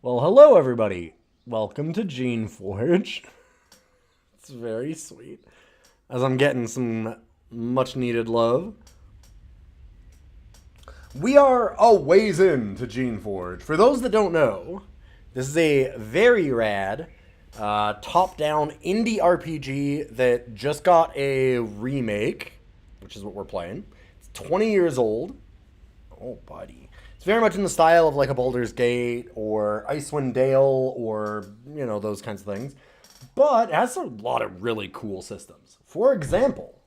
Well, hello everybody. Welcome to Geneforge. It's very sweet. As I'm getting some much needed love. We are a ways into Geneforge. For those that don't know, this is a very rad top-down indie RPG that just got a remake, which is what we're playing. It's 20 years old. Oh, buddy. It's very much in the style of like a Baldur's Gate or Icewind Dale or, those kinds of things. But it has a lot of really cool systems. For example,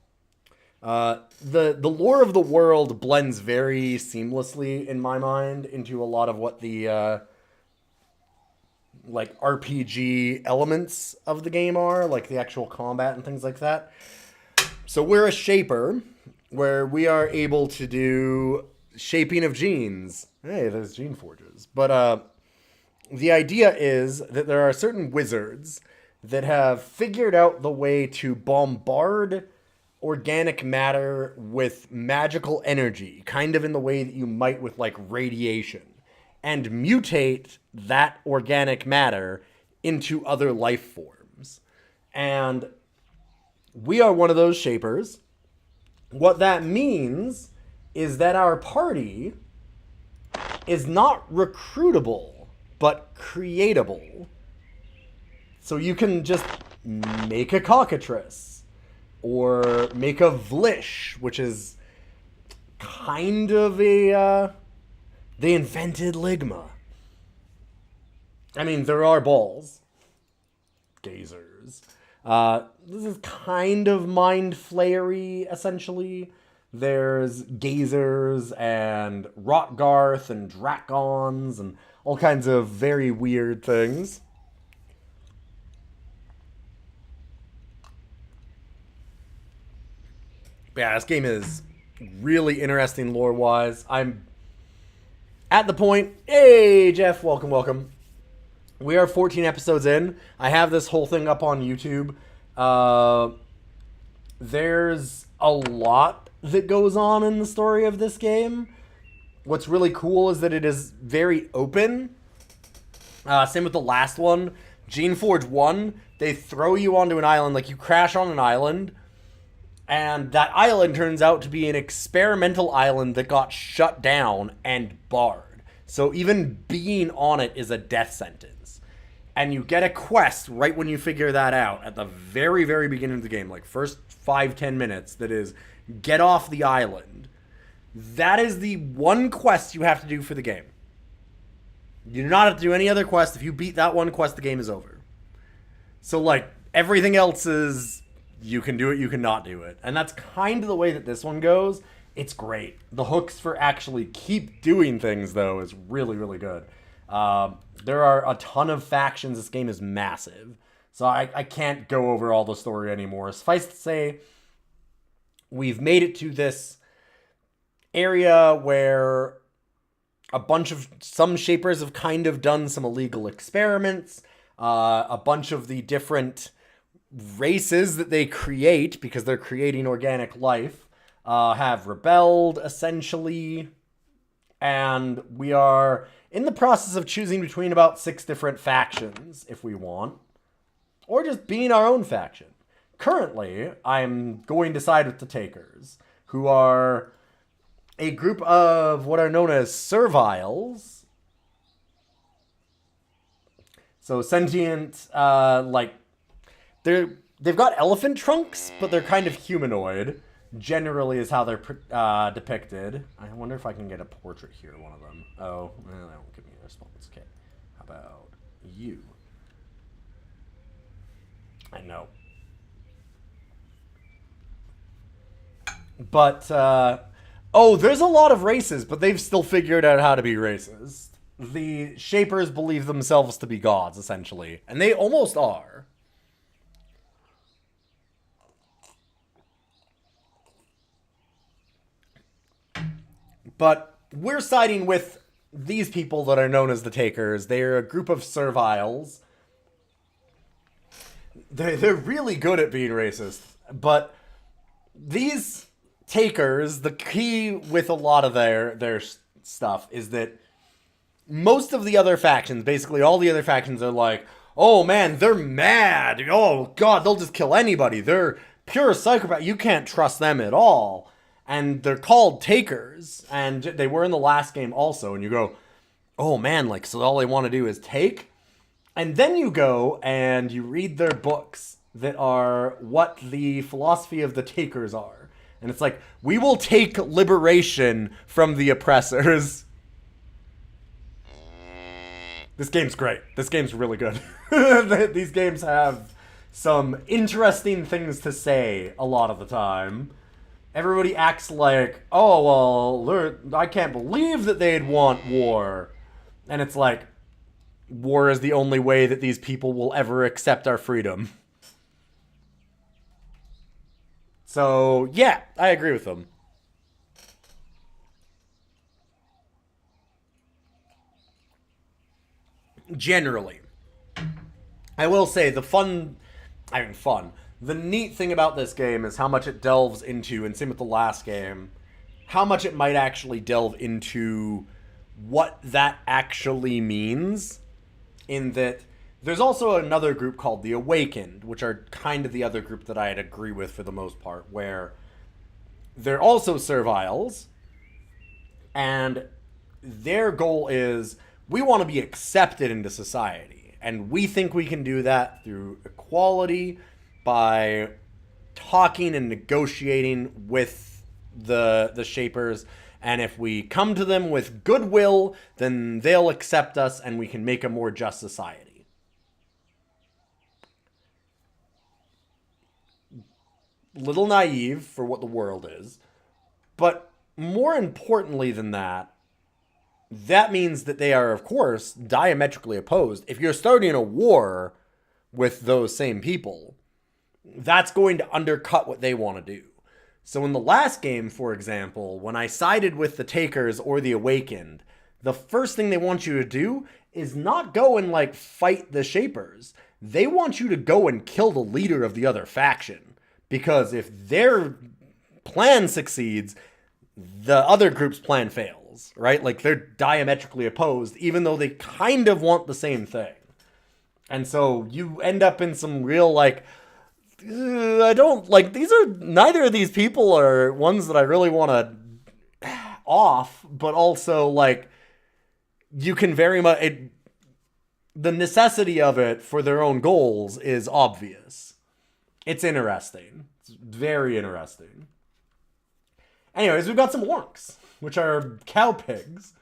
the lore of the world blends very seamlessly in my mind into a lot of what the like RPG elements of the game are, like the actual combat and things like that. So we're a shaper where we are able to do shaping of genes. Hey, there's gene forges. But the idea is that there are certain wizards that have figured out the way to bombard organic matter with magical energy, kind of in the way that you might with like radiation, and mutate that organic matter into other life forms. And we are one of those shapers. What that means is that our party is not recruitable, but creatable. So you can just make a cockatrice, or make a vlish, which is kind of a, they invented Ligma. I mean, there are balls. Gazers. This is kind of mind flayery, essentially. There's gazers and Rotgarth and Dracons and all kinds of very weird things. But yeah, this game is really interesting lore-wise. I'm at the point... Hey, Jeff, welcome, welcome. We are 14 episodes in. I have this whole thing up on YouTube. There's a lot that goes on in the story of this game. What's really cool is that it is very open. Same with the last one. Geneforge 1, they throw you onto an island, like you crash on an island, and that island turns out to be an experimental island that got shut down and barred. So even being on it is a death sentence. And you get a quest right when you figure that out at the very, very beginning of the game, like first 5-10 minutes, that is, get off the island. That is the one quest you have to do for the game. You do not have to do any other quest. If you beat that one quest, the game is over. So, like, everything else is, you can do it, you cannot do it. And that's kind of the way that this one goes. It's great. The hooks for actually keep doing things, though, is really, really good. There are a ton of factions. This game is massive. So I can't go over all the story anymore. Suffice to say, we've made it to this area where some shapers have kind of done some illegal experiments. A bunch of the different races that they create, because they're creating organic life, have rebelled, essentially. And we are in the process of choosing between about 6 different factions, if we want. Or just being our own faction. Currently, I'm going to side with the Takers, who are a group of what are known as serviles. So sentient, they've got elephant trunks, but they're kind of humanoid. Generally is how they're depicted. I wonder if I can get a portrait here of one of them. Oh, they won't give me a response. Okay. How about you? I know. But, there's a lot of races, but they've still figured out how to be racist. The Shapers believe themselves to be gods, essentially. And they almost are. But we're siding with these people that are known as the Takers. They're a group of serviles. They're really good at being racist. But these Takers, the key with a lot of their stuff is that most of the other factions, basically all the other factions are like, oh man, they're mad. Oh god, they'll just kill anybody. They're pure psychopath. You can't trust them at all. And they're called takers. And they were in the last game also. And you go, oh man, like, so all they want to do is take? And then you go and you read their books that are what the philosophy of the takers are. And it's like, we will take liberation from the oppressors. This game's great. This game's really good. These games have some interesting things to say a lot of the time. Everybody acts like, oh, well, I can't believe that they'd want war. And it's like, war is the only way that these people will ever accept our freedom. So, yeah, I agree with them. Generally. I will say the neat thing about this game is how much it delves into, and same with the last game, how much it might actually delve into what that actually means. In that, there's also another group called the Awakened, which are kind of the other group that I'd agree with for the most part, where they're also serviles, and their goal is, we want to be accepted into society. And we think we can do that through equality, by talking and negotiating with the Shapers. And if we come to them with goodwill, then they'll accept us and we can make a more just society. Little naive for what the world is. But more importantly than that, that means that they are, of course, diametrically opposed. If you're starting a war with those same people, that's going to undercut what they want to do. So in the last game, for example, when I sided with the Takers or the Awakened, the first thing they want you to do is not go and, like, fight the Shapers. They want you to go and kill the leader of the other faction. Because if their plan succeeds, the other group's plan fails, right? Like, they're diametrically opposed, even though they kind of want the same thing. And so you end up in some real, like, I don't, like, neither of these people are ones that I really want to off, but also, like, you can very much, the necessity of it for their own goals is obvious. It's interesting. It's very interesting. Anyways, we've got some orcs, which are cow pigs.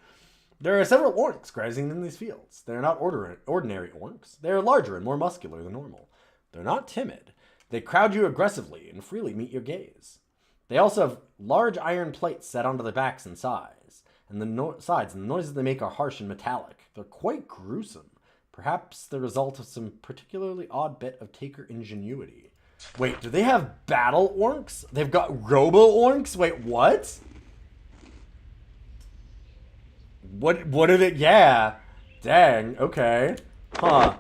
There are several orcs grazing in these fields. They're not ordinary orcs. They are larger and more muscular than normal. They're not timid. They crowd you aggressively and freely meet your gaze. They also have large iron plates set onto their backs and sides, and the sides, and the noises they make are harsh and metallic. They're quite gruesome, perhaps the result of some particularly odd bit of taker ingenuity. Wait, do they have battle orcs? They've got robo-orcs? Wait, what? What did it? Yeah. Dang, okay. Huh.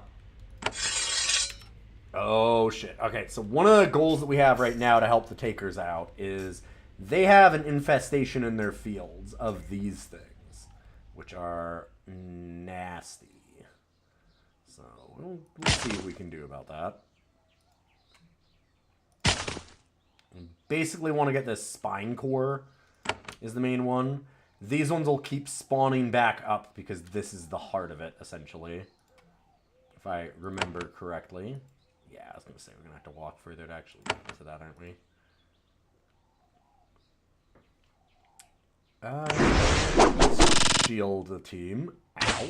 Oh, shit. Okay, so one of the goals that we have right now to help the takers out is they have an infestation in their fields of these things, which are nasty. So, we'll see what we can do about that. Basically want to get this spine core is the main one. These ones will keep spawning back up because this is the heart of it, essentially. If I remember correctly. Yeah, I was going to say we're going to have to walk further to actually get to that, aren't we? Let's shield the team. Ow.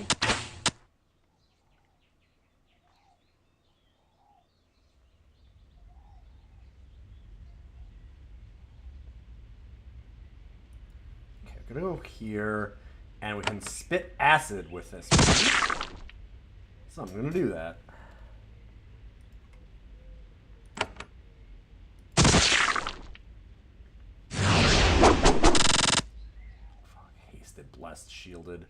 We're gonna go here, and we can spit acid with this one. So I'm gonna do that. Fuck, hasted, blessed, shielded.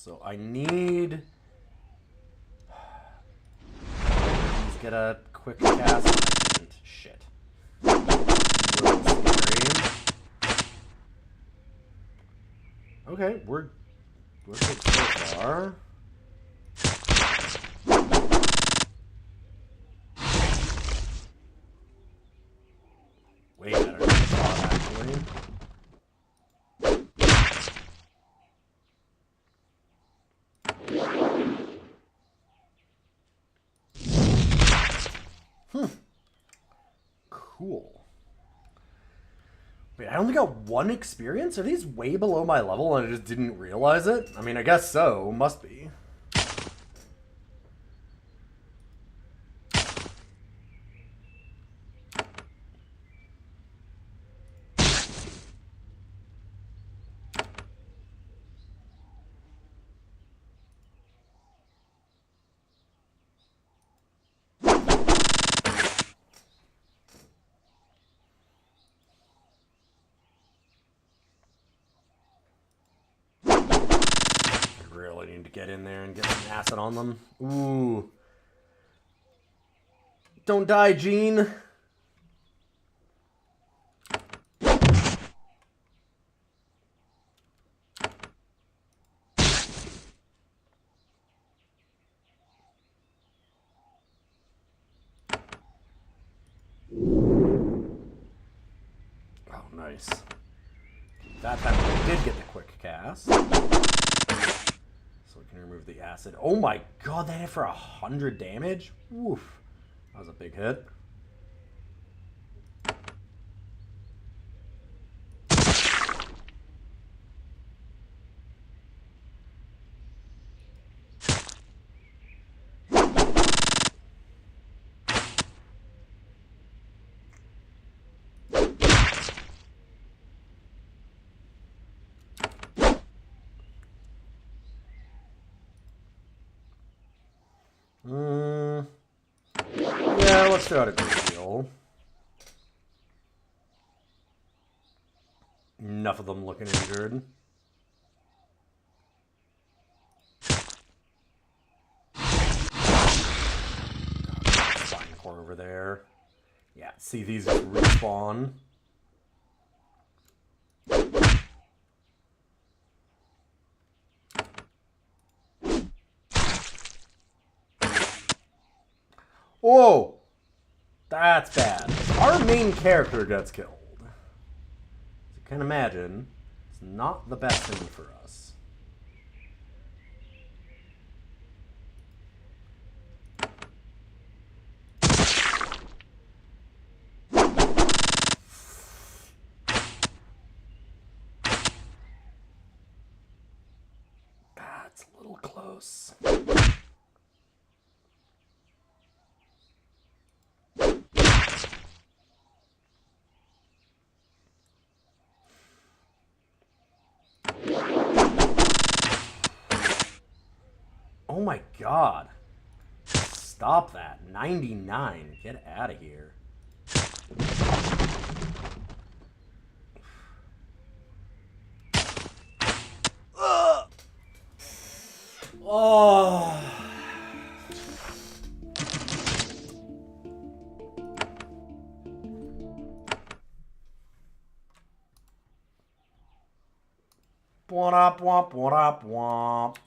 So I need... Let's get a quick cast. Shit. A little scary. Okay, we're good so far. Way better than I thought, actually. Cool. Wait, I only got 1 experience? Are these way below my level and I just didn't realize it? I mean, I guess so. Must be. Really need to get in there and get some acid on them. Ooh. Don't die, Gene. Oh, nice. That time we did get the quick cast. So we can remove the acid. Oh my god, that hit for 100 damage? Oof. That was a big hit. Yeah, let's throw out a good deal. Enough of them looking injured. Spine core over there. Yeah, see these respawn. Whoa! That's bad. Our main character gets killed. As you can imagine, it's not the best thing for us. That's a little close. Oh my god. Stop that. 99. Get out of here. Oh. Womp womp womp womp.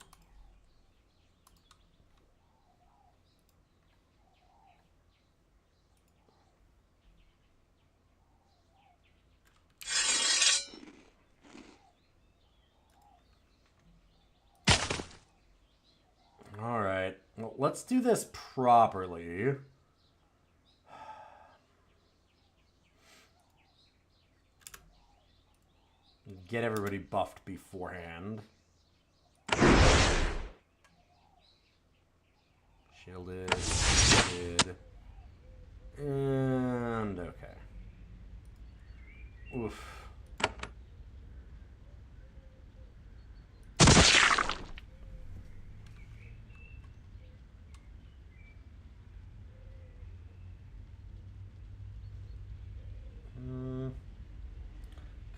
Alright. Well, let's do this properly. Get everybody buffed beforehand. Shielded. Shielded. And okay. Oof.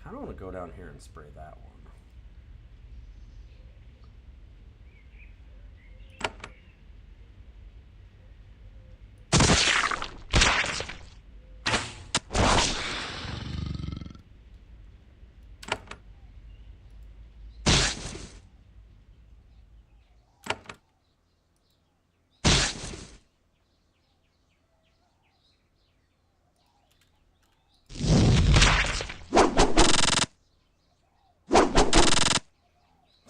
I don't want to go down here and spray that one.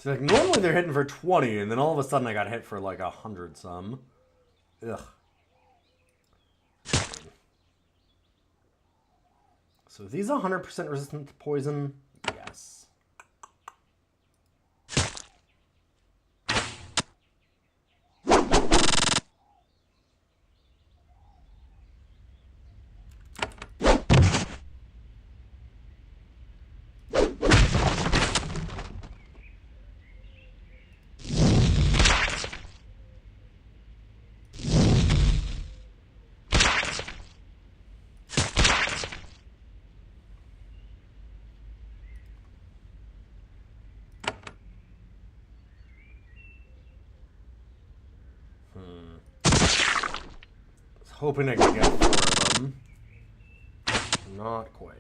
So like normally they're hitting for 20, and then all of a sudden I got hit for like 100 some. Ugh. So are these 100% resistant to poison? Yes. Hoping I could get 4 of them. Not quite.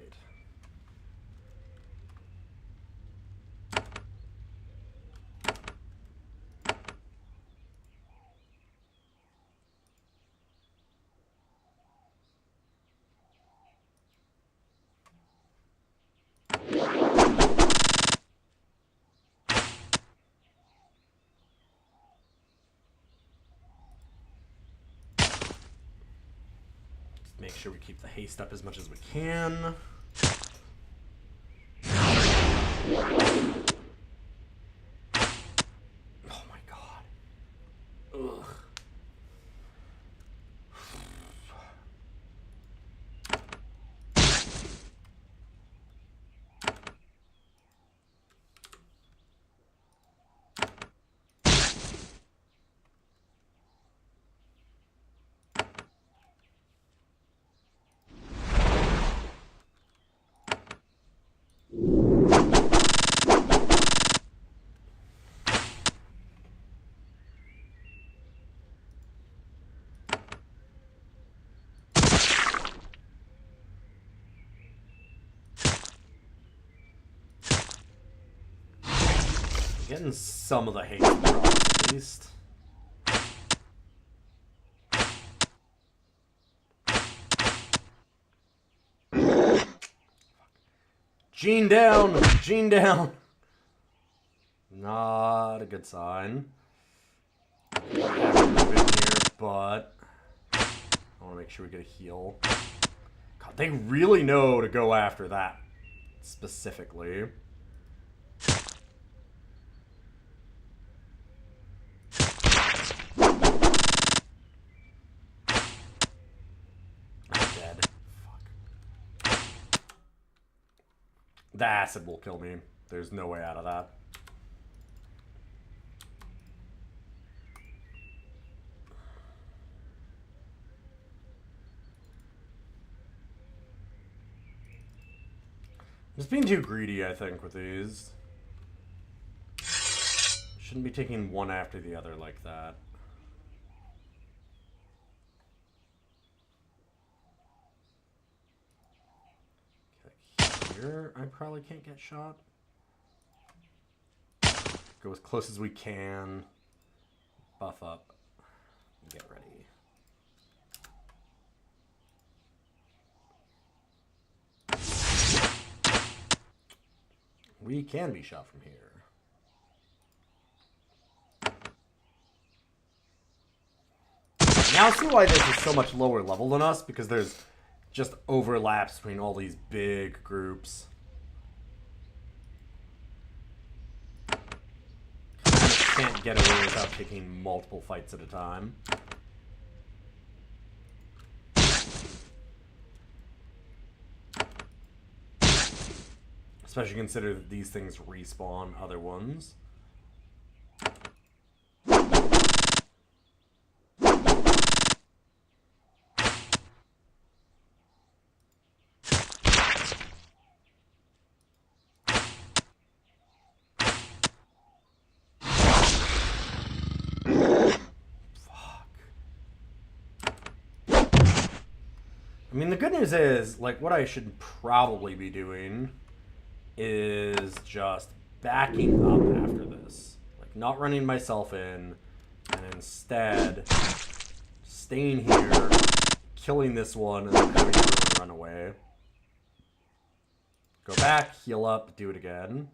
Make sure we keep the haste up as much as we can. Oh my god. Ugh. Getting some of the hate drops at least. Gene down! Gene down! Not a good sign. I have to move in here, but I want to make sure we get a heal. God, they really know to go after that specifically. The acid will kill me. There's no way out of that. I'm just being too greedy, I think, with these. Shouldn't be taking one after the other like that. Here, I probably can't get shot. Go as close as we can. Buff up. Get ready. We can be shot from here. Now see why this is so much lower level than us, because there's just overlaps between all these big groups. Can't get away without taking multiple fights at a time. Especially consider that these things respawn other ones. I mean, the good news is, like, what I should probably be doing is just backing up after this. Like, not running myself in, and instead staying here, killing this one, and then having everyone run away. Go back, heal up, do it again.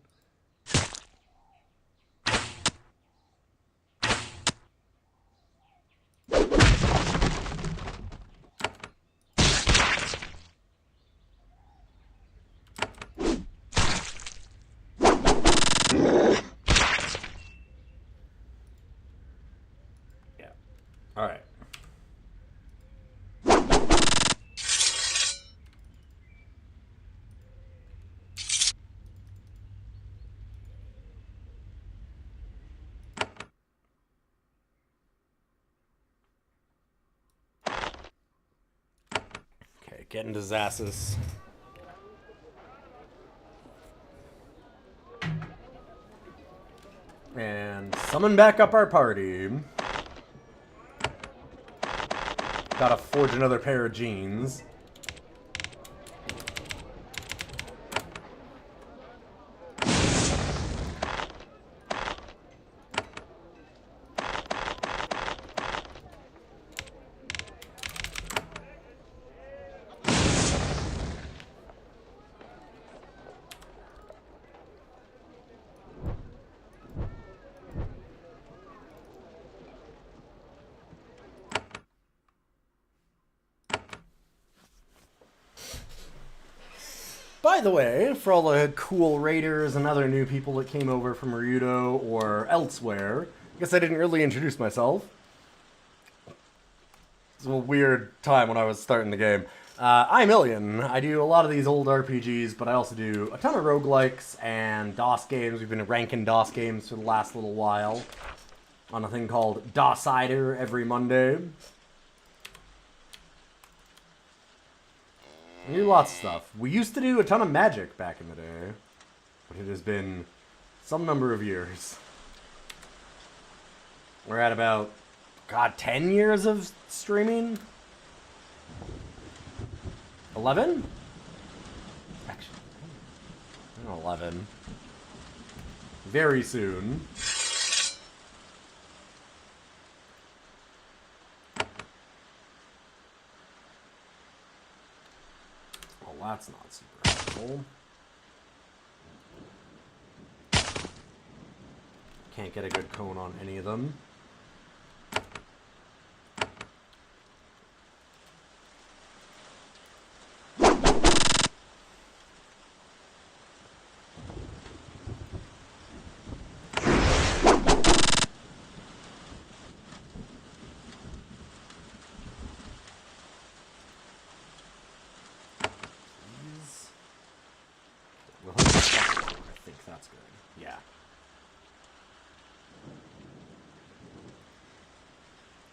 Getting to Zassus. And summon back up our party. Gotta forge another pair of jeans. By the way, for all the cool raiders and other new people that came over from Ryudo or elsewhere, I guess I didn't really introduce myself. It's a weird time when I was starting the game. I'm Ilian. I do a lot of these old RPGs, but I also do a ton of roguelikes and DOS games. We've been ranking DOS games for the last little while on a thing called DOSider every Monday. We do lots of stuff. We used to do a ton of Magic back in the day, but it has been some number of years. We're at about, God, 10 years of streaming? 11? Actually, 11. Very soon. That's not super helpful. Can't get a good cone on any of them. That's good. Yeah.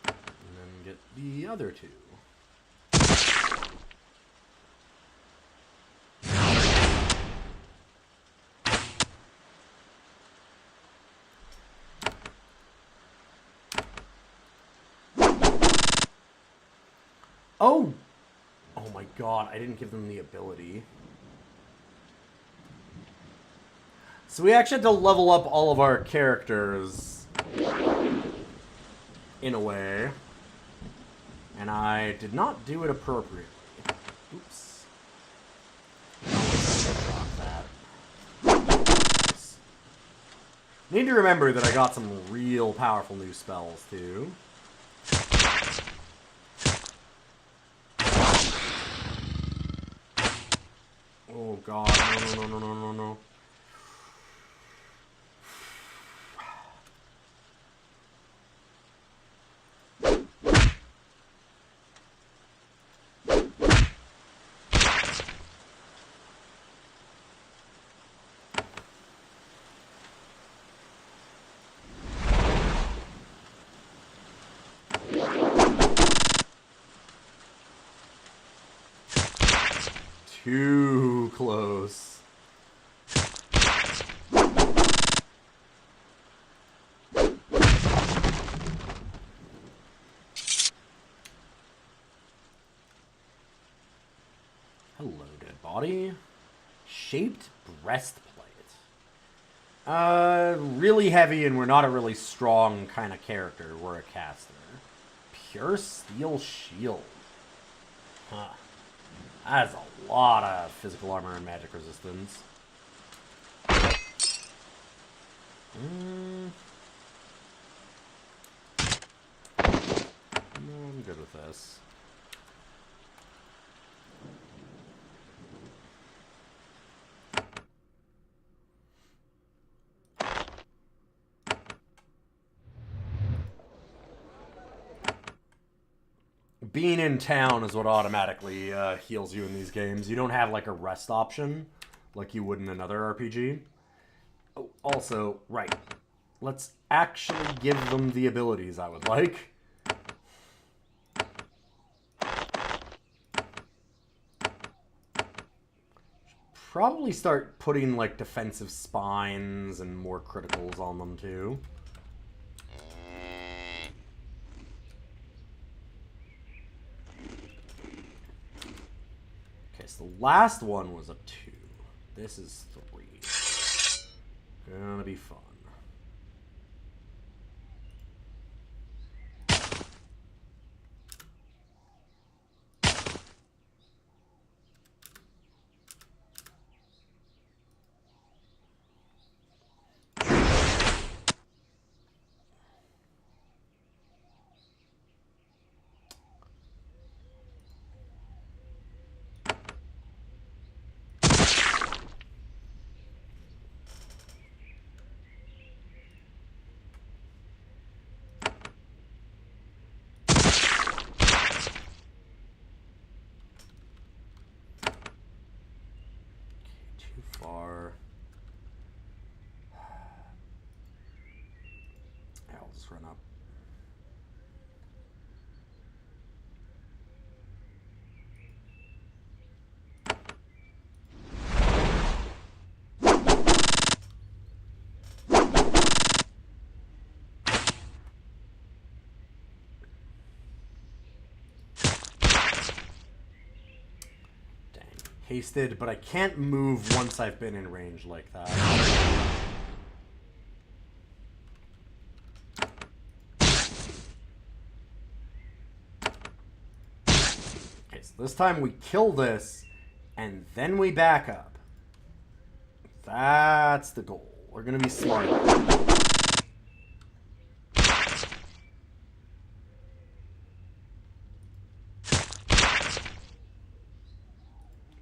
And then get the other two. Oh! Oh my god, I didn't give them the ability. So we actually had to level up all of our characters in a way, and I did not do it appropriately. Oops. Drop that. Need to remember that I got some real powerful new spells too. Oh god, no. Too close. Hello, dead body. Shaped breastplate. Really heavy, and we're not a really strong kind of character. We're a caster. Pure steel shield. Huh. That is a lot of physical armor and magic resistance. I'm good with this. Being in town is what automatically heals you in these games. You don't have like a rest option like you would in another RPG. Oh, also, right. Let's actually give them the abilities I would like. probably start putting, like, defensive spines and more criticals on them, too. Okay, so the last one was a 2. This is 3. Gonna be fun. Far. Yeah, I'll just run up. Hasted, but I can't move once I've been in range like that. Okay, so this time we kill this, and then we back up. That's the goal. We're gonna be smart.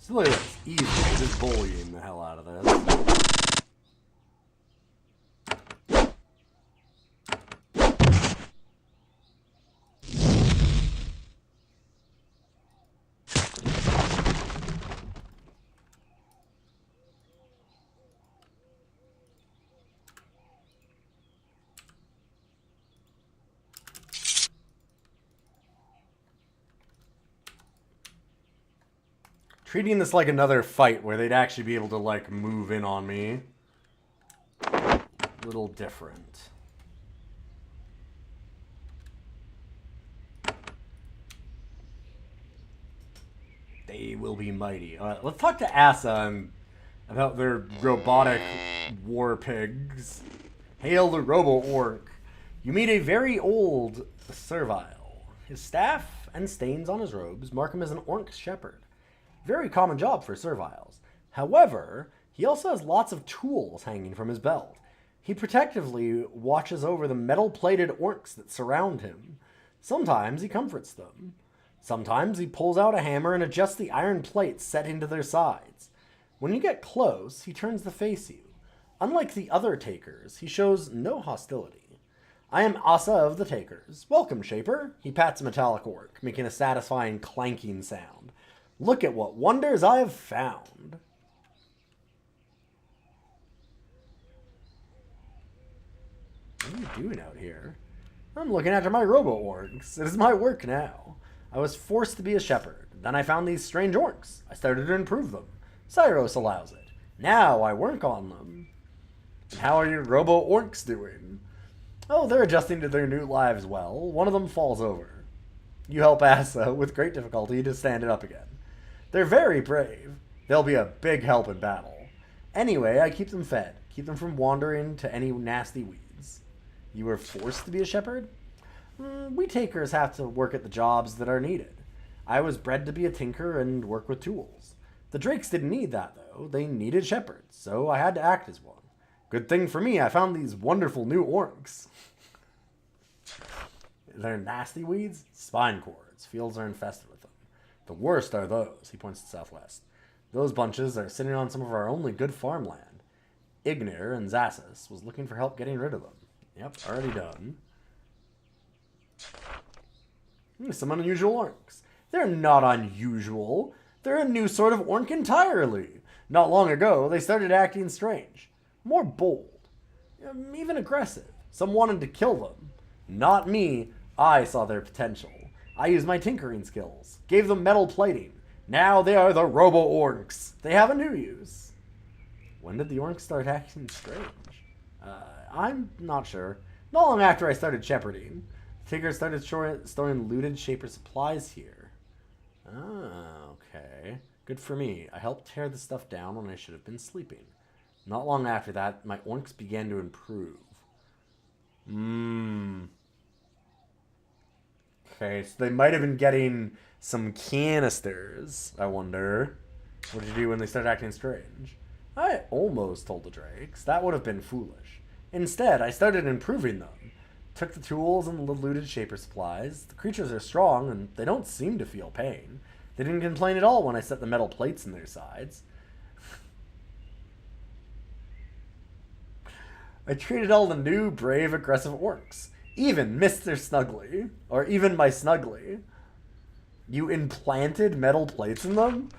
So look at this. Easy. Just bullying the hell out of this. Treating this like another fight where they'd actually be able to, like, move in on me. A little different. They will be mighty. Alright, let's talk to Asa about their robotic war pigs. Hail the robo-orc. You meet a very old servile. His staff and stains on his robes mark him as an orc shepherd. Very common job for serviles. However, he also has lots of tools hanging from his belt. He protectively watches over the metal-plated orcs that surround him. Sometimes he comforts them. Sometimes he pulls out a hammer and adjusts the iron plates set into their sides. When you get close, he turns to face you. Unlike the other takers, he shows no hostility. I am Asa of the Takers. Welcome, Shaper. He pats a metallic orc, making a satisfying clanking sound. Look at what wonders I have found. What are you doing out here? I'm looking after my robo-orcs. It is my work now. I was forced to be a shepherd. Then I found these strange orcs. I started to improve them. Cyros allows it. Now I work on them. And how are your robo-orcs doing? Oh, they're adjusting to their new lives well. One of them falls over. You help Asa with great difficulty to stand it up again. They're very brave. They'll be a big help in battle. Anyway, I keep them fed. Keep them from wandering to any nasty weeds. You were forced to be a shepherd? We takers have to work at the jobs that are needed. I was bred to be a tinker and work with tools. The Drakes didn't need that, though. They needed shepherds, so I had to act as one. Good thing for me, I found these wonderful new orcs. They're nasty weeds? Spine cords. Fields are infested with them. The worst are those, he points to the southwest. Those bunches are sitting on some of our only good farmland. Ignir and Zassus was looking for help getting rid of them. Yep, already done. Some unusual orcs. They're not unusual. They're a new sort of orc entirely. Not long ago, they started acting strange. More bold. Even aggressive. Some wanted to kill them. Not me. I saw their potential. I used my tinkering skills. Gave them metal plating. Now they are the Robo-Orcs. They have a new use. When did the orcs start acting strange? I'm not sure. Not long after I started shepherding. Tigers started storing looted shaper supplies here. Oh, okay. Good for me. I helped tear the stuff down when I should have been sleeping. Not long after that, my orcs began to improve. Okay, so they might have been getting some canisters, I wonder. What did you do when they started acting strange? I almost told the drakes. That would have been foolish. Instead, I started improving them. Took the tools and the looted shaper supplies. The creatures are strong, and they don't seem to feel pain. They didn't complain at all when I set the metal plates in their sides. I treated all the new, brave, aggressive orcs. Even Mr. Snuggly. Or even my Snuggly. You implanted metal plates in them?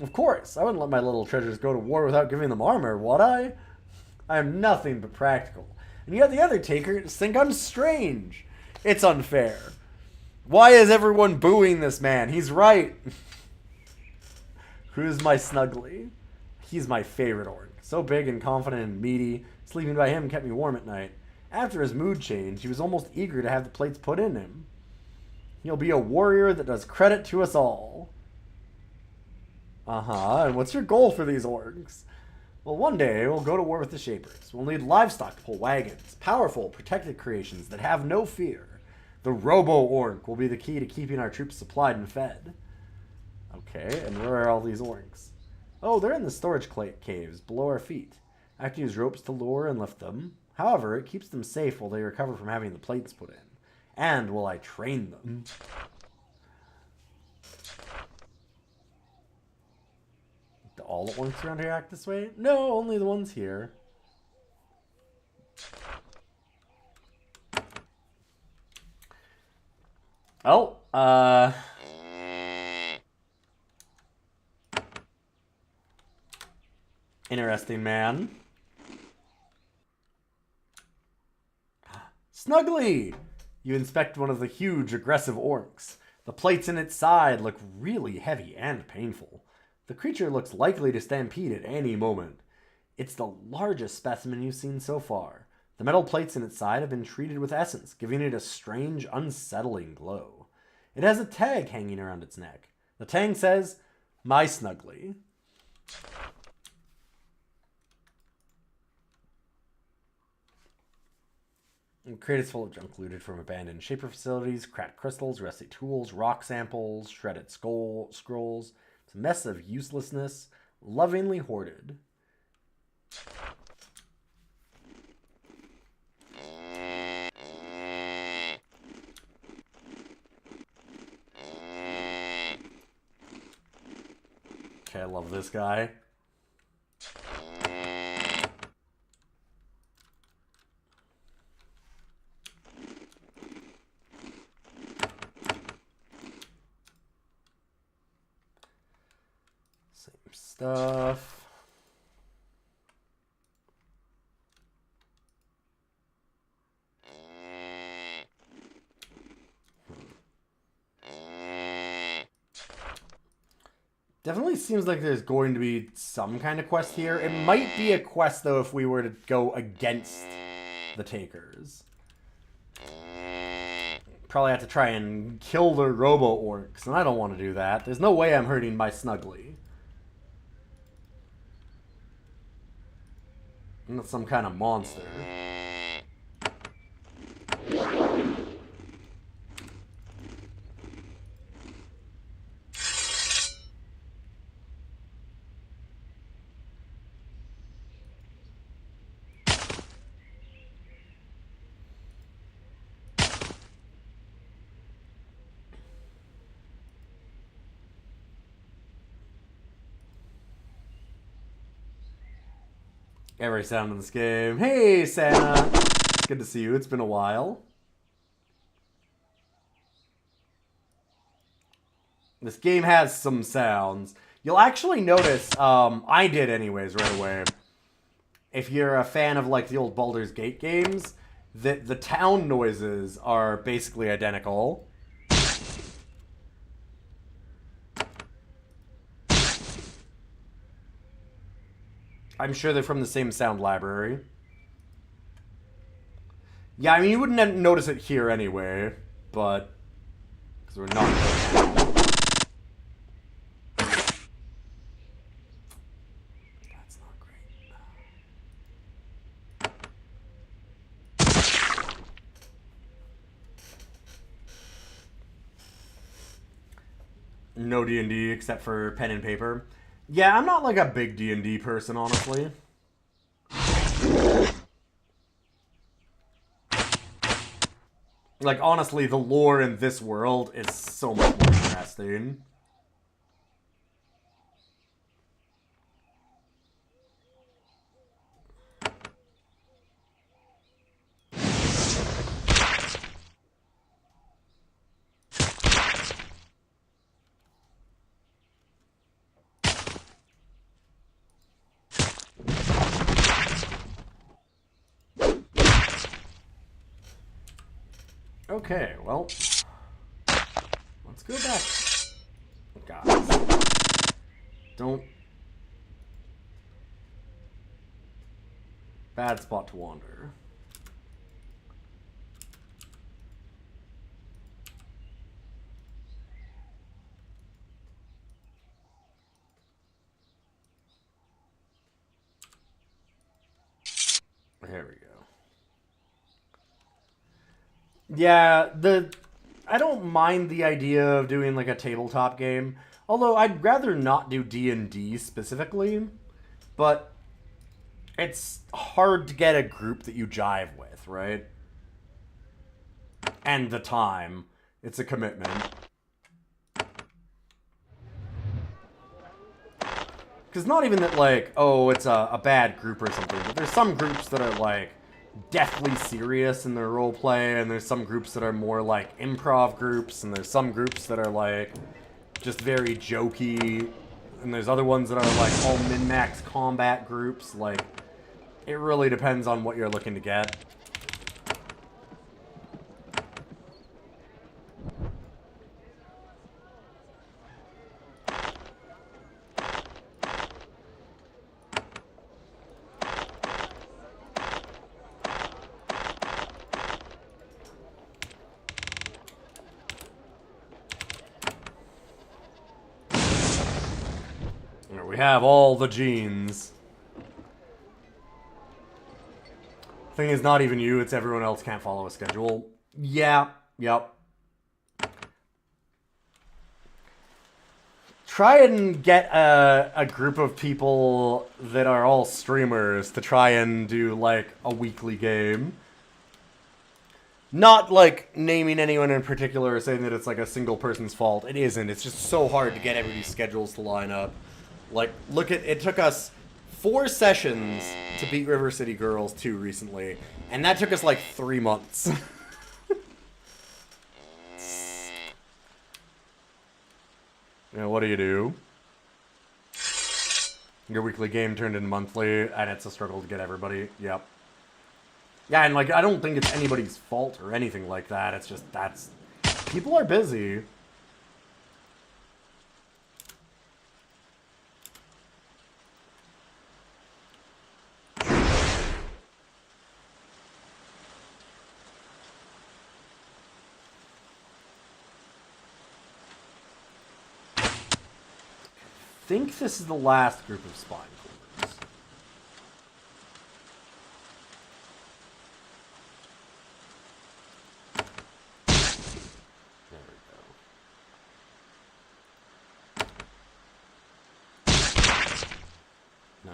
Of course, I wouldn't let my little treasures go to war without giving them armor, would I? I am nothing but practical. And yet the other takers think I'm strange. It's unfair. Why is everyone booing this man? He's right. Who's my Snuggly? He's my favorite orc. So big and confident and meaty. Sleeping by him kept me warm at night. After his mood changed, he was almost eager to have the plates put in him. He'll be a warrior that does credit to us all. And what's your goal for these orcs? Well, one day we'll go to war with the Shapers. We'll need livestock to pull wagons. Powerful, protected creations that have no fear. The Robo-Orc will be the key to keeping our troops supplied and fed. Okay, and where are all these orcs? Oh, they're in the storage caves below our feet. I have to use ropes to lure and lift them. However, it keeps them safe while they recover from having the plates put in. And while I train them. Do all the orcs around here act this way? No, only the ones here. Oh, interesting, man. Snuggly! You inspect one of the huge, aggressive orcs. The plates in its side look really heavy and painful. The creature looks likely to stampede at any moment. It's the largest specimen you've seen so far. The metal plates in its side have been treated with essence, giving it a strange, unsettling glow. It has a tag hanging around its neck. The tag says, "My Snuggly." The crate is full of junk looted from abandoned shaper facilities, cracked crystals, rusty tools, rock samples, shredded scrolls. It's a mess of uselessness, lovingly hoarded. Okay, I love this guy. Same stuff. Definitely seems like there's going to be some kind of quest here. It might be a quest, though, if we were to go against the takers. Probably have to try and kill the Robo-Orcs, and I don't want to do that. There's no way I'm hurting my Snuggly. I'm not some kind of monster. Every sound in this game. Hey, Santa. Good to see you. It's been a while. This game has some sounds. You'll actually notice, I did anyways right away, if you're a fan of like the old Baldur's Gate games, that the town noises are basically identical. I'm sure they're from the same sound library. Yeah, I mean, you wouldn't notice it here anyway, but... because we're not... That's not great. No D&D except for pen and paper. Yeah, I'm not like a big D&D person, honestly. Like, honestly, the lore in this world is so much more interesting. Okay, well, let's go back. Guys, don't... Bad spot to wander. There we go. Yeah, I don't mind the idea of doing like a tabletop game. Although I'd rather not do D&D specifically, but it's hard to get a group that you jive with, right? And the time. It's a commitment. Because not even that, like, oh, it's a bad group or something, but there's some groups that are, like, deathly serious in their roleplay, and there's some groups that are more, like, improv groups, and there's some groups that are, like, just very jokey, and there's other ones that are, like, all min-max combat groups. Like, it really depends on what you're looking to get. We have all the genes. Thing is, not even you, it's everyone else can't follow a schedule. Yeah, yep. Try and get a group of people that are all streamers to try and do, like, a weekly game. Not, like, naming anyone in particular or saying that it's, like, a single person's fault. It isn't. It's just so hard to get everybody's schedules to line up. Like, look at... It took us 4 sessions to beat River City Girls 2 recently. And that took us, like, 3 months. You know, what do? Your weekly game turned into monthly, and it's a struggle to get everybody. Yep. Yeah, and, like, I don't think it's anybody's fault or anything like that. It's just, that's... People are busy. I think this is the last group of spine cleavers. There we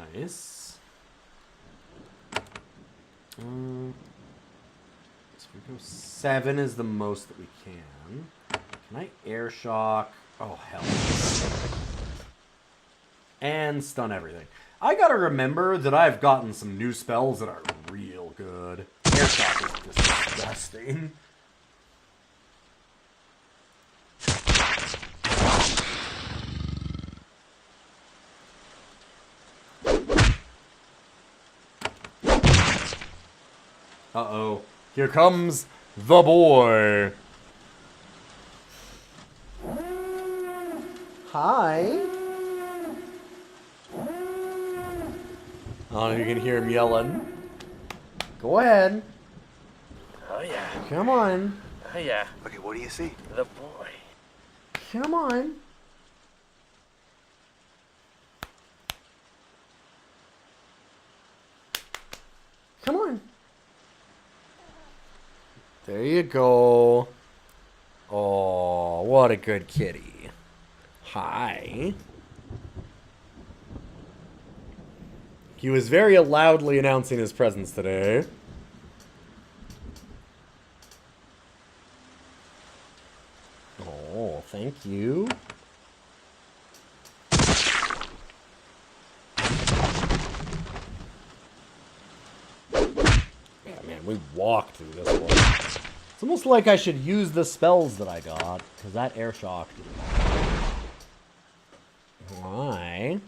go. Nice. So we go 7 is the most that we can. Can I air shock? Oh, hell. And stun everything. I gotta remember that I've gotten some new spells that are real good. Air shock is disgusting. Uh-oh. Here comes the boy. Hi. Oh, you can hear him yelling. Go ahead. Oh, yeah. Come on. Oh, yeah. Okay, what do you see? The boy. Come on. Come on. There you go. Oh, what a good kitty. Hi. He was very loudly announcing his presence today. Oh, thank you. Yeah, man, we walked through this one. It's almost like I should use the spells that I got, because that air shocked. Why?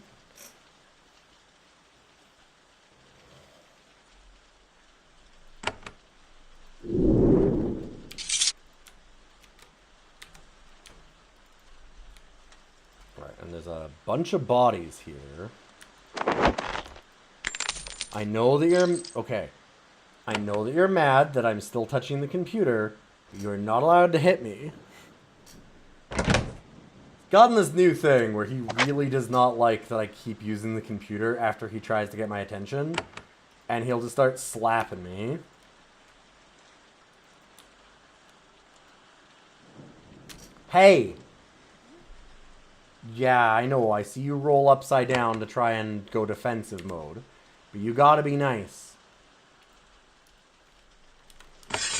Right, and there's a bunch of bodies here. I know that you're... Okay. I know that you're mad that I'm still touching the computer, but you're not allowed to hit me. Gotten this new thing where he really does not like that I keep using the computer after he tries to get my attention. And he'll just start slapping me. Hey! Yeah, I know. I see you roll upside down to try and go defensive mode. But you gotta be nice.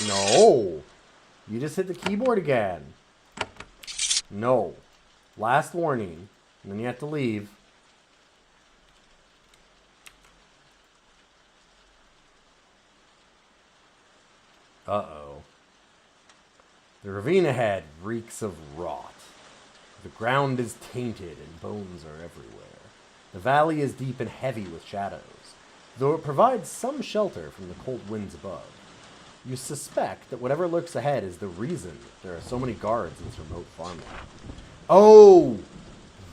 No! You just hit the keyboard again. No. Last warning. And then you have to leave. Uh-oh. The ravine ahead reeks of rot. The ground is tainted and bones are everywhere. The valley is deep and heavy with shadows, though it provides some shelter from the cold winds above. You suspect that whatever lurks ahead is the reason there are so many guards in this remote farmland. Oh!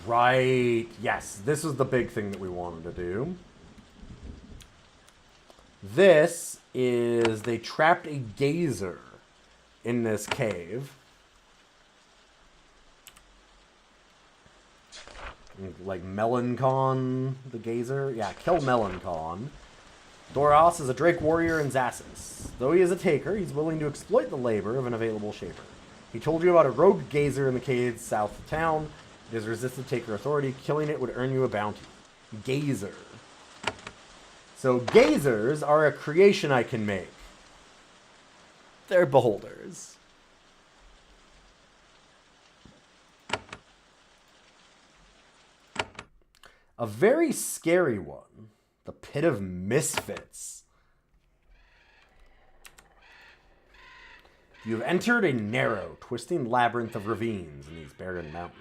Right. Yes, this was the big thing that we wanted to do. This is... They trapped a gazer in this cave. Like Melancon, the gazer. Yeah, kill Melancon. Doros is a Drake warrior in Zassus. Though he is a taker, he's willing to exploit the labor of an available shaper. He told you about a rogue gazer in the caves south of town. It has resisted taker authority. Killing it would earn you a bounty. Gazer. So gazers are a creation I can make. They're beholders. A very scary one. The Pit of Misfits. You have entered a narrow, twisting labyrinth of ravines in these barren mountains.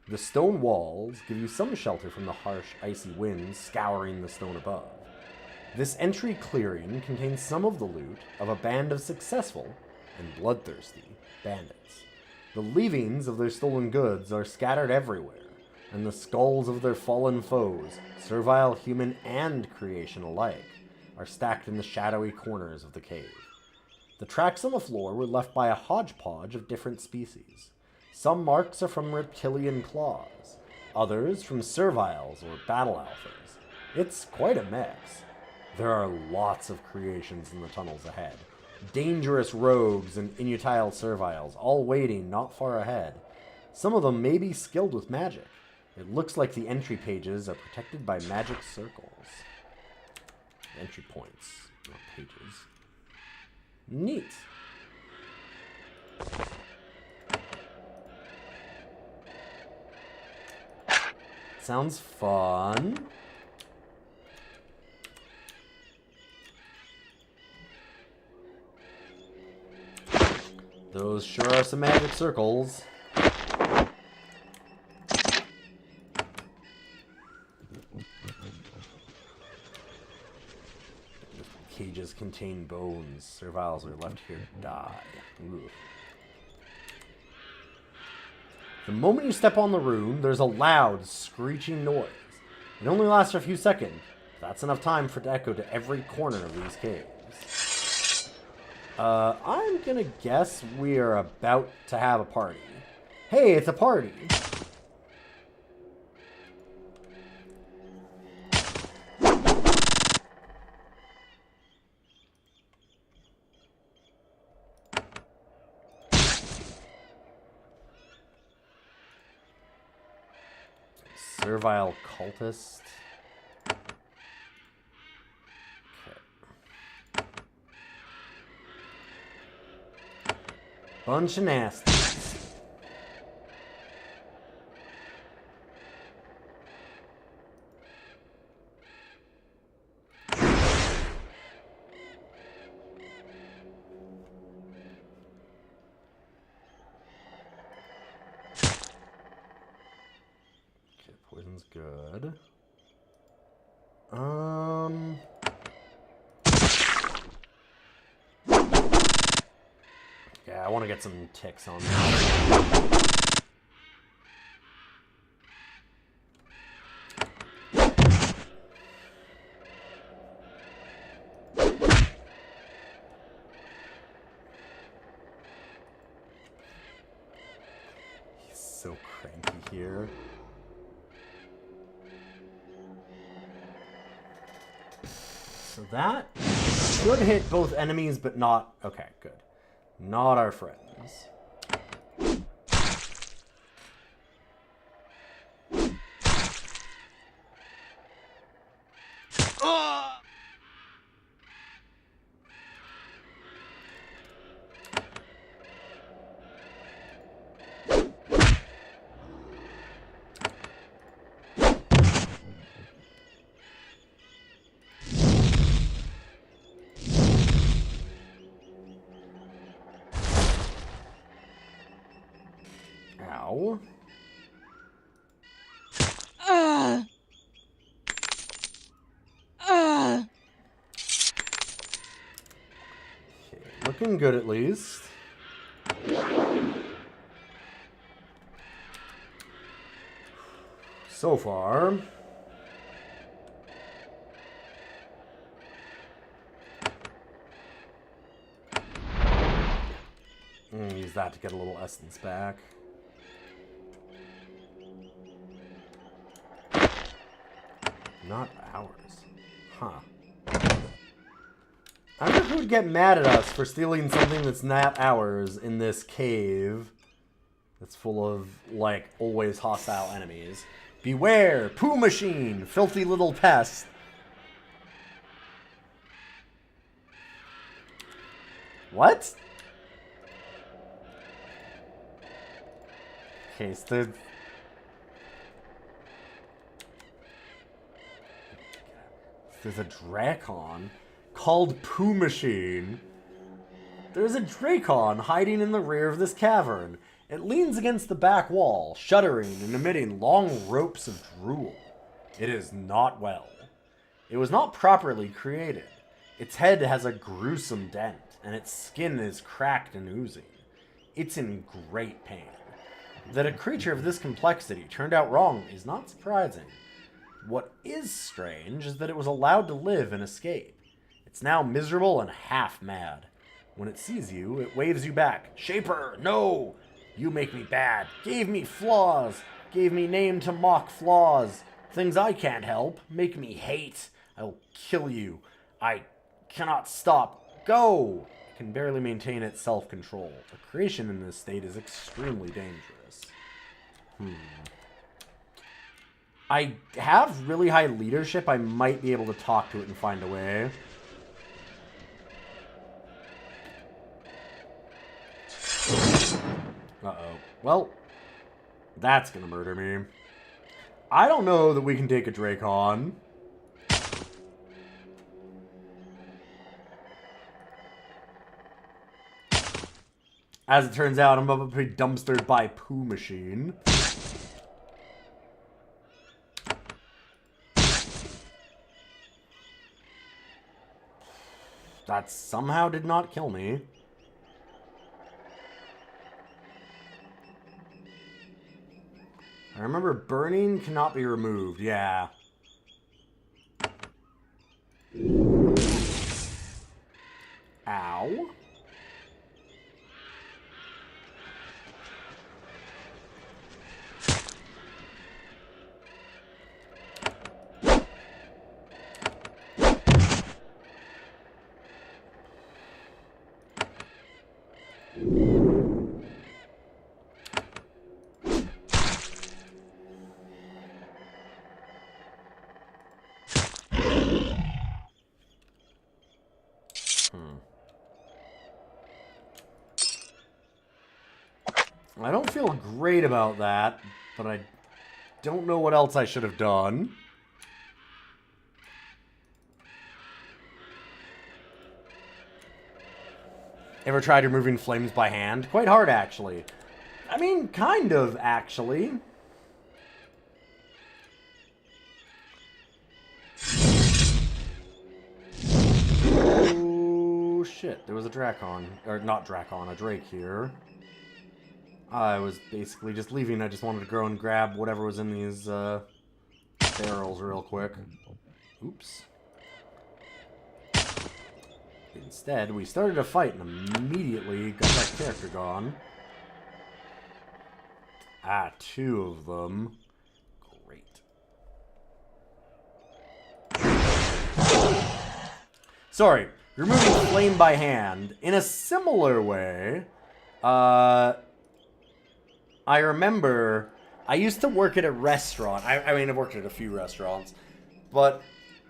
The stone walls give you some shelter from the harsh, icy winds scouring the stone above. This entry clearing contains some of the loot of a band of successful and bloodthirsty bandits. The leavings of their stolen goods are scattered everywhere, and the skulls of their fallen foes, servile human and creation alike, are stacked in the shadowy corners of the cave. The tracks on the floor were left by a hodgepodge of different species. Some marks are from reptilian claws, others from serviles or battle alphas. It's quite a mix. There are lots of creations in the tunnels ahead. Dangerous rogues and inutile serviles, all waiting not far ahead. Some of them may be skilled with magic. It looks like the entry pages are protected by magic circles. Entry points, not pages. Neat. Sounds fun. Those sure are some magic circles. Cages contain bones. Serviles are left here to die. Ooh. The moment you step on the rune, there's a loud, screeching noise. It only lasts for a few seconds, That's enough time for it to echo to every corner of these caves. I'm gonna guess we are about to have a party. Hey, it's a party! Servile cultist. Okay. Bunch of nasties. Poison's good. Yeah, I want to get some ticks on that. He's so cranky here. So that should hit both enemies, but not... Okay, good. Not our friends. Ow. Okay, looking good at least. So far. Use that to get a little essence back. Not ours. Huh. I wonder who would get mad at us for stealing something that's not ours in this cave that's full of, like, always hostile enemies. Beware! Poo machine! Filthy little pest! What? Okay, so there's a Drakon called Poo Machine. There's a Drakon hiding in the rear of this cavern. It leans against the back wall, shuddering and emitting long ropes of drool. It is not well. It was not properly created. Its head has a gruesome dent, and its skin is cracked and oozing. It's in great pain. That a creature of this complexity turned out wrong is not surprising. What is strange is that it was allowed to live and escape. It's now miserable and half mad. When it sees you, it waves you back. Shaper, no! You make me bad. Gave me flaws. Gave me name to mock flaws. Things I can't help. Make me hate. I will kill you. I cannot stop. Go! It can barely maintain its self-control. A creation in this state is extremely dangerous. I have really high leadership. I might be able to talk to it and find a way. Uh-oh. Well, that's gonna murder me. I don't know that we can take a Drakon. As it turns out, I'm about to be dumpstered by Poo Machine. That somehow did not kill me. I remember burning cannot be removed. Yeah. feel great about that, but I don't know what else I should have done. Ever tried removing flames by hand? Quite hard, actually. I mean, kind of, actually. Oh, shit. There was a Drakon. Or, not Drakon, a Drake here. I was basically just leaving. I just wanted to go and grab whatever was in these, barrels real quick. Oops. Instead, we started a fight and immediately got that character gone. Ah, 2 of them. Great. Sorry, removing flame by hand. In a similar way, I remember I used to work at a restaurant. I mean, I've worked at a few restaurants, but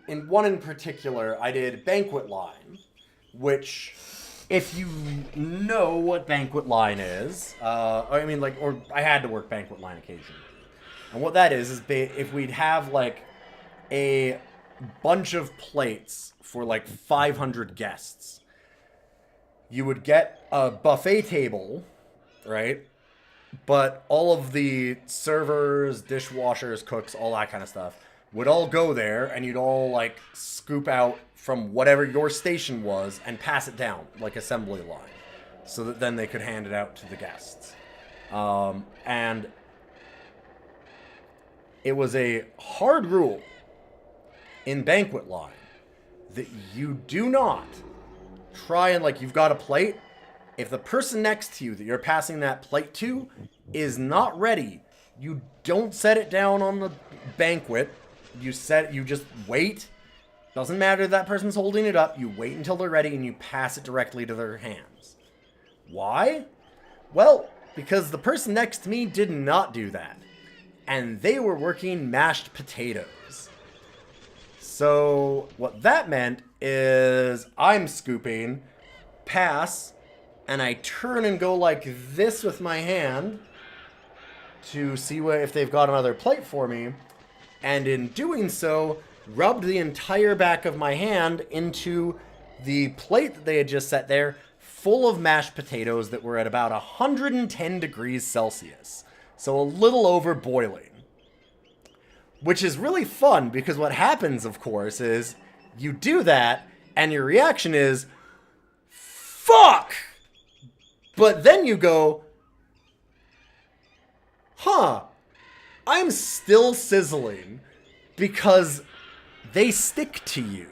in one in particular, I did banquet line. Which, if you know what banquet line is, I mean, like, or I had to work banquet line occasionally. And what that is if we'd have, like, a bunch of plates for, like, 500 guests, you would get a buffet table, right? But all of the servers, dishwashers, cooks, all that kind of stuff would all go there, and you'd all, like, scoop out from whatever your station was and pass it down, like assembly line, so that then they could hand it out to the guests. And it was a hard rule in banquet line that you do not try and, like, you've got a plate. If the person next to you that you're passing that plate to is not ready, you don't set it down on the banquet. You just wait. Doesn't matter that person's holding it up. You wait until they're ready and you pass it directly to their hands. Why? Well, because the person next to me did not do that. And they were working mashed potatoes. So what that meant is I'm scooping, pass, and I turn and go like this with my hand to see if they've got another plate for me. And in doing so, rubbed the entire back of my hand into the plate that they had just set there, full of mashed potatoes that were at about 110 degrees Celsius. So a little over boiling. Which is really fun, because what happens, of course, is you do that, and your reaction is, fuck! But then you go, huh, I'm still sizzling, because they stick to you.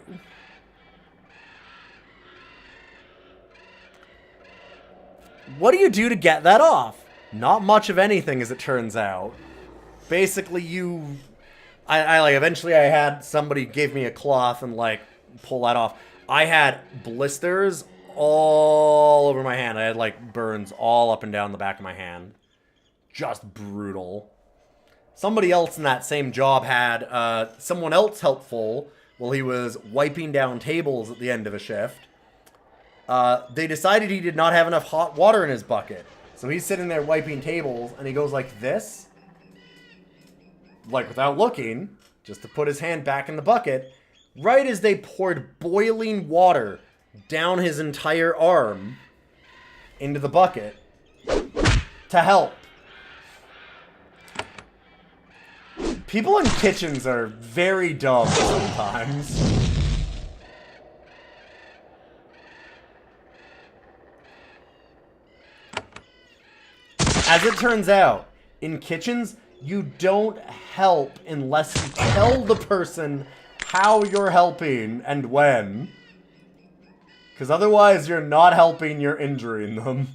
What do you do to get that off? Not much of anything, as it turns out. Basically, eventually I had somebody give me a cloth and, like, pull that off. I had blisters all over my hand. I had, like, burns all up and down the back of my hand. Just brutal. Somebody else in that same job had someone else helpful while he was wiping down tables at the end of a shift. They decided he did not have enough hot water in his bucket. So he's sitting there wiping tables, and he goes like this. Like, without looking, just to put his hand back in the bucket. Right as they poured boiling water down his entire arm into the bucket to help. People in kitchens are very dumb sometimes. As it turns out, in kitchens, you don't help unless you tell the person how you're helping and when. Because otherwise, you're not helping, you're injuring them.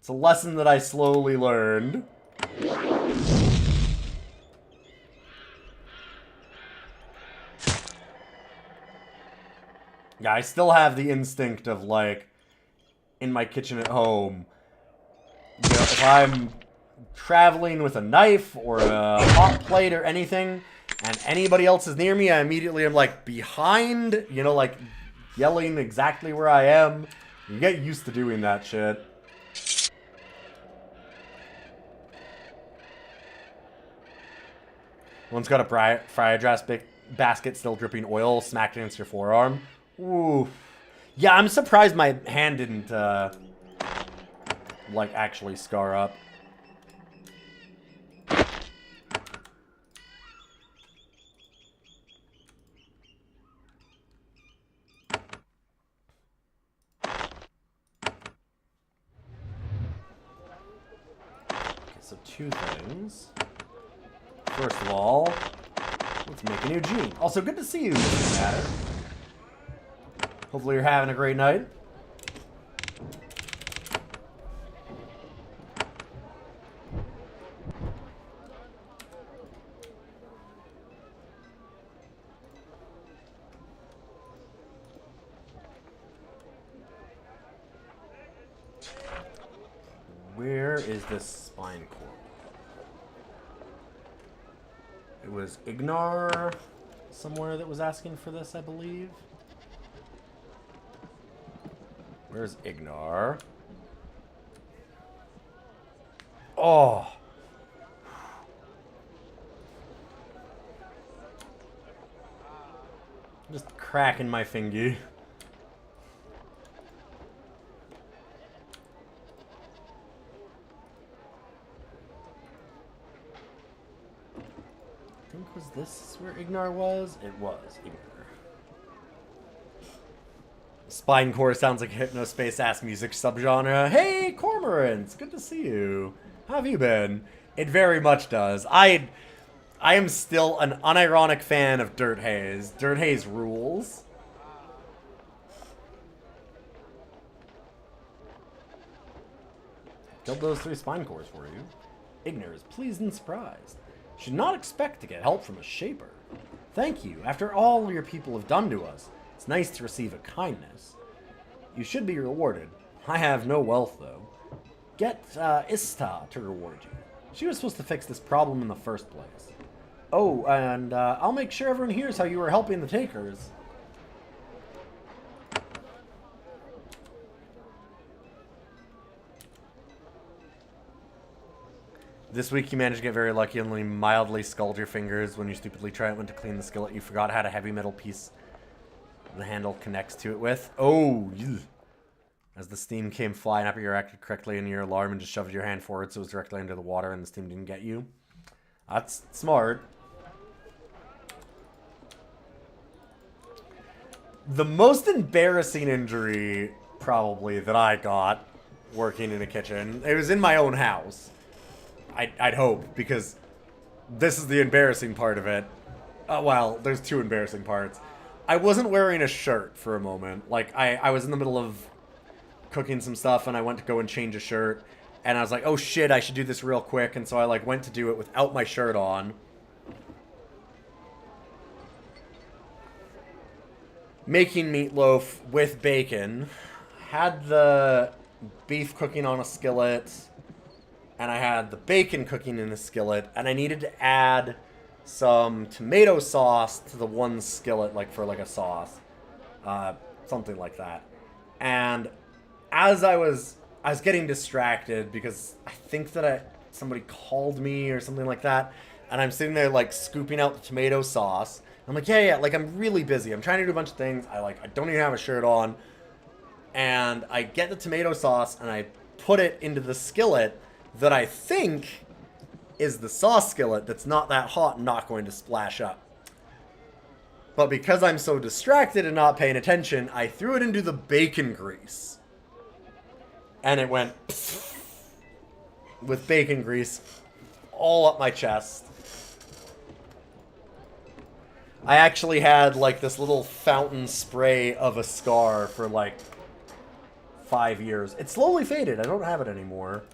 It's a lesson that I slowly learned. Yeah, I still have the instinct of, like, in my kitchen at home, you know, if I'm traveling with a knife or a hot plate or anything, and anybody else is near me, I immediately am, like, behind, you know, like, yelling exactly where I am. You get used to doing that shit. One's got a fry basket still dripping oil smacked against your forearm. Ooh. Yeah, I'm surprised my hand didn't, like, actually scar up. So two things. First of all, let's make a new gene. Also, good to see you, Mr. Matter. Hopefully you're having a great night. Where is this spine core? It was Ignar somewhere that was asking for this, I believe. Where's Ignar? Oh! Just cracking my finger. Was this where Ignar was? It was Ignar. Spine core sounds like a hypnospace-ass music subgenre. Hey, Cormorants! Good to see you. How have you been? It very much does. I am still an unironic fan of Dirt Haze. Dirt Haze rules. Killed those 3 spine cores for you. Ignar is pleased and surprised. Should not expect to get help from a shaper. Thank you. After all your people have done to us, it's nice to receive a kindness. You should be rewarded. I have no wealth, though. Get Ista to reward you. She was supposed to fix this problem in the first place. Oh, and I'll make sure everyone hears how you were helping the takers. This week you managed to get very lucky and only mildly scald your fingers when you stupidly went to clean the skillet. You forgot how a heavy metal piece the handle connects to it with. Oh, ew. As the steam came flying up, you reacted correctly in your alarm and just shoved your hand forward so it was directly under the water and the steam didn't get you. That's smart. The most embarrassing injury, probably, that I got working in a kitchen, it was in my own house. I'd hope, because this is the embarrassing part of it. Well, there's 2 embarrassing parts. I wasn't wearing a shirt for a moment. Like, I was in the middle of cooking some stuff, and I went to go and change a shirt, and I was like, oh shit, I should do this real quick, and so I, like, went to do it without my shirt on. Making meatloaf with bacon. Had the beef cooking on a skillet, and I had the bacon cooking in a skillet, and I needed to add some tomato sauce to the one skillet, like for like a sauce, something like that. And as I was getting distracted because I think that somebody called me or something like that, and I'm sitting there like scooping out the tomato sauce. I'm like, yeah, like I'm really busy. I'm trying to do a bunch of things. I don't even have a shirt on, and I get the tomato sauce and I put it into the skillet that I think is the sauce skillet that's not that hot and not going to splash up. But because I'm so distracted and not paying attention, I threw it into the bacon grease. And it went with bacon grease all up my chest. I actually had like this little fountain spray of a scar for like 5 years. It slowly faded. I don't have it anymore.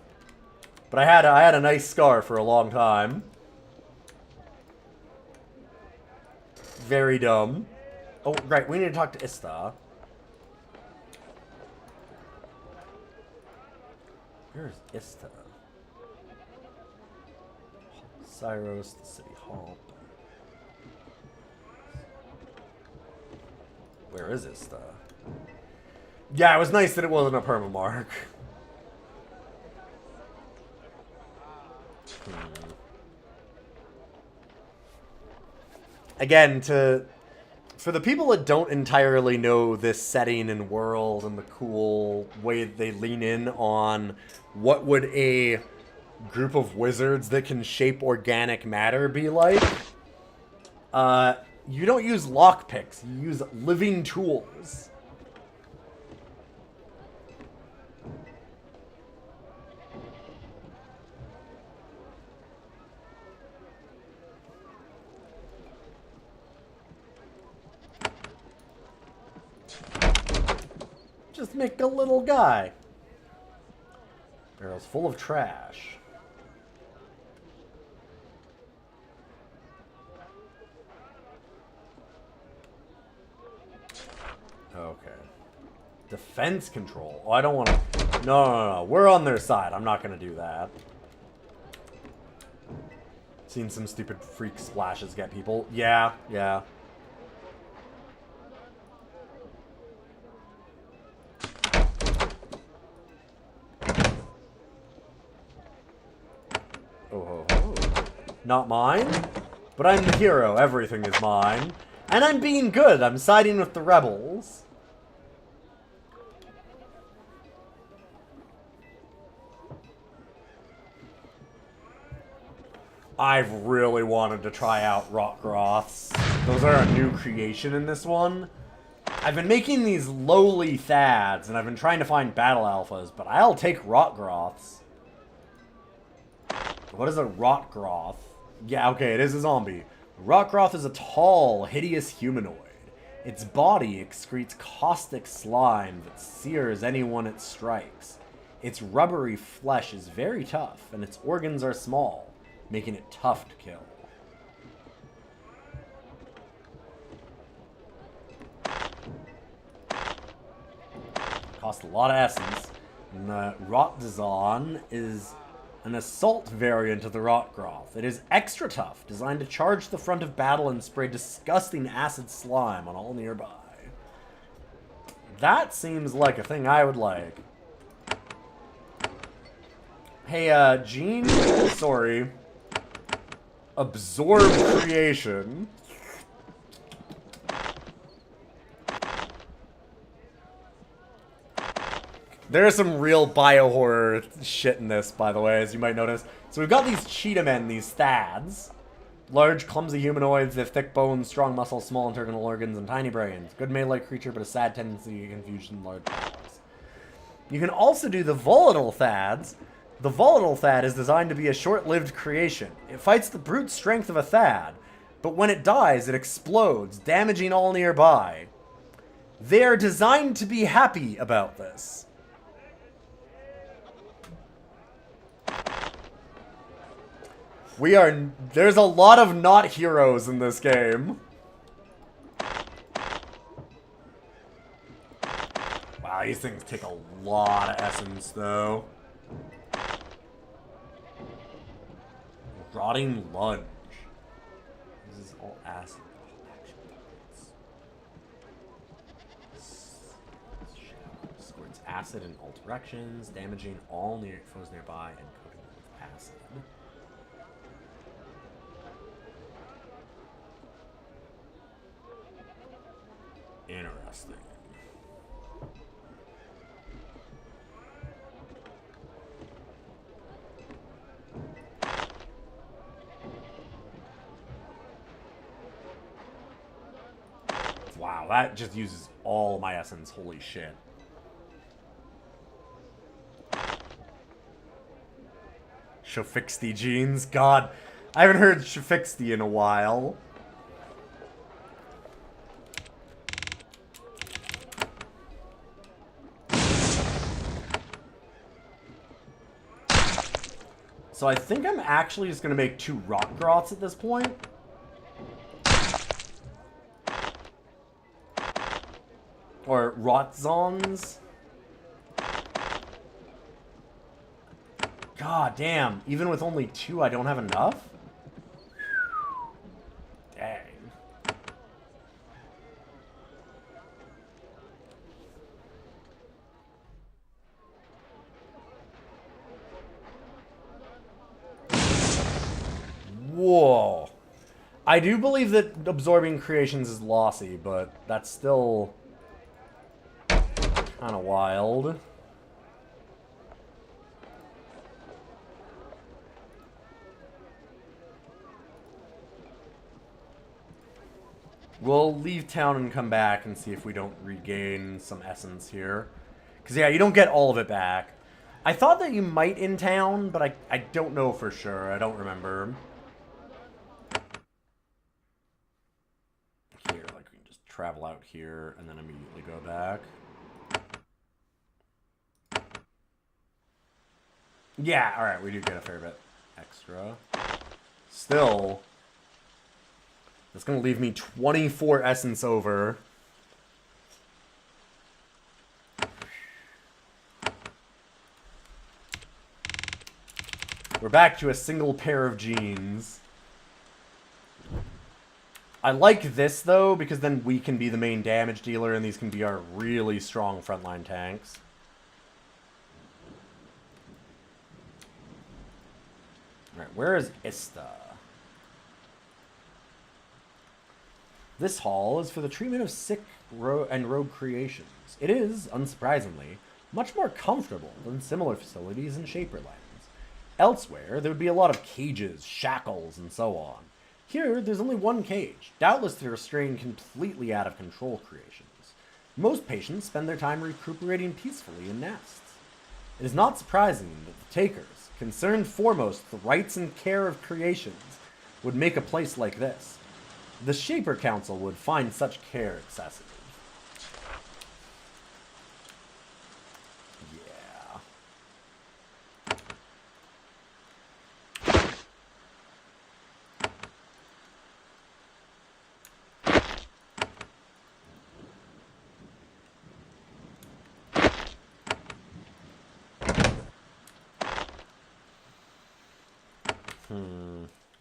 But I had a nice scar for a long time. Very dumb. Oh, right. We need to talk to Ista. Where's Ista? Cyros, the city hall. Where is Ista? Yeah, it was nice that it wasn't a permamark. again, for the people that don't entirely know this setting and world and the cool way they lean in on what would a group of wizards that can shape organic matter be like, you don't use lockpicks, you use living tools. Just make a little guy. Barrel's full of trash. Okay. Defense control. Oh, I don't want to... No. We're on their side. I'm not going to do that. Seen some stupid freak splashes get people. Yeah. Oh. Not mine? But I'm the hero. Everything is mine. And I'm being good. I'm siding with the rebels. I've really wanted to try out Rot Groths. Those are a new creation in this one. I've been making these lowly Thads, and I've been trying to find battle alphas, but I'll take Rot Groths. What is a Rot Groth? Yeah, okay, it is a zombie. Rot Groth is a tall, hideous humanoid. Its body excretes caustic slime that sears anyone it strikes. Its rubbery flesh is very tough, and its organs are small, making it tough to kill. Cost a lot of essence. And the Rotdazon is an assault variant of the Rotgroth. It is extra tough, designed to charge the front of battle and spray disgusting acid slime on all nearby. That seems like a thing I would like. Hey, Gene, sorry. Absorb creation. There is some real biohorror shit in this, by the way, as you might notice. So we've got these cheetah men, these Thads. Large, clumsy humanoids, they have thick bones, strong muscles, small internal organs, and tiny brains. Good melee creature, but a sad tendency to confuse in large battles. You can also do the volatile Thads. The volatile Thad is designed to be a short-lived creation. It fights the brute strength of a Thad, but when it dies, it explodes, damaging all nearby. They are designed to be happy about this. There's a lot of not heroes in this game. Wow, these things take a lot of essence, though. Rotting lunge. This is all acid. Squirts acid in all directions, damaging all foes nearby and coating them with acid. Interesting. Wow, that just uses all my essence. Holy shit. Shafixty jeans. God, I haven't heard Shafixty in a while. So I think I'm actually just going to make 2 Rotgroths at this point. Or Rotzons. God damn, even with only 2, I don't have enough? Dang. Whoa. I do believe that absorbing creations is lossy, but that's still kind of wild. We'll leave town and come back and see if we don't regain some essence here. Because, yeah, you don't get all of it back. I thought that you might in town, but I don't know for sure. I don't remember. Here, like, we can just travel out here and then immediately go back. Yeah, alright, we do get a fair bit extra. Still, that's going to leave me 24 essence over. We're back to a single pair of jeans. I like this, though, because then we can be the main damage dealer, and these can be our really strong frontline tanks. Alright, where is Ista? This hall is for the treatment of sick and rogue creations. It is, unsurprisingly, much more comfortable than similar facilities in Shaperlands. Elsewhere, there would be a lot of cages, shackles, and so on. Here, there's only one cage, doubtless to restrain completely out of control creations. Most patients spend their time recuperating peacefully in nests. It is not surprising that the takers, concerned foremost with the rights and care of creations, would make a place like this. The Shaper Council would find such care excessive.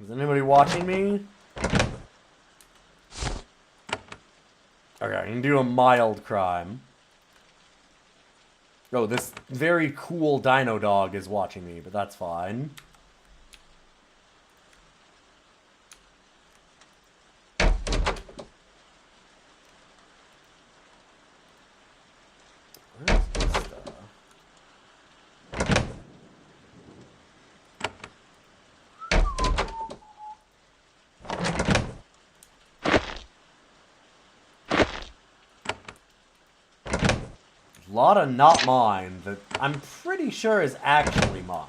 Is anybody watching me? Okay, I can do a mild crime. Oh, this very cool dino dog is watching me, but that's fine. Where's Ista? A lot of not mine that I'm pretty sure is actually mine.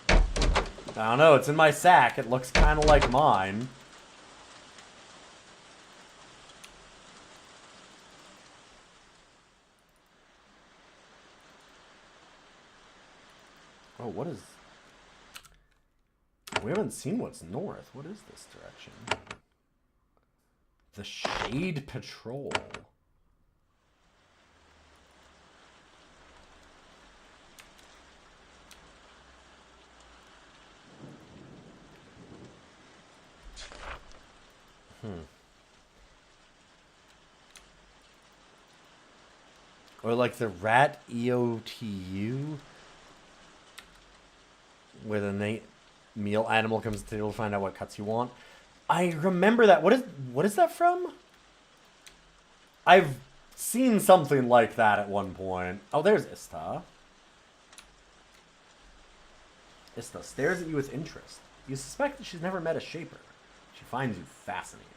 I don't know, it's in my sack. It looks kind of like mine. Oh, what is... We haven't seen what's north. What is this direction? The Shade Patrol. Or like the Rat EOTU, where the meal animal comes to the table to find out what cuts you want. I remember that. What is that from? I've seen something like that at one point. Oh, there's Ista. Ista stares at you with interest. You suspect that she's never met a Shaper. She finds you fascinating.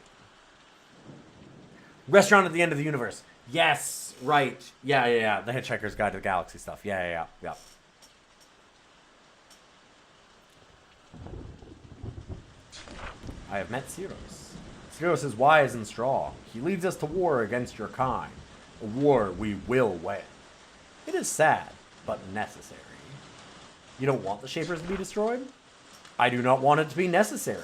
Restaurant at the end of the universe. Yes, right. Yeah. The Hitchhiker's Guide to the Galaxy stuff. Yeah. I have met Cyros. Cyros is wise and strong. He leads us to war against your kind. A war we will win. It is sad, but necessary. You don't want the Shapers to be destroyed? I do not want it to be necessary.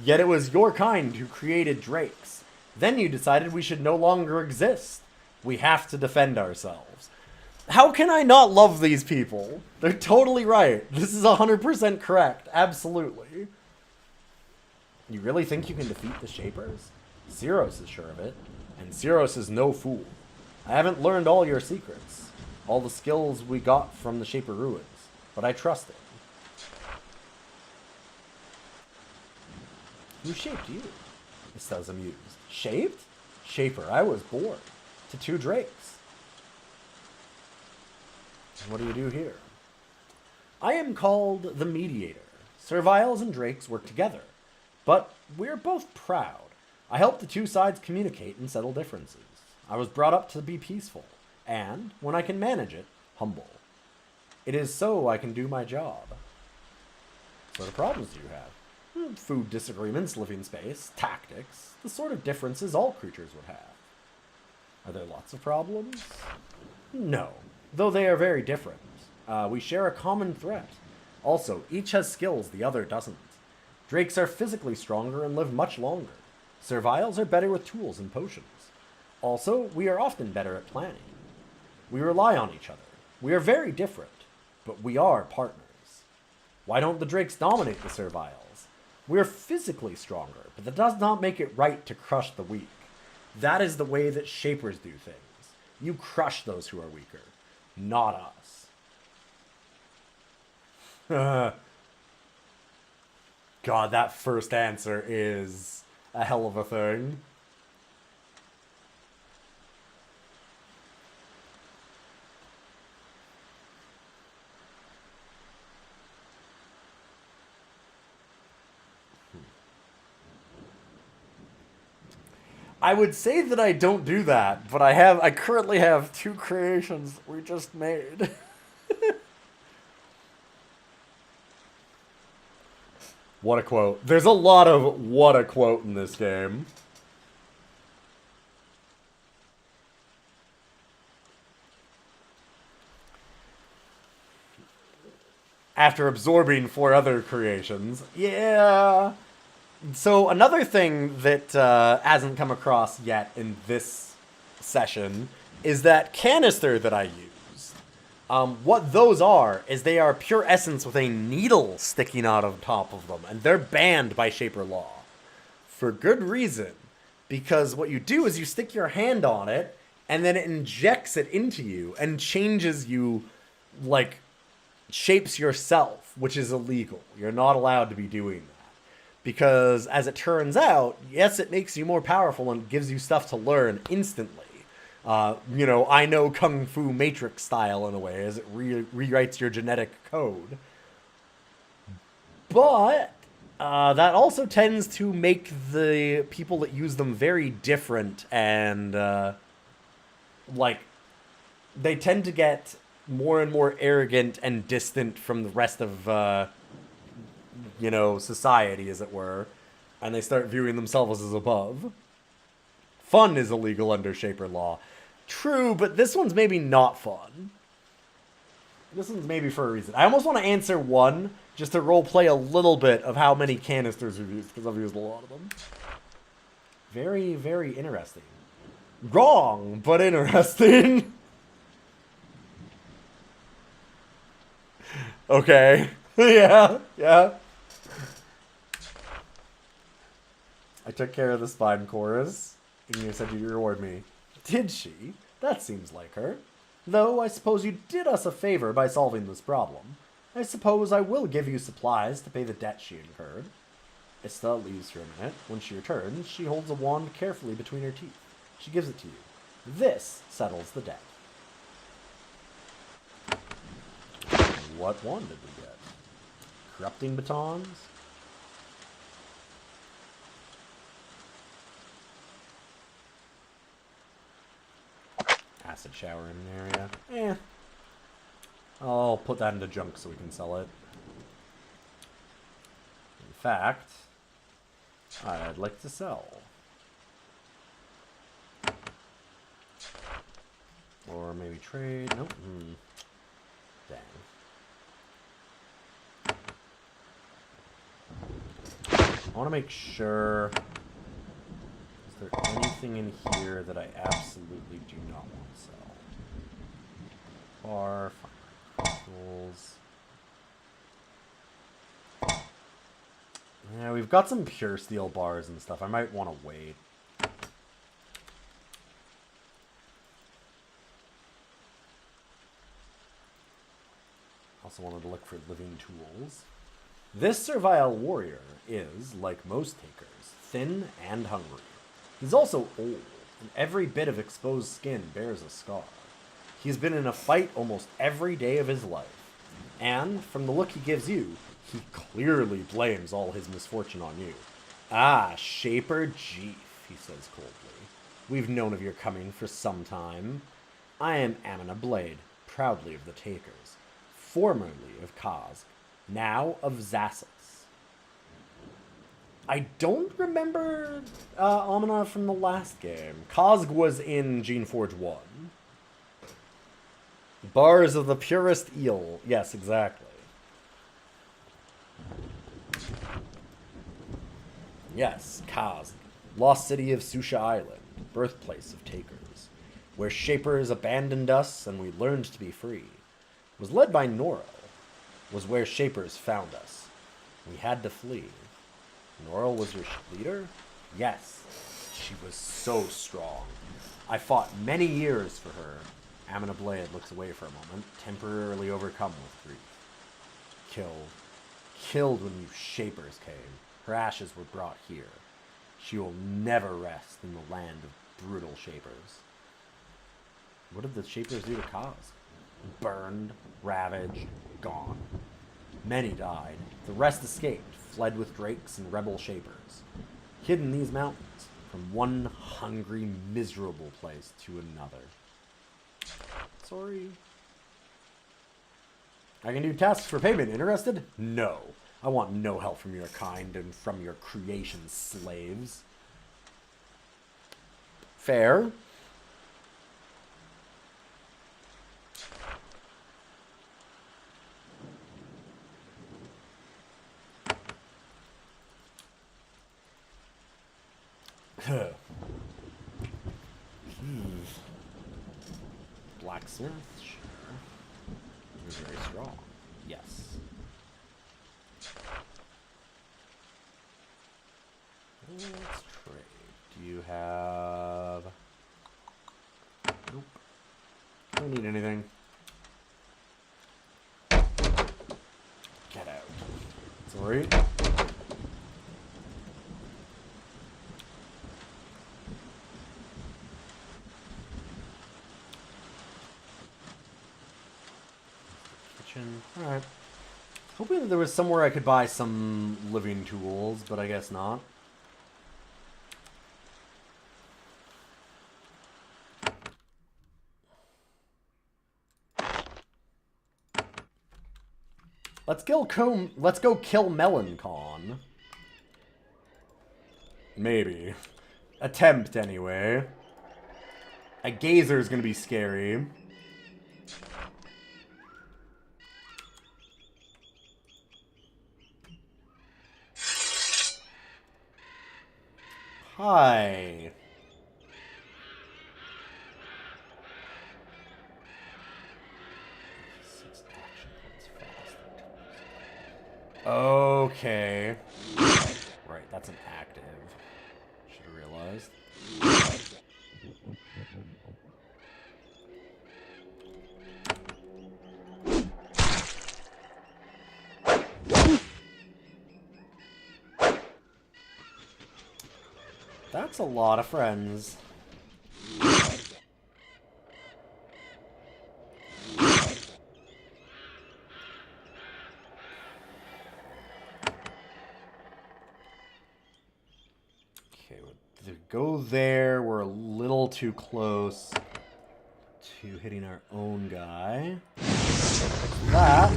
Yet it was your kind who created Drakes. Then you decided we should no longer exist. We have to defend ourselves. How can I not love these people? They're totally right. This is 100% correct. Absolutely. You really think you can defeat the Shapers? Cyros is sure of it. And Cyros is no fool. I haven't learned all your secrets. All the skills we got from the Shaper Ruins. but I trust it. Who shaped you? Estelle's amused. Shaped? Shaper, I was born. To 2 drakes. What do you do here? I am called the Mediator. Serviles and drakes work together, but we're both proud. I help the 2 sides communicate and settle differences. I was brought up to be peaceful, and, when I can manage it, humble. It is so I can do my job. What sort of problems do you have? Food disagreements, living space, tactics, the sort of differences all creatures would have. Are there lots of problems? No, though they are very different. We share a common threat. Also, each has skills the other doesn't. Drakes are physically stronger and live much longer. Serviles are better with tools and potions. Also, we are often better at planning. We rely on each other. We are very different, but we are partners. Why don't the drakes dominate the Serviles? We are physically stronger, but that does not make it right to crush the weak. That is the way that Shapers do things. You crush those who are weaker, not us. God, that first answer is a hell of a thing. I would say that I don't do that, but I currently have 2 creations we just made. What a quote. There's a lot of what a quote in this game. After absorbing 4 other creations. Yeah. So another thing that hasn't come across yet in this session is that canister that I used. What those are is they are pure essence with a needle sticking out of top of them, and they're banned by Shaper law. For good reason. Because what you do is you stick your hand on it, and then it injects it into you, and changes you, like, shapes yourself, which is illegal. You're not allowed to be doing that. Because, as it turns out, yes, it makes you more powerful and gives you stuff to learn instantly. You know, I know Kung Fu Matrix style in a way, as it rewrites your genetic code. But, that also tends to make the people that use them very different and, like, they tend to get more and more arrogant and distant from the rest of, you know, society, as it were, and they start viewing themselves as above. Fun is illegal under Shaper law. True, but this one's maybe not fun. This one's maybe for a reason. I almost want to answer one, just to roleplay a little bit of how many canisters we've used, because I've used a lot of them. Very, very interesting. Wrong, but interesting. Okay. Yeah. I took care of the spine chorus, and you said you'd reward me. Did she? That seems like her. Though, I suppose you did us a favor by solving this problem. I suppose I will give you supplies to pay the debt she incurred. Estelle leaves for a minute. When she returns, she holds a wand carefully between her teeth. She gives it to you. This settles the debt. What wand did we get? Corrupting batons? Acid shower in an area. I'll put that into junk so we can sell it. In fact, I'd like to sell. Or maybe trade. Nope. Dang. I want to make sure. Is there anything in here that I absolutely do not want to sell? Bar, crystals. Yeah, we've got some pure steel bars and stuff. I might want to wait. Also wanted to look for living tools. This servile warrior is, like most takers, thin and hungry. He's also old, and every bit of exposed skin bears a scar. He's been in a fight almost every day of his life, and from the look he gives you, he clearly blames all his misfortune on you. Ah, Shaper Jeef, he says coldly. We've known of your coming for some time. I am Amina Blade, proudly of the Takers, formerly of Kaz, now of Zassus. I don't remember Amina from the last game. Kaz was in Geneforge 1. Bars of the purest eel. Yes, exactly. Yes, Kaz, lost city of Susha Island, birthplace of Takers, where Shapers abandoned us and we learned to be free. Was led by Noro, was where Shapers found us. We had to flee. Noro was your leader? Yes, she was so strong. I fought many years for her. Amina Blade looks away for a moment, temporarily overcome with grief. Killed when you Shapers came. Her ashes were brought here. She will never rest in the land of brutal Shapers. What did the Shapers do to Kaz? Burned, ravaged, gone. Many died. The rest escaped, fled with drakes and rebel Shapers. Hid in these mountains, from one hungry, miserable place to another. Sorry. I can do tasks for payment. Interested? No. I want no help from your kind and from your creation slaves. Fair. Blacksmith, sure. You're very strong. Yes. Let's trade. Do you have... Nope. Don't need anything. Get out. Sorry. Kitchen. Alright. Hoping that there was somewhere I could buy some living tools, but I guess not. Let's go kill Melancon. Maybe. Attempt, anyway. A Gazer's gonna be scary. Hi. Okay. Right, that's an active. Should have realized. That's a lot of friends. Okay, to go there, we're a little too close to hitting our own guy. That.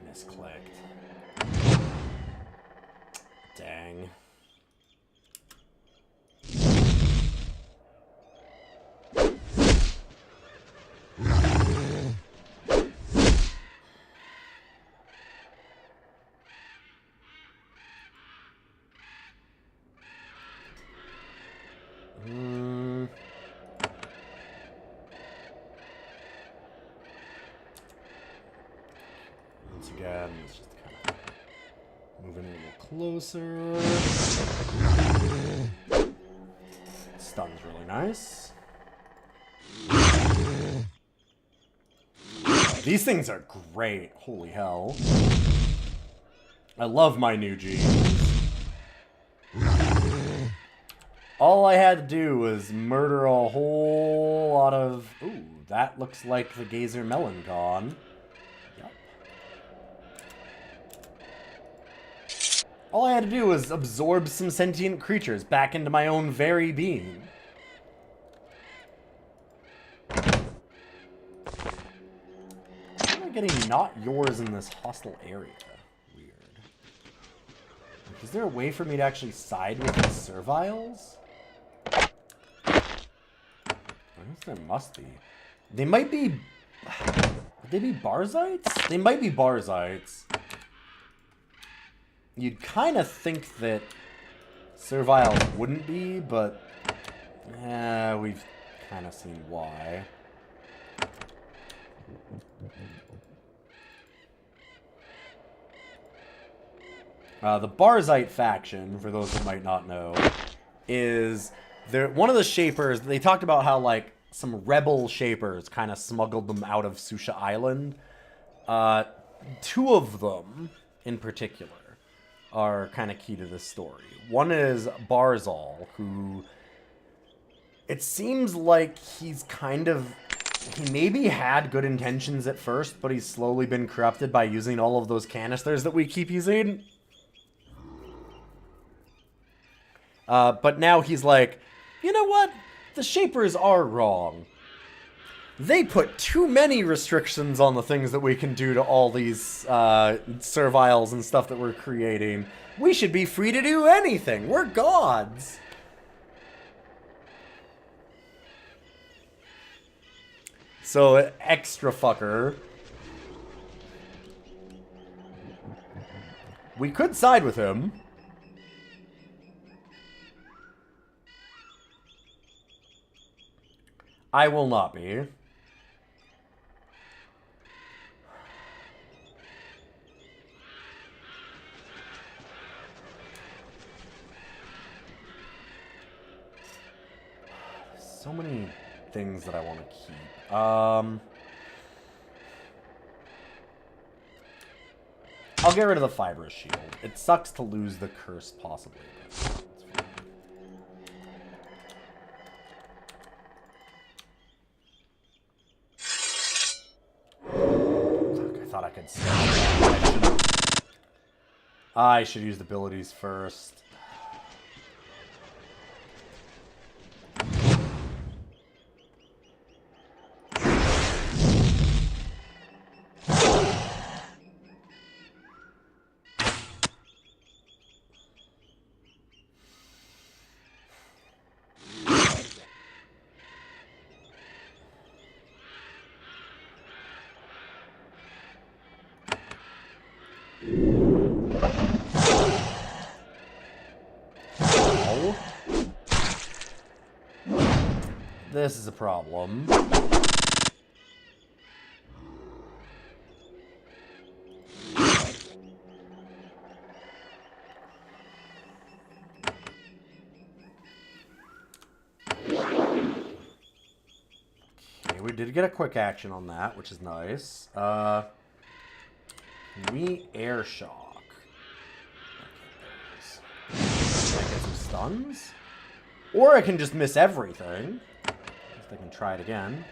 Misclicked. Dang. again. Let's just kind of move in a little closer. Stun's really nice. These things are great. Holy hell. I love my new jeans. All I had to do was murder a whole lot of... Ooh, that looks like the Gazer Melancon. Yep. All I had to do was absorb some sentient creatures back into my own very being. Why am I getting not yours in this hostile area? Weird. Is there a way for me to actually side with the Serviles? I guess there must be. They might be... Would they be Barzites? They might be Barzites. You'd kind of think that Serviles wouldn't be, but... we've kind of seen why. The Barzite faction, for those that might not know, is... one of the Shapers, they talked about how, like, some rebel Shapers kind of smuggled them out of Susha Island. Two of them, in particular, are kind of key to this story. One is Barzal, who... It seems like he's kind of... He maybe had good intentions at first, but he's slowly been corrupted by using all of those canisters that we keep using. But now he's like, you know what? The Shapers are wrong. They put too many restrictions on the things that we can do to all these Serviles and stuff that we're creating. We should be free to do anything. We're gods. So, extra fucker. We could side with him. I will not be. So many things that I want to keep. I'll get rid of the fibrous shield. It sucks to lose the curse, possibly. But it's fine. I thought I could stab. I should use the abilities first. This is a problem. Okay, we did get a quick action on that, which is nice. We air shock. Okay, can I get some stuns? Or I can just miss everything. I can try it again.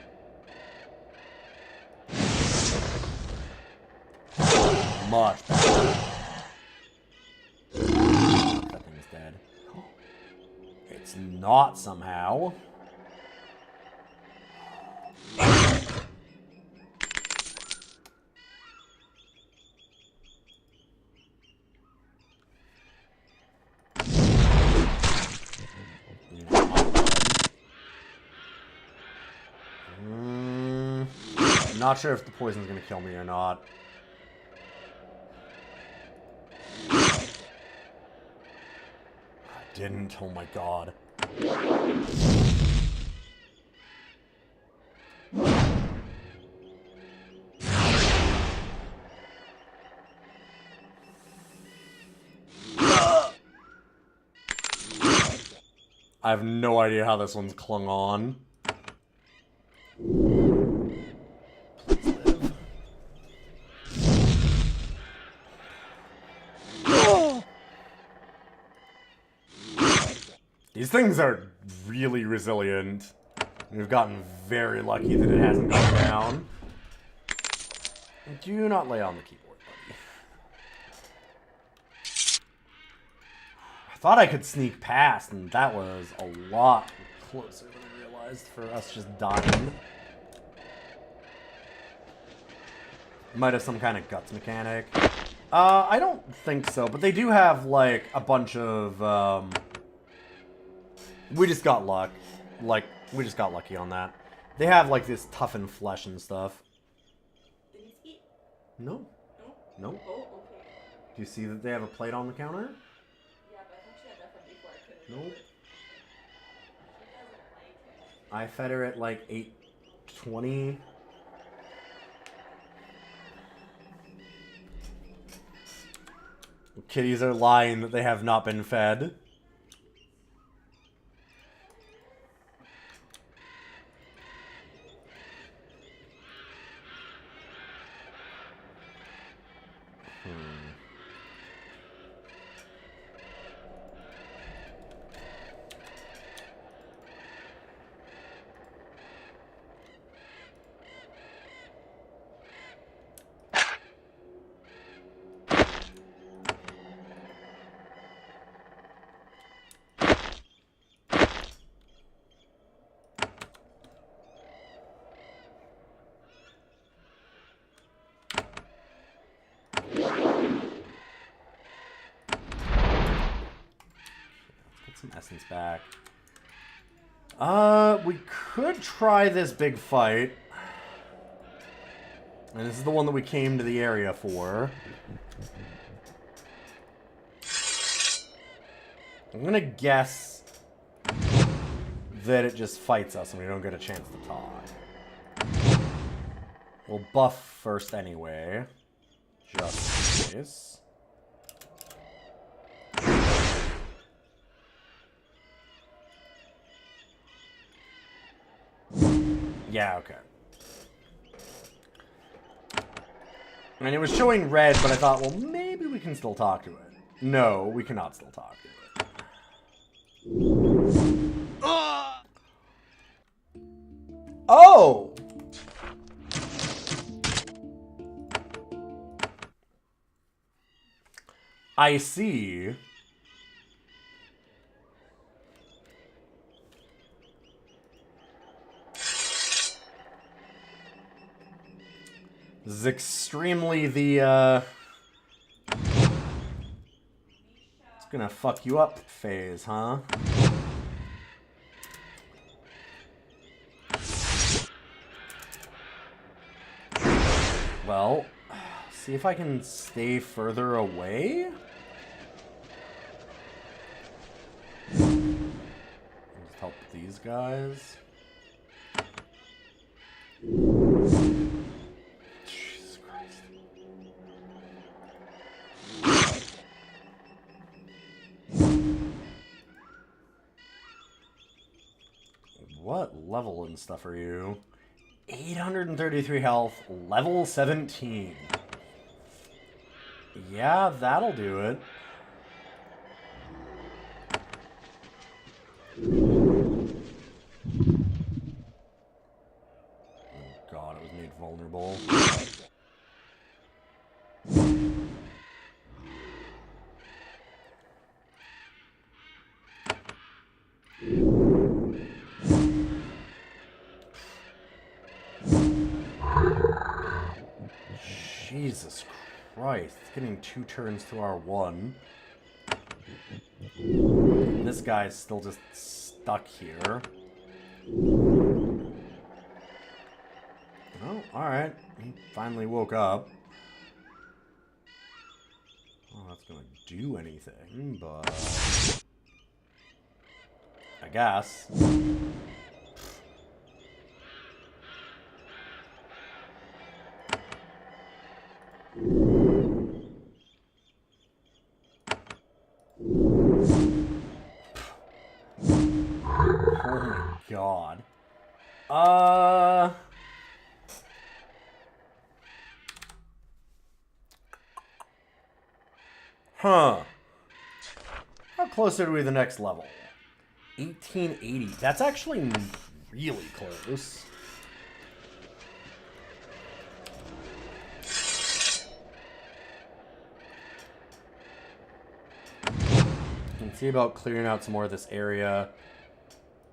Much better. That thing's dead. It's not somehow. Not sure if the poison's gonna kill me or not. I didn't. Oh my god. I have no idea how this one's clung on. These things are really resilient. We've gotten very lucky that it hasn't gone down. Do not lay on the keyboard, buddy. I thought I could sneak past, and that was a lot closer than I realized for us just dying. Might have some kind of guts mechanic. I don't think so, but they do have, like, a bunch of, we just got luck. Like, we just got lucky on that. They have, like, this toughened flesh and stuff. No. No. Oh, okay. Do you see that they have a plate on the counter? Yeah, but I thought she had that from before. I couldn't. Nope. She doesn't like it. I fed her at like 8:20. Kitties are lying that they have not been fed. Some essence back. We could try this big fight. And this is the one that we came to the area for. I'm gonna guess that it just fights us and we don't get a chance to talk. We'll buff first anyway. Just in case. Yeah, okay. And it was showing red, but I thought, well, maybe we can still talk to it. No, we cannot still talk to it. Oh! I see. This is extremely the, it's gonna fuck you up phase, huh? Well, see if I can stay further away? Just help these guys. What level and stuff are you? 833 health, level 17. Yeah, that'll do it. Oh god, it was made vulnerable. Jesus Christ, it's getting 2 turns to our 1. And this guy's still just stuck here. Oh, alright. He finally woke up. Oh, that's gonna do anything, but... I guess. Oh my god. Huh. How close are we to the next level? 1880. That's actually really close. You can see about clearing out some more of this area.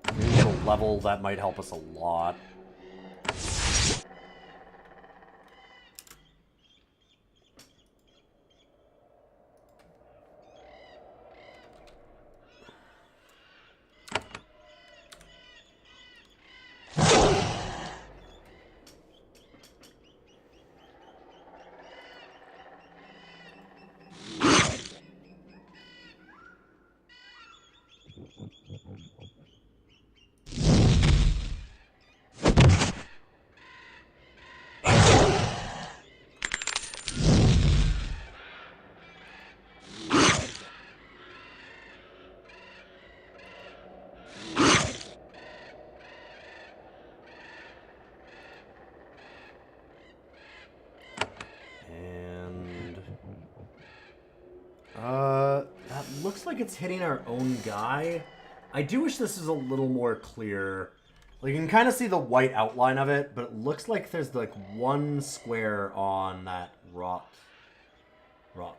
If we can get a level, that might help us a lot. That looks like it's hitting our own guy. I do wish this was a little more clear. Like, you can kind of see the white outline of it, but it looks like there's, like, one square on that rot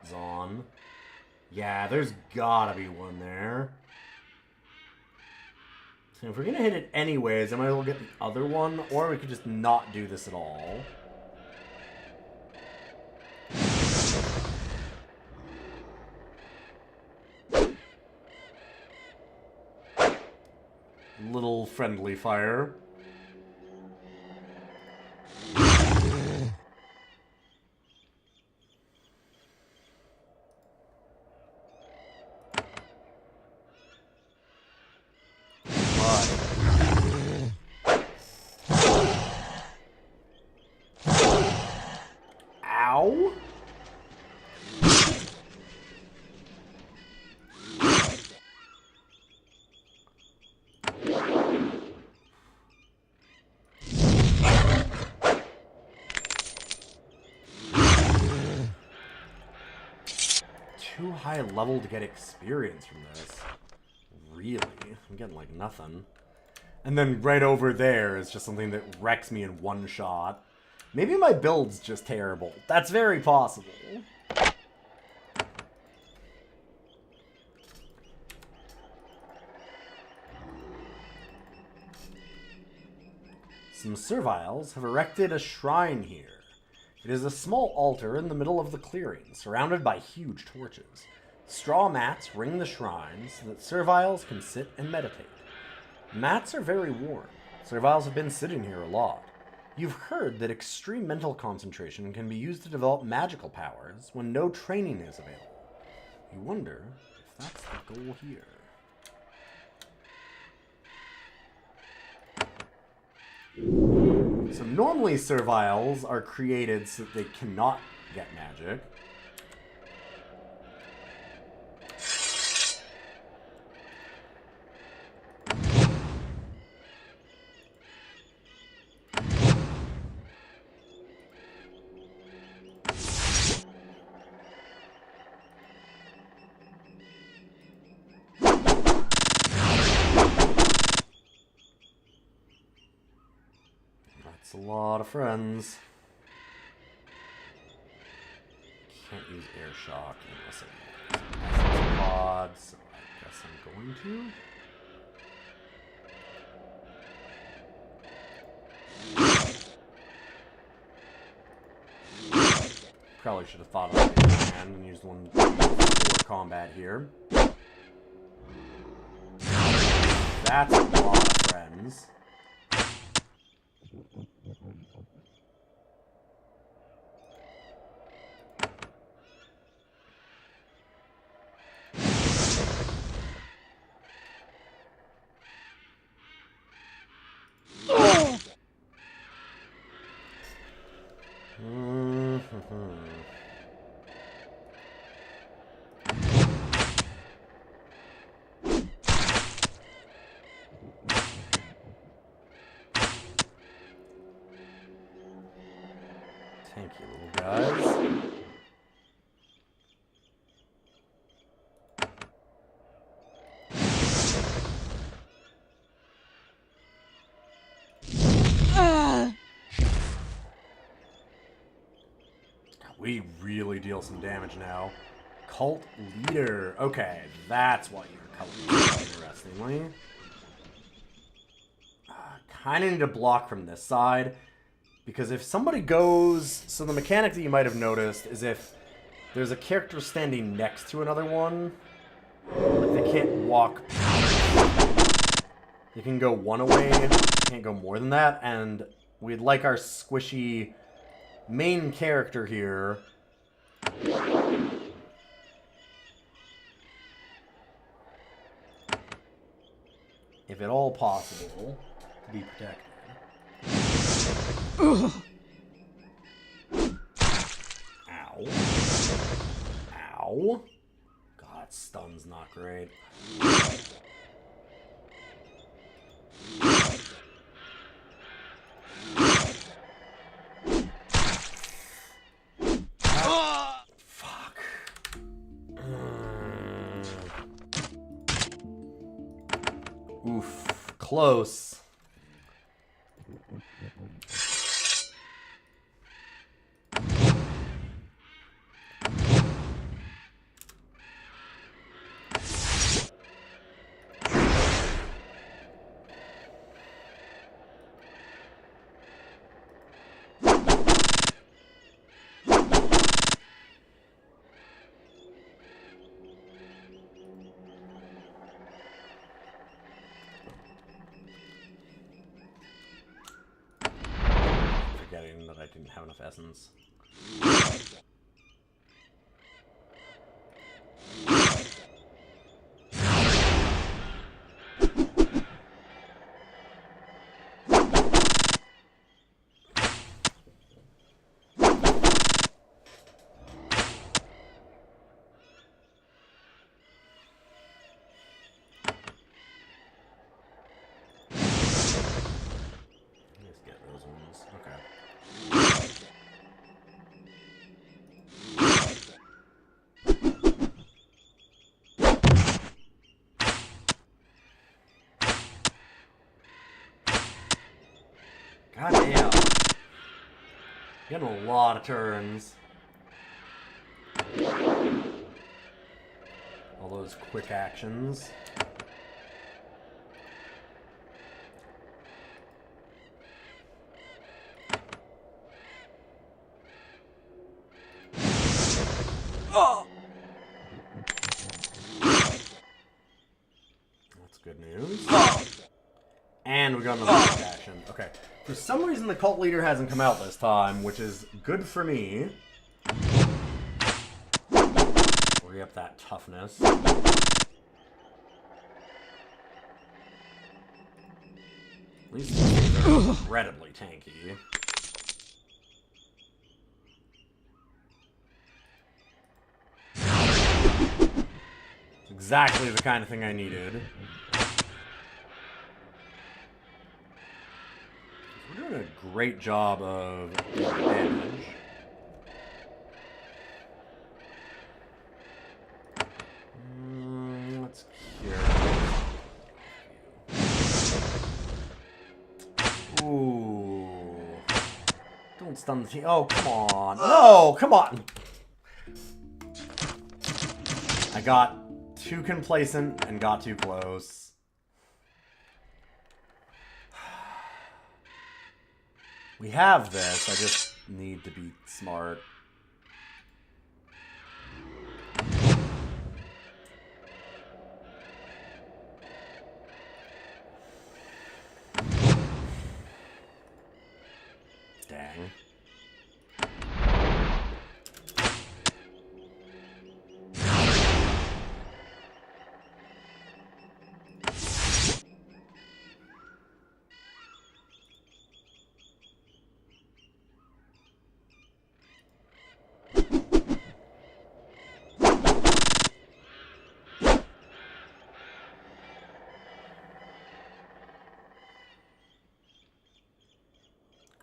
zone. Yeah, there's gotta be one there. So if we're gonna hit it anyways, I might as well get the other one, or we could just not do this at all. Little friendly fire. Ow. Too high level to get experience from this. Really? I'm getting like nothing. And then right over there is just something that wrecks me in one shot. Maybe my build's just terrible. That's very possible. Some serviles have erected a shrine here. It is a small altar in the middle of the clearing, surrounded by huge torches. Straw mats ring the shrine so that serviles can sit and meditate. Mats are very warm. Serviles have been sitting here a lot. You've heard that extreme mental concentration can be used to develop magical powers when no training is available. You wonder if that's the goal here. So normally serviles are created so that they cannot get magic. That's a lot of friends. Can't use air shock unless it's pod, so I guess I'm going to. Probably should have thought of it beforehand and used one for combat here. That's a lot of friends. Tanky little guys. We really deal some damage now. Cult leader. Okay, that's why you're cult leader, interestingly. Kind of need to block from this side. Because if somebody goes... So the mechanic that you might have noticed is if there's a character standing next to another one, like they can't walk past. You can go one away, can't go more than that, and we'd like our squishy main character here if at all possible to be protected. Ow. Ow. God, stun's not great. Fuck. Oof. Close. Forgetting that I didn't have enough essence. Let's get those ones. Okay. God damn. Getting a lot of turns. All those quick actions. Oh! That's good news. And we got another quick action. Okay. For some reason, the cult leader hasn't come out this time, which is good for me. Worry up that toughness. At least these are incredibly tanky. It's exactly the kind of thing I needed. We're doing a great job of damage. Let's cure. Ooh. Don't stun the team. Oh, come on. No, come on. I got too complacent and got too close. We have this, I just need to be smart. Dang.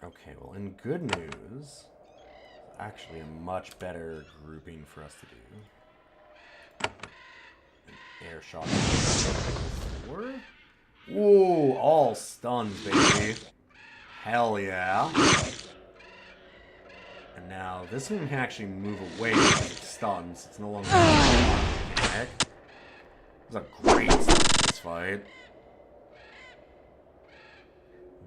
Okay, well, in good news, actually a much better grouping for us to do. An air shot. 4. Ooh, all stuns, baby. Hell yeah. And now this one can actually move away because it stuns. It's no longer a mechanic. It was a great start to this fight.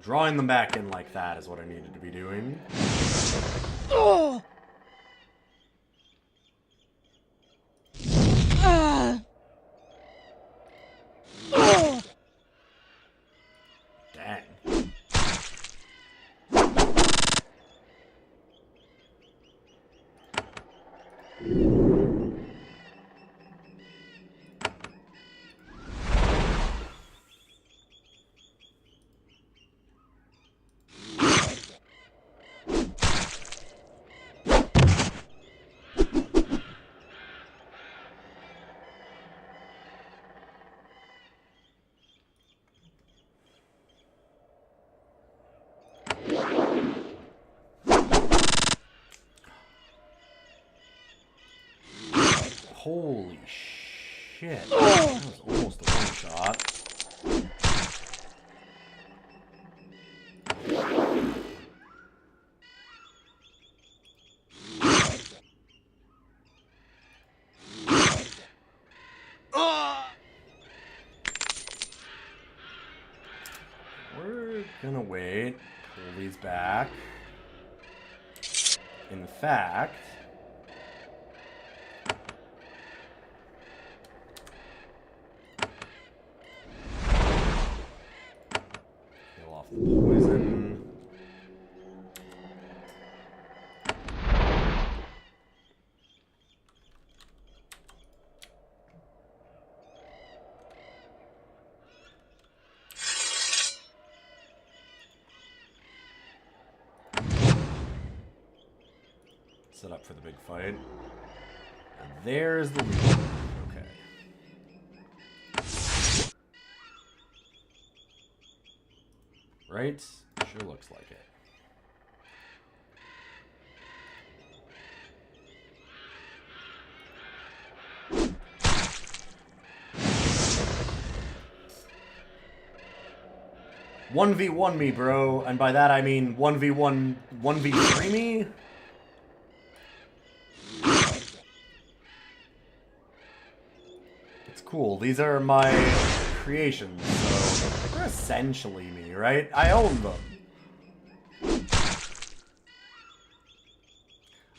Drawing them back in like that is what I needed to be doing. Dang. Holy shit. That was almost a one-shot. We're gonna wait. Pull these back. In fact... kill off the poison. Set up for the big fight. And there's the lead. Okay. Right? Sure looks like it. One v one me, bro, and by that I mean 1v1, 1v3 me. It's cool. These are my creations, so they're essentially me, right? I own them.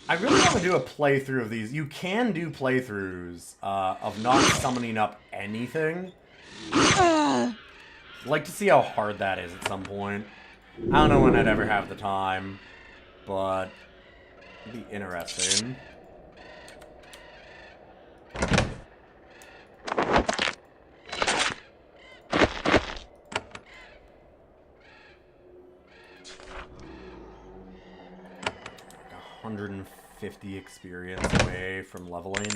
I really want to do a playthrough of these. You can do playthroughs of not summoning up anything. I'd like to see how hard that is at some point. I don't know when I'd ever have the time, but it'd be interesting. Like 150 experience away from leveling.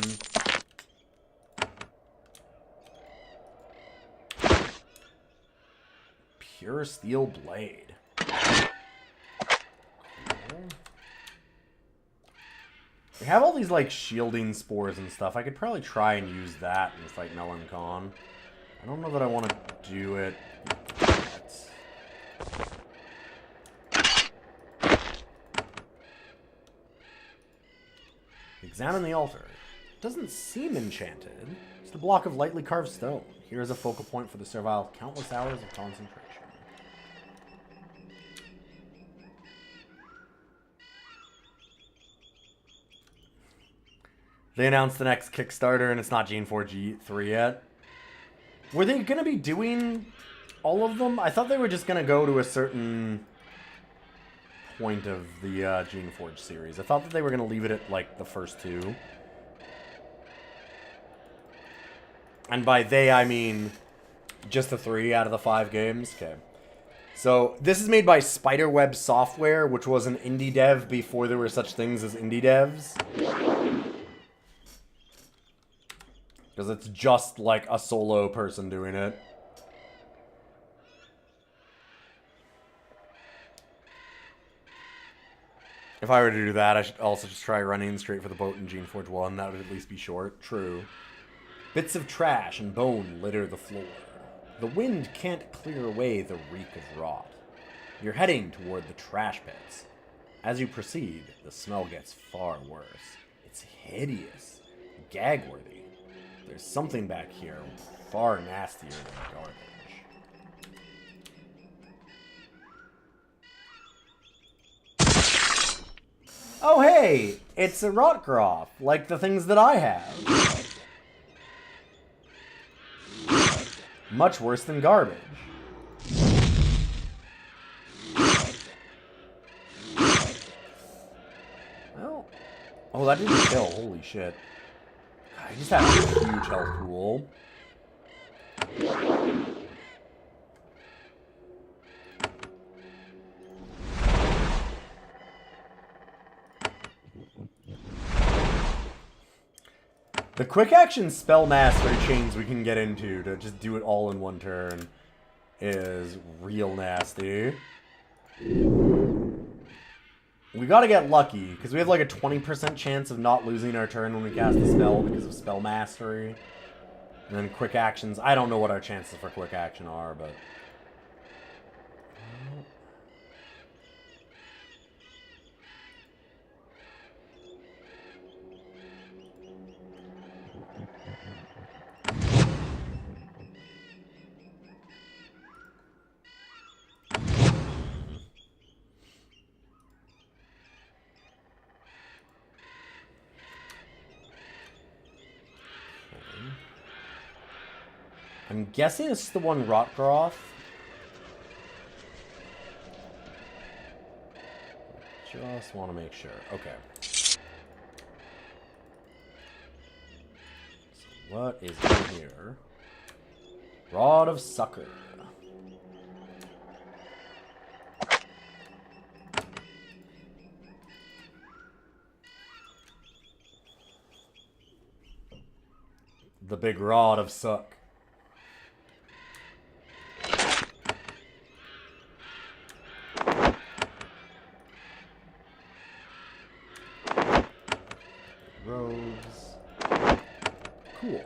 Pure steel blade. Cool. We have all these like shielding spores and stuff. I could probably try and use that and fight Melancon. I don't know that I want to do it yet. Examine the altar. It doesn't seem enchanted. It's a block of lightly carved stone. Here is a focal point for the servile countless hours of concentration. They announced the next Kickstarter, and it's not Geneforge 3 yet. Were they going to be doing all of them? I thought they were just going to go to a certain point of the Geneforge series. I thought that they were going to leave it at, like, the first 2. And by they, I mean just the 3 out of the 5 games. Okay. So, this is made by Spiderweb Software, which was an indie dev before there were such things as indie devs. Because it's just like a solo person doing it. If I were to do that, I should also just try running straight for the boat in Geneforge 1. That would at least be short. True. Bits of trash and bone litter the floor. The wind can't clear away the reek of rot. You're heading toward the trash pits. As you proceed, the smell gets far worse. It's hideous, gag-worthy. There's something back here far nastier than garbage. Oh hey, it's a Rotgroth, like the things that I have. Much worse than garbage. Well, oh, that didn't kill. Holy shit. I just have a huge health pool. The quick action spell mastery chains we can get into to just do it all in one turn is real nasty. We gotta get lucky, because we have like a 20% chance of not losing our turn when we cast a spell because of spell mastery. And then quick actions, I don't know what our chances for quick action are, but... I'm guessing it's the one Rotgroth. Just want to make sure. Okay. So what is in here? Rod of Succor. The big Rod of Suck. Robes. Cool.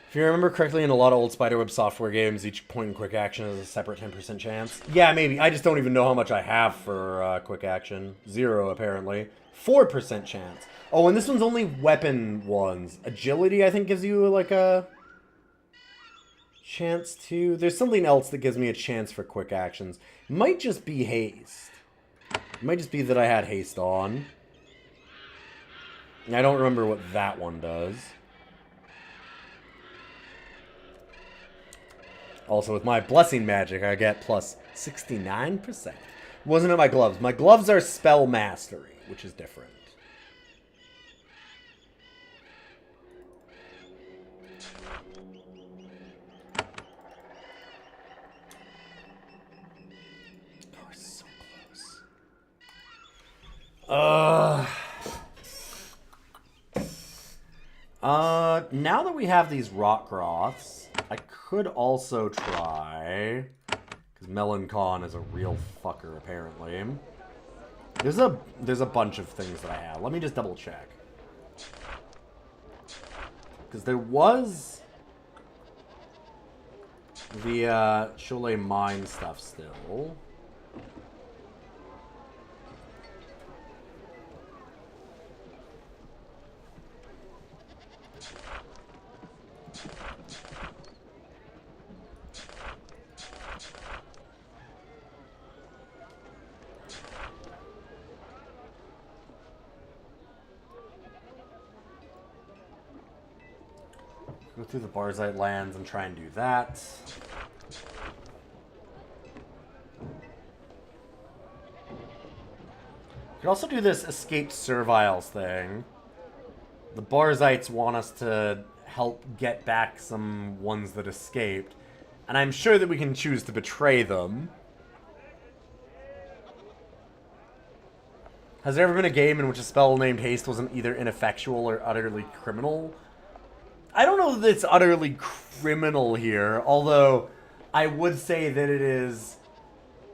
If you remember correctly, in a lot of old Spiderweb software games, each point in quick action has a separate 10% chance. Yeah, maybe. I just don't even know how much I have for quick action. 0, apparently. 4% chance. Oh, and this one's only weapon ones. Agility, I think, gives you, like, a chance to... There's something else that gives me a chance for quick actions. Might just be haste. It might just be that I had haste on. I don't remember what that one does. Also, with my blessing magic, I get plus 69%. Wasn't it my gloves? My gloves are spell mastery, which is different. Oh, we're so close. Now that we have these Rotgroths, I could also try, because Melancon is a real fucker, apparently. There's a bunch of things that I have. Let me just double check. Because there was the Cholet Mine stuff still. Go through the Barzite lands and try and do that. You could also do this escaped serviles thing. The Barzites want us to help get back some ones that escaped. And I'm sure that we can choose to betray them. Has there ever been a game in which a spell named Haste wasn't either ineffectual or utterly criminal? I don't know that it's utterly criminal here, although I would say that it is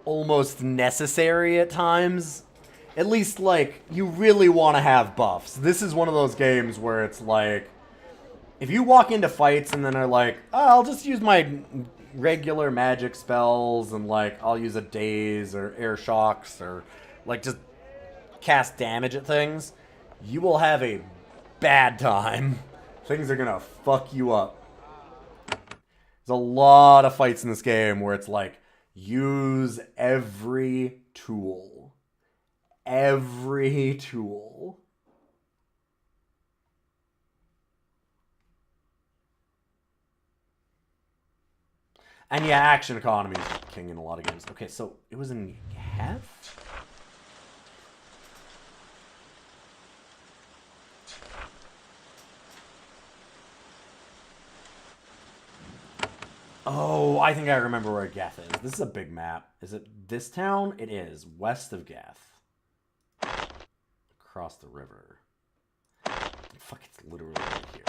almost necessary at times. At least, like, you really want to have buffs. This is one of those games where it's like, if you walk into fights and then are like, oh, I'll just use my regular magic spells and, like, I'll use a daze or air shocks or, like, just cast damage at things, you will have a bad time. Things are gonna fuck you up. There's a lot of fights in this game where it's like, use every tool. Every tool. And yeah, action economy is king in a lot of games. Okay, so it was in Hef? Oh, I think I remember where Geth is. This is a big map. Is it this town? It is. West of Geth. Across the river. Fuck, it's literally right here.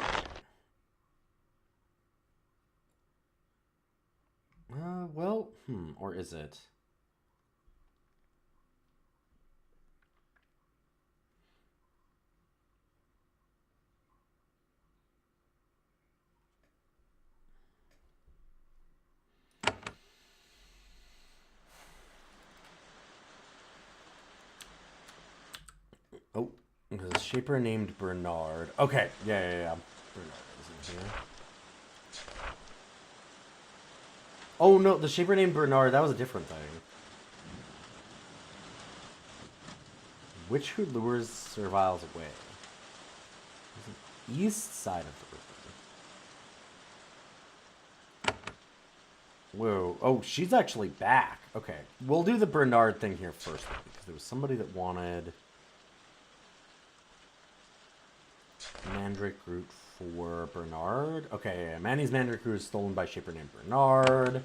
Well, or is it? Oh, there's a shaper named Bernard. Okay, yeah. Bernard isn't here. Oh no, the shaper named Bernard, that was a different thing. Which who lures serviles away? The east side of the river. Whoa. Oh, she's actually back. Okay. We'll do the Bernard thing here first, though, because there was somebody that wanted Mandrake root for Bernard. Okay, yeah. Manny's Mandrake root is stolen by shaper named Bernard.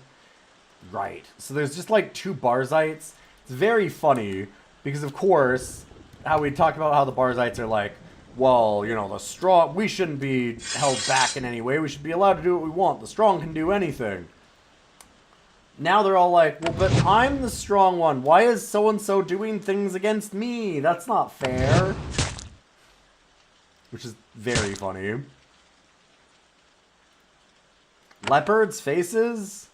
Right. So there's just like two Barzites. It's very funny because, of course, how we talk about how the Barzites are like, well, you know, the strong, we shouldn't be held back in any way. We should be allowed to do what we want. The strong can do anything. Now they're all like, well, but I'm the strong one. Why is so-and-so doing things against me? That's not fair. Which is very funny. Leopards' faces?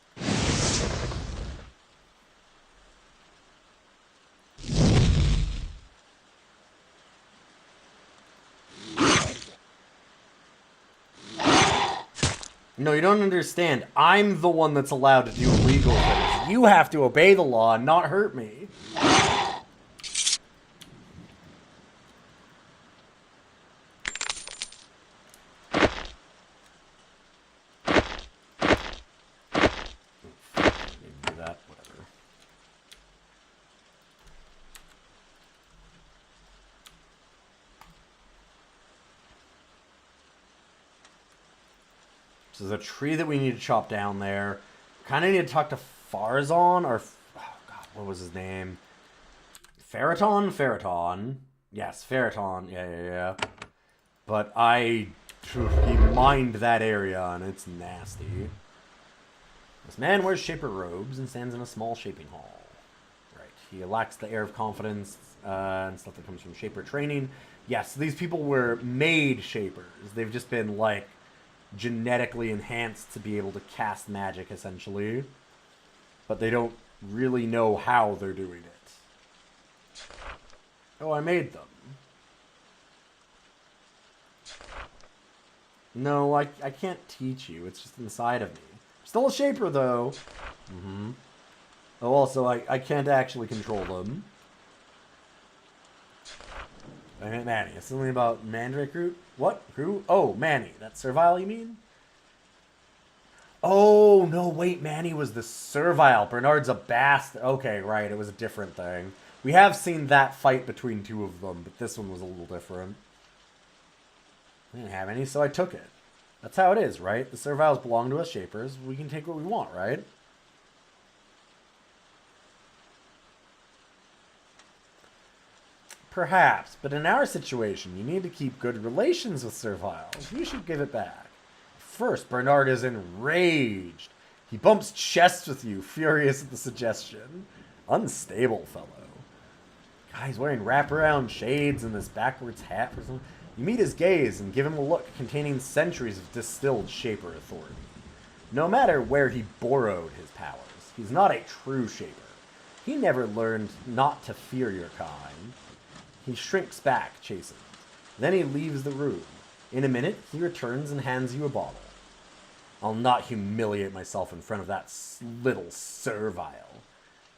No, you don't understand. I'm the one that's allowed to do illegal things. You have to obey the law and not hurt me. So there's a tree that we need to chop down there. Kind of need to talk to Farazan, or... Oh, God, what was his name? Ferriton? Yes, Ferriton. Yeah. But he mined that area, and it's nasty. This man wears shaper robes and stands in a small shaping hall. Right. He lacks the air of confidence and stuff that comes from shaper training. Yes, these people were made shapers. They've just been, like, genetically enhanced to be able to cast magic, essentially. But they don't really know how they're doing it. Oh, I made them. No, I can't teach you. It's just inside of me. I'm still a shaper, though. Oh, also, I can't actually control them. I meant Manny. It's something about Mandrake root? What? Who? Oh, Manny. That's servile, you mean? Oh, no, wait. Manny was the servile. Bernard's a bastard. Okay, right. It was a different thing. We have seen that fight between two of them, but this one was a little different. I didn't have any, so I took it. That's how it is, right? The serviles belong to us shapers. We can take what we want, right? Perhaps, but in our situation, you need to keep good relations with serviles. You should give it back. First, Bernard is enraged. He bumps chests with you, furious at the suggestion. Unstable fellow. Guy's wearing wraparound shades and this backwards hat or something. You meet his gaze and give him a look containing centuries of distilled Shaper authority. No matter where he borrowed his powers, he's not a true Shaper. He never learned not to fear your kind. He shrinks back, chastened. Then he leaves the room. In a minute, he returns and hands you a bottle. I'll not humiliate myself in front of that little servile.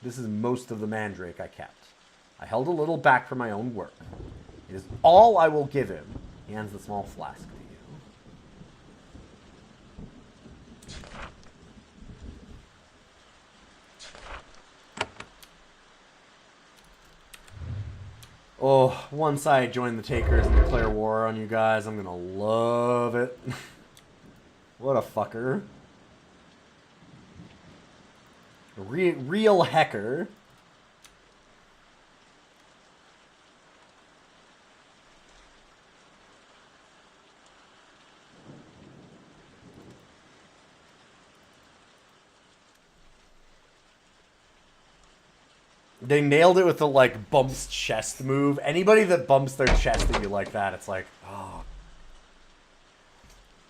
This is most of the mandrake I kept. I held a little back for my own work. It is all I will give him. He hands the small flask to you. Oh, once I join the Takers and declare war on you guys, I'm gonna love it. What a fucker. Real hecker. They nailed it with the, like, bumps chest move. Anybody that bumps their chest at you like that, it's like, oh.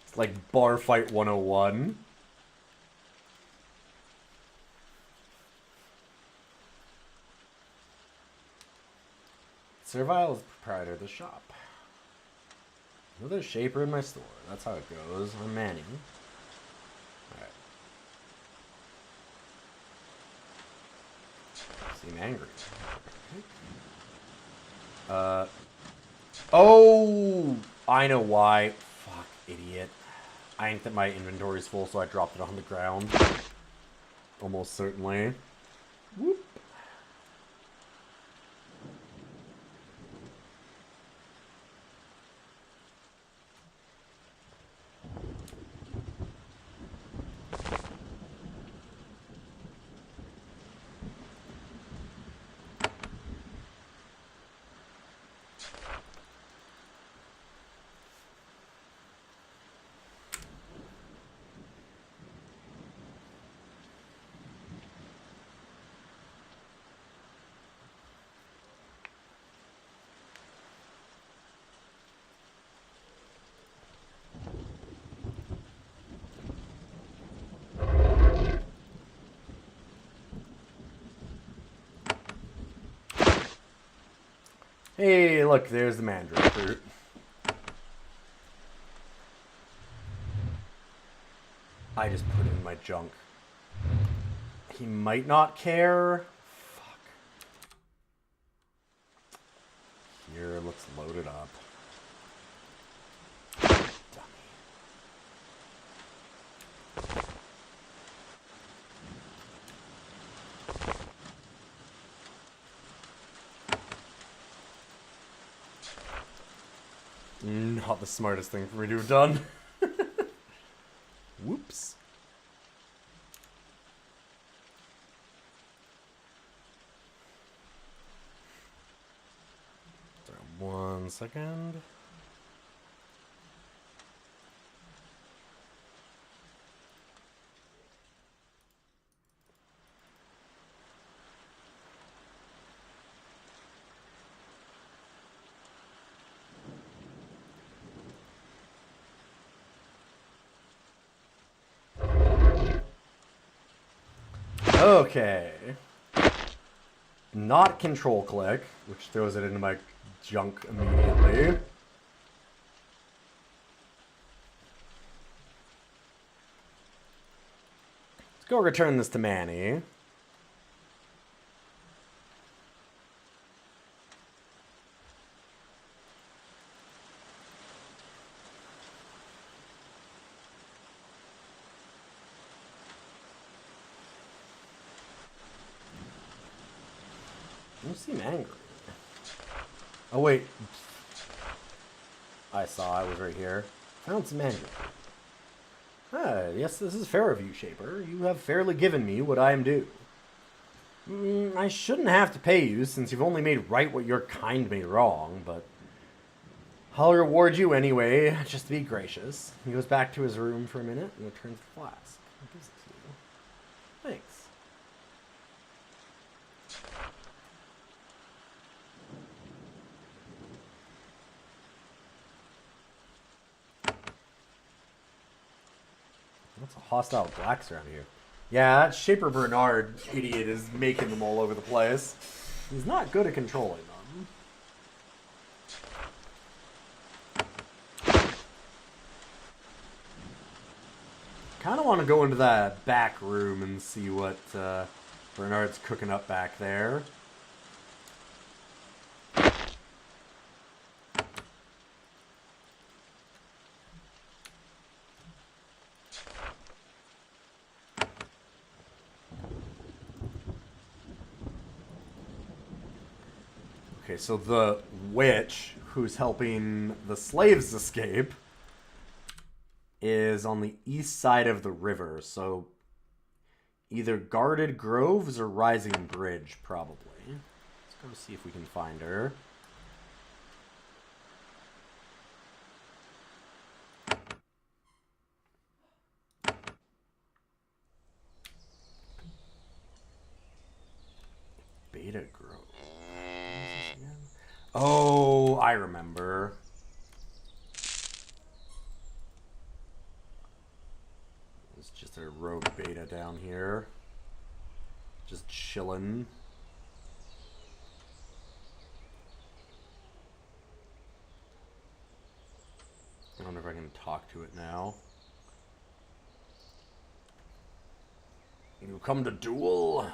It's like bar fight 101. Servile is the proprietor of the shop. Another Shaper in my store. That's how it goes. I'm Manny. Alright. Seem angry. Oh! I know why. Fuck, idiot. I think that my inventory is full, so I dropped it on the ground. Almost certainly. Whoop. Hey, look, there's the mandrake fruit. I just put it in my junk. He might not care. Fuck. Here, let's load it up. Not the smartest thing for me to have done. Whoops. Sorry, 1 second. Okay. Not control click, which throws it into my junk immediately. Let's go return this to Manny. You seem angry. Oh, wait. I was right here. Found some anger. Ah, yes, this is fair of you, Shaper. You have fairly given me what I am due. I shouldn't have to pay you, since you've only made right what your kind made wrong, but I'll reward you anyway, just to be gracious. He goes back to his room for a minute and returns the flask. He gives it to you. Thanks. What's a hostile blacks around here? Yeah, that Shaper Bernard idiot is making them all over the place. He's not good at controlling them. Kind of want to go into that back room and see what Bernard's cooking up back there. Okay, so the witch who's helping the slaves escape is on the east side of the river, so either guarded groves or rising bridge, probably. Let's go see if we can find her. Beta grove. Oh, I remember. It's just a rogue beta down here. Just chilling. I wonder if I can talk to it now. You come to duel?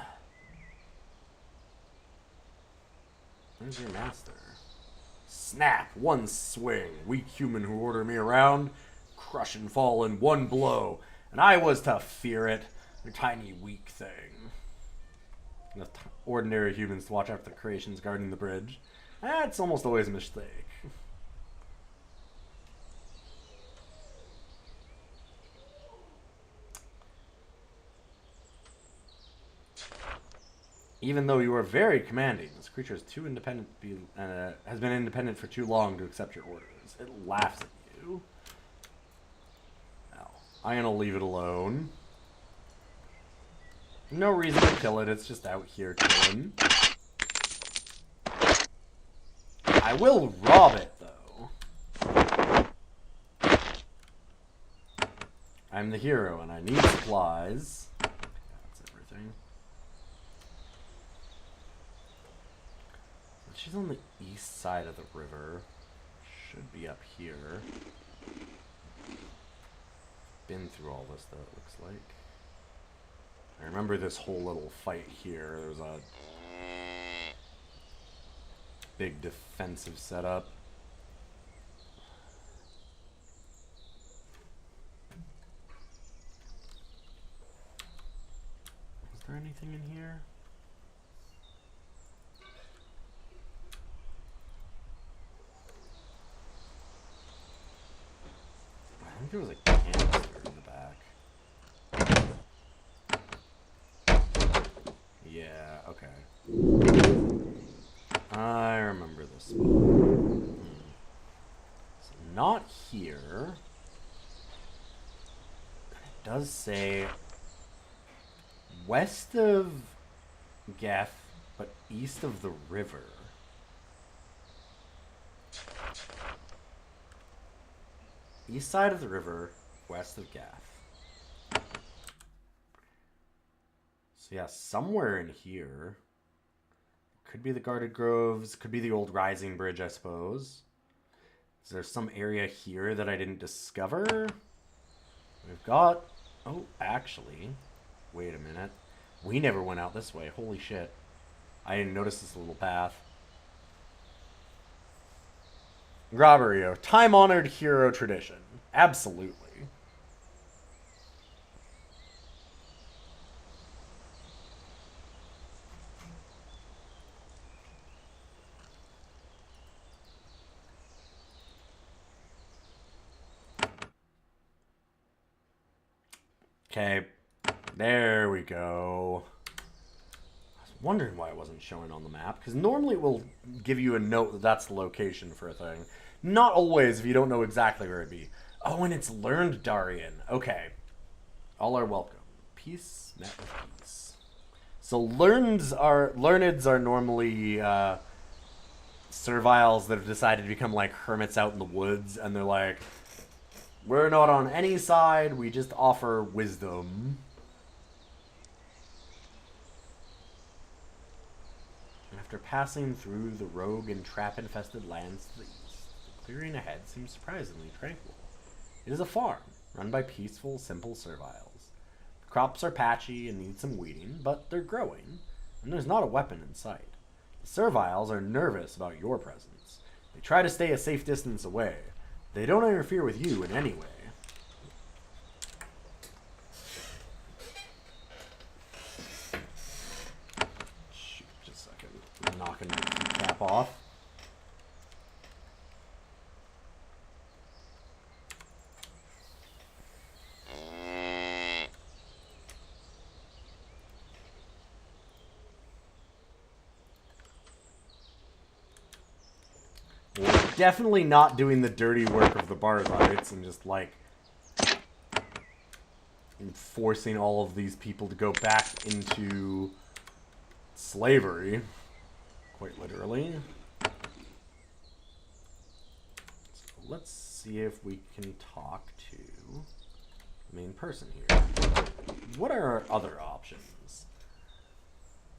Where's your master? Snap! One swing. Weak human who order me around. Crush and fall in one blow. And I was to fear it. A tiny weak thing. Enough ordinary humans to watch after the creations guarding the bridge. That's almost always a mistake. Even though you are very commanding, this creature is too independent has been independent for too long to accept your orders. It laughs at you. Now, I'm gonna leave it alone. No reason to kill it, it's just out here chilling. I will rob it, though. I'm the hero, and I need supplies. That's everything. She's on the east side of the river. Should be up here. Been through all this, though, it looks like. I remember this whole little fight here. There was a big defensive setup. Is there anything in here? I think there was a canister in the back. Yeah, okay. I remember this spot. So not here. It does say west of Geth, but east of the river. East side of the river, west of Gath. So yeah, somewhere in here. Could be the guarded groves, could be the old rising bridge, I suppose. Is there some area here that I didn't discover? We've got... Oh, actually. Wait a minute. We never went out this way. Holy shit. I didn't notice this little path. Robbery, time-honored hero tradition. Absolutely. Okay, there we go. I was wondering why it wasn't showing on the map, because normally it will give you a note that that's the location for a thing. Not always if you don't know exactly where it'd be. Oh, and it's learned Darian. Okay. All are welcome. Peace met with peace. So learneds are normally serviles that have decided to become like hermits out in the woods, and they're like, We're not on any side. We just offer wisdom. After passing through the rogue and trap-infested lands to the east, the clearing ahead seems surprisingly tranquil. It is a farm, run by peaceful, simple serviles. The crops are patchy and need some weeding, but they're growing, and there's not a weapon in sight. The serviles are nervous about your presence. They try to stay a safe distance away. They don't interfere with you in any way. Shoot, just a second. I'm knocking my keycap off. We're definitely not doing the dirty work of the Barzites and just, like, forcing all of these people to go back into slavery. Quite literally. So let's see if we can talk to the main person here. What are our other options?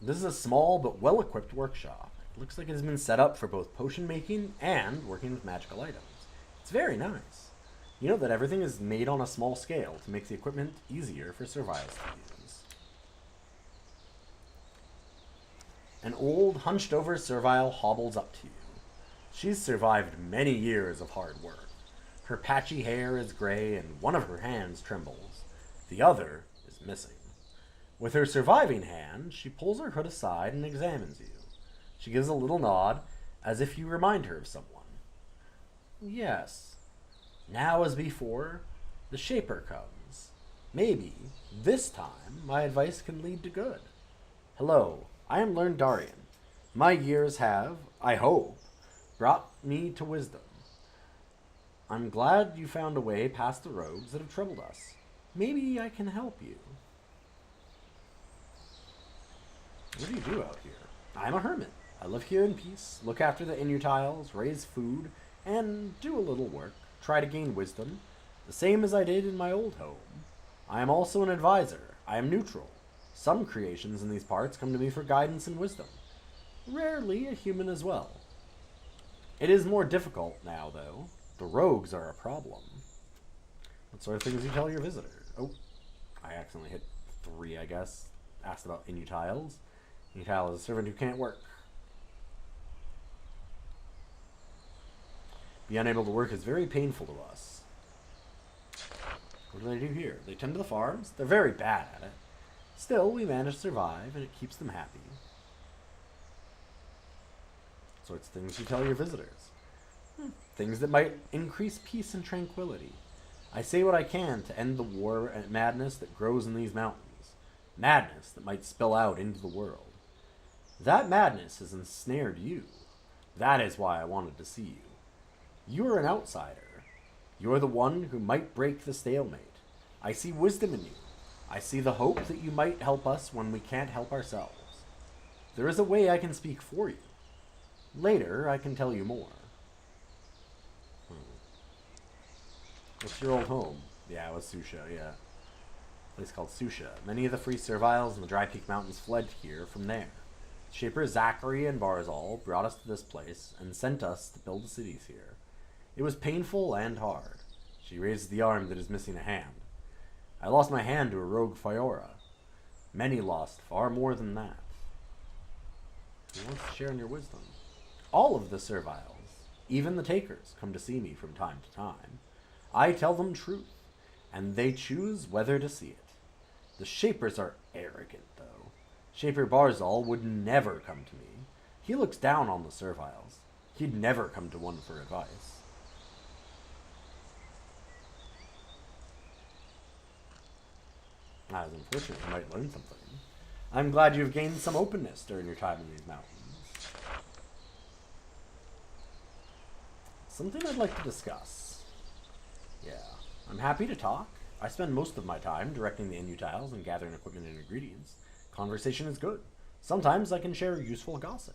This is a small but well-equipped workshop. It looks like it has been set up for both potion making and working with magical items. It's very nice. You know that everything is made on a small scale to make the equipment easier for serviles to use. An old, hunched-over servile hobbles up to you. She's survived many years of hard work. Her patchy hair is gray and one of her hands trembles. The other is missing. With her surviving hand, she pulls her hood aside and examines you. She gives a little nod, as if you remind her of someone. Yes. Now as before, the Shaper comes. Maybe, this time, my advice can lead to good. Hello, I am Learned Darian. My years have, I hope, brought me to wisdom. I'm glad you found a way past the rogues that have troubled us. Maybe I can help you. What do you do out here? I'm a hermit. I live here in peace, look after the Inutiles, raise food, and do a little work, try to gain wisdom, the same as I did in my old home. I am also an advisor. I am neutral. Some creations in these parts come to me for guidance and wisdom. Rarely a human as well. It is more difficult now, though. The rogues are a problem. What sort of things you tell your visitor? Oh, I accidentally hit 3, I guess. Asked about Inutiles. Inutile is a servant who can't work. Being unable to work is very painful to us. What do they do here? They tend to the farms. They're very bad at it. Still, we manage to survive, and it keeps them happy. Sorts of things you tell your visitors. Things that might increase peace and tranquility. I say what I can to end the war and madness that grows in these mountains. Madness that might spill out into the world. That madness has ensnared you. That is why I wanted to see you. You are an outsider. You are the one who might break the stalemate. I see wisdom in you. I see the hope that you might help us when we can't help ourselves. There is a way I can speak for you. Later, I can tell you more. What's your old home? Yeah, it was Susha, yeah. A place called Susha. Many of the free serviles in the Dry Peak Mountains fled here from there. Shaper Zachary and Barzal brought us to this place and sent us to build the cities here. It was painful and hard. She raised the arm that is missing a hand. I lost my hand to a rogue Fiora. Many lost far more than that. Who wants to share in your wisdom? All of the serviles, even the takers, come to see me from time to time. I tell them truth, and they choose whether to see it. The Shapers are arrogant, though. Shaper Barzal would never come to me. He looks down on the serviles. He'd never come to one for advice. That is unfortunate. You might learn something. I'm glad you've gained some openness during your time in these mountains. Something I'd like to discuss. Yeah, I'm happy to talk. I spend most of my time directing the Inutiles and gathering equipment and ingredients. Conversation is good. Sometimes I can share useful gossip.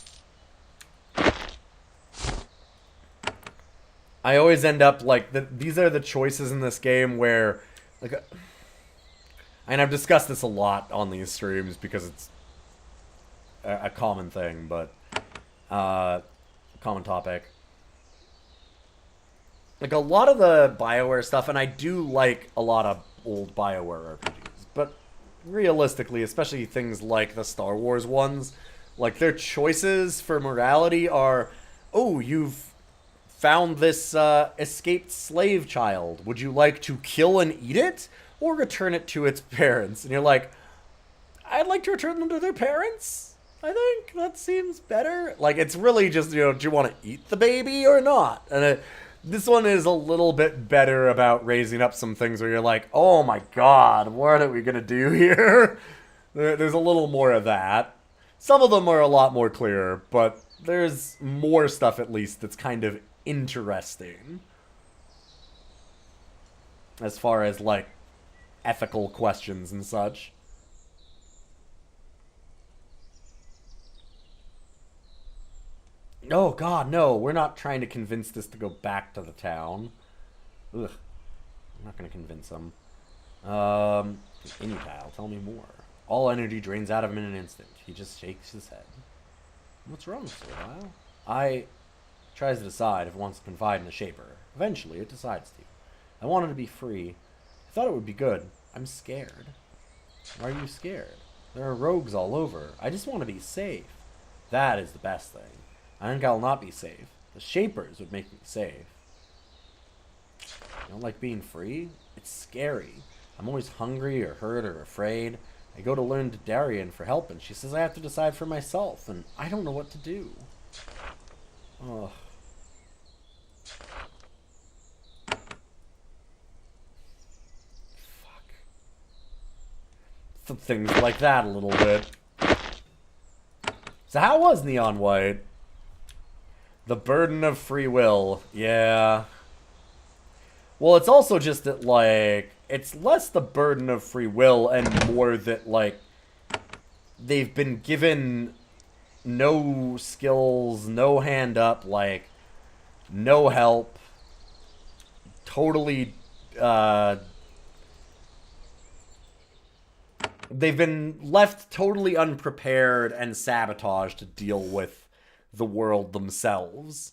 I always end up like these are the choices in this game where, like, and I've discussed this a lot on these streams because it's a common thing, but common topic. Like a lot of the BioWare stuff, and I do like a lot of old BioWare RPGs, but realistically, especially things like the Star Wars ones, like their choices for morality are, oh, you've found this escaped slave child. Would you like to kill and eat it, or return it to its parents? And you're like, I'd like to return them to their parents. I think that seems better. Like, it's really just, do you want to eat the baby or not? And this one is a little bit better about raising up some things where you're like, oh my god, what are we going to do here? There's a little more of that. Some of them are a lot more clear, but there's more stuff at least that's kind of interesting. As far as, like, ethical questions and such. Oh god, no, we're not trying to convince this to go back to the town. Ugh. I'm not gonna convince him. Inutil, tell me more. All energy drains out of him in an instant. He just shakes his head. What's wrong, Servile? I tries to decide if it wants to confide in a shaper. Eventually, it decides to. I wanted to be free. I thought it would be good. I'm scared. Why are you scared? There are rogues all over. I just want to be safe. That is the best thing. I think I'll not be safe. The Shapers would make me safe. You don't like being free? It's scary. I'm always hungry or hurt or afraid. I go to learn to Darien for help, and she says I have to decide for myself, and I don't know what to do. Ugh. Fuck. Some things like that a little bit. So how was Neon White? The burden of free will. Yeah. Well, it's also just that, like, it's less the burden of free will and more that, like, they've been given no skills, no hand up, like, no help. Totally, they've been left totally unprepared and sabotaged to deal with the world themselves.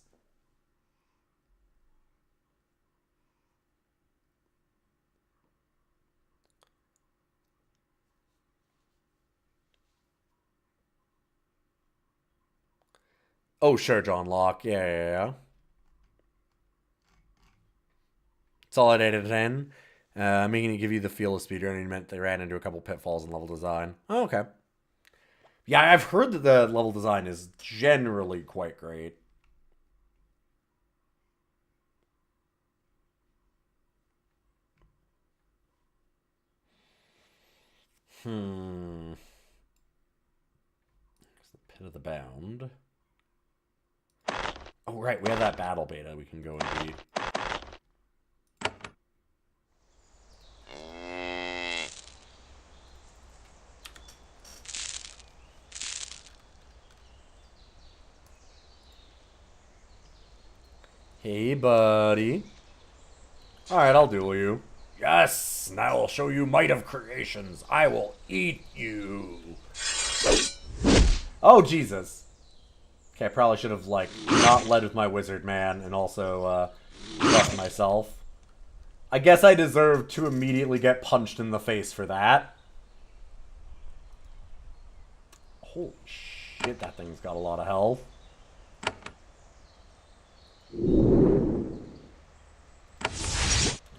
Oh, sure, John Locke. Yeah. Consolidated 10. Making it give you the feel of speedrunning meant they ran into a couple pitfalls in level design. Oh, okay. Yeah, I've heard that the level design is generally quite great. There's the Pit of the Bound. Oh, right, we have that battle beta we can go and beat. Hey, buddy. Alright, I'll duel you. Yes! Now I'll show you might of creations. I will eat you. Oh, Jesus. Okay, I probably should have, like, not led with my wizard man and also, left myself. I guess I deserve to immediately get punched in the face for that. Holy shit, that thing's got a lot of health.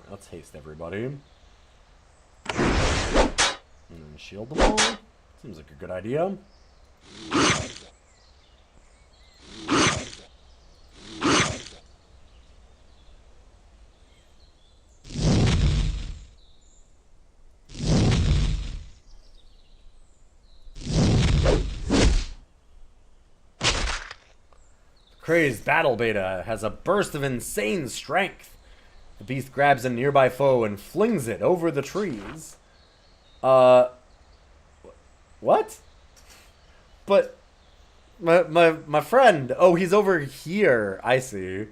Let's haste everybody. And then shield them all. Seems like a good idea. Crazed Battle Beta has a burst of insane strength. The beast grabs a nearby foe and flings it over the trees. What? But my friend. Oh, he's over here. I see.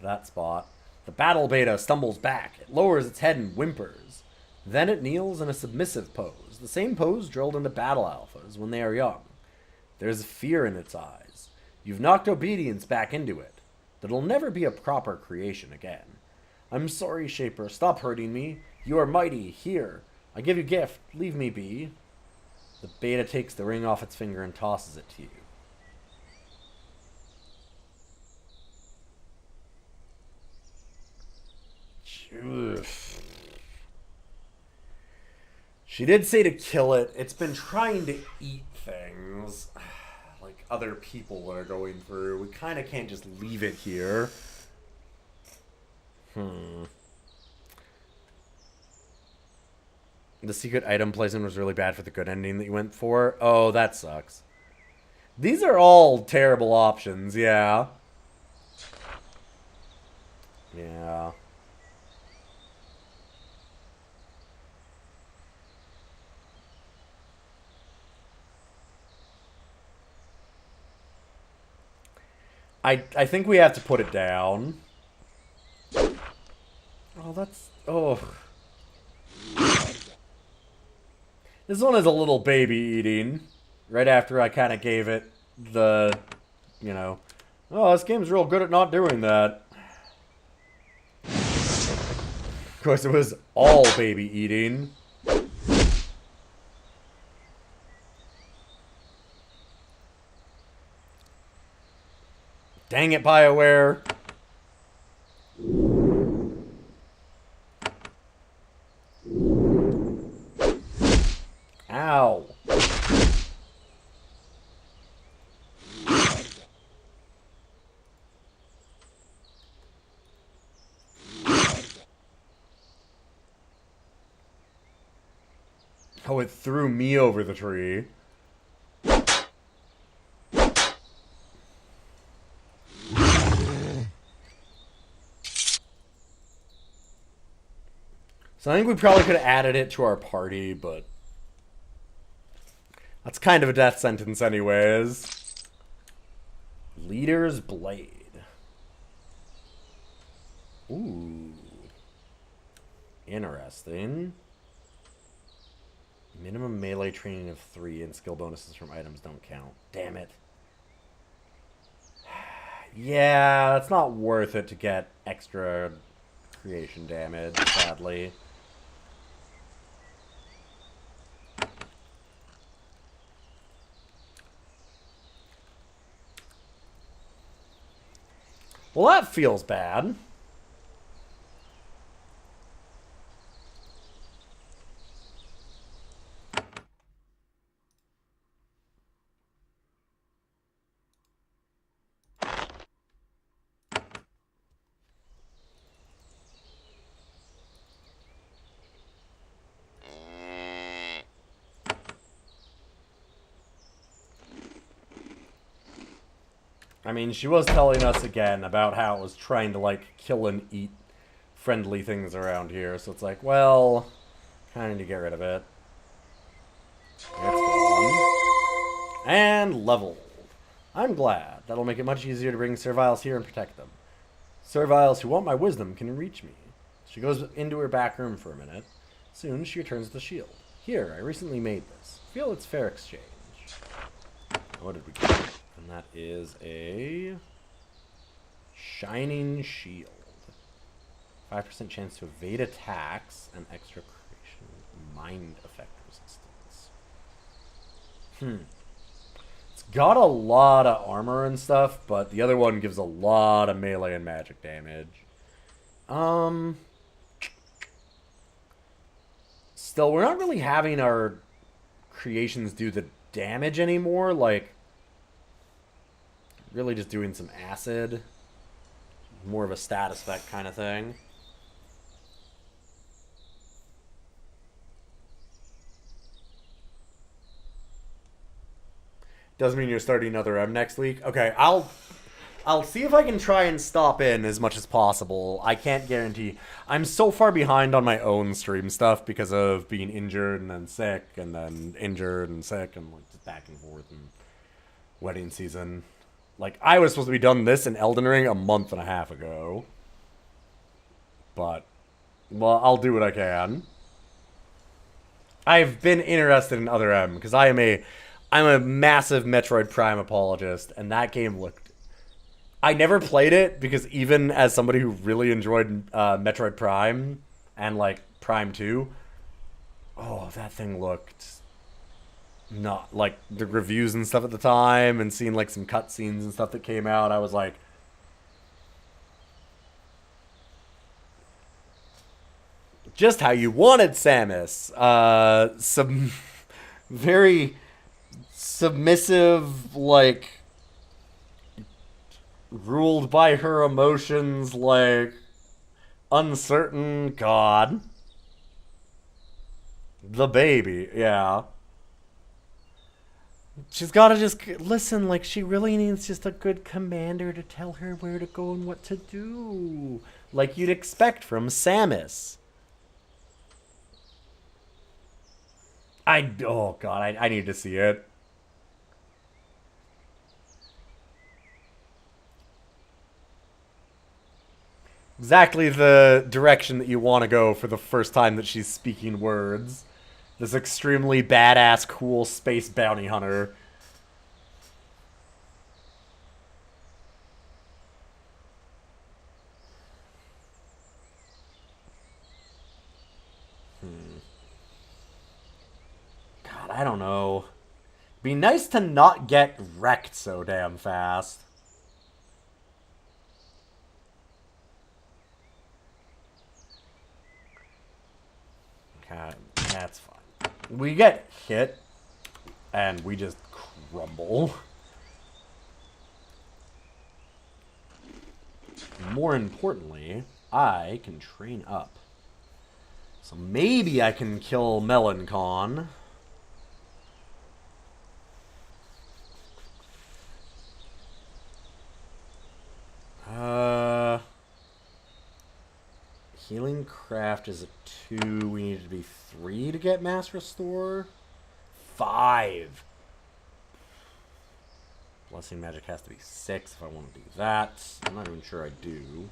That spot. The battle beta stumbles back. It lowers its head and whimpers. Then it kneels in a submissive pose, the same pose drilled into battle alphas when they are young. There's fear in its eyes. You've knocked obedience back into it. That'll never be a proper creation again. I'm sorry, Shaper. Stop hurting me. You are mighty. Here. I give you gift. Leave me be. The beta takes the ring off its finger and tosses it to you. She did say to kill it. It's been trying to eat things like other people are going through. We kind of can't just leave it here. The secret item placement was really bad for the good ending that you went for. Oh, that sucks. These are all terrible options, yeah. Yeah. I think we have to put it down. Oh, that's... Oh. This one is a little baby eating. Right after I kind of gave it the... You know... Oh, this game's real good at not doing that. Of course, it was all baby eating. Dang it, BioWare. Ow. Oh, it threw me over the tree. So I think we probably could have added it to our party, but that's kind of a death sentence anyways. Leader's Blade. Ooh. Interesting. Minimum melee training of 3 and skill bonuses from items don't count. Damn it. Yeah, that's not worth it to get extra creation damage, sadly. Well, that feels bad. I mean, she was telling us again about how it was trying to, like, kill and eat friendly things around here. So it's like, well, kind of need to get rid of it. It's gone. And leveled. I'm glad. That'll make it much easier to bring Serviles here and protect them. Serviles who want my wisdom can reach me. She goes into her back room for a minute. Soon, she returns the shield. Here, I recently made this. Feel it's fair exchange. What did we get? And that is a Shining Shield. 5% chance to evade attacks and extra creation mind effect resistance. It's got a lot of armor and stuff, but the other one gives a lot of melee and magic damage. Still, we're not really having our creations do the damage anymore. Like, really just doing some acid. More of a status effect kind of thing. Doesn't mean you're starting another M next week. Okay, I'll see if I can try and stop in as much as possible. I can't guarantee. I'm so far behind on my own stream stuff because of being injured and then sick and then injured and sick and like just back and forth and wedding season. Like, I was supposed to be done this in Elden Ring a month and a half ago. But, well, I'll do what I can. I've been interested in Other M because I'm a massive Metroid Prime apologist, and that game looked. I never played it because even as somebody who really enjoyed Metroid Prime and like Prime 2, oh, that thing looked not like the reviews and stuff at the time, and seeing like some cutscenes and stuff that came out. I was like, just how you wanted Samus. Some very submissive, like ruled by her emotions, like uncertain god. The baby, yeah. She's gotta just listen, like, she really needs just a good commander to tell her where to go and what to do. Like you'd expect from Samus. Oh god, I need to see it. Exactly the direction that you want to go for the first time that she's speaking words. This extremely badass, cool space bounty hunter. God, I don't know. Be nice to not get wrecked so damn fast. God, that's fine. We get hit, and we just crumble. More importantly, I can train up. So maybe I can kill Melancon. Healing Craft is a 2. We need to be 3 to get Mass Restore. 5. Blessing Magic has to be 6 if I want to do that. I'm not even sure I do.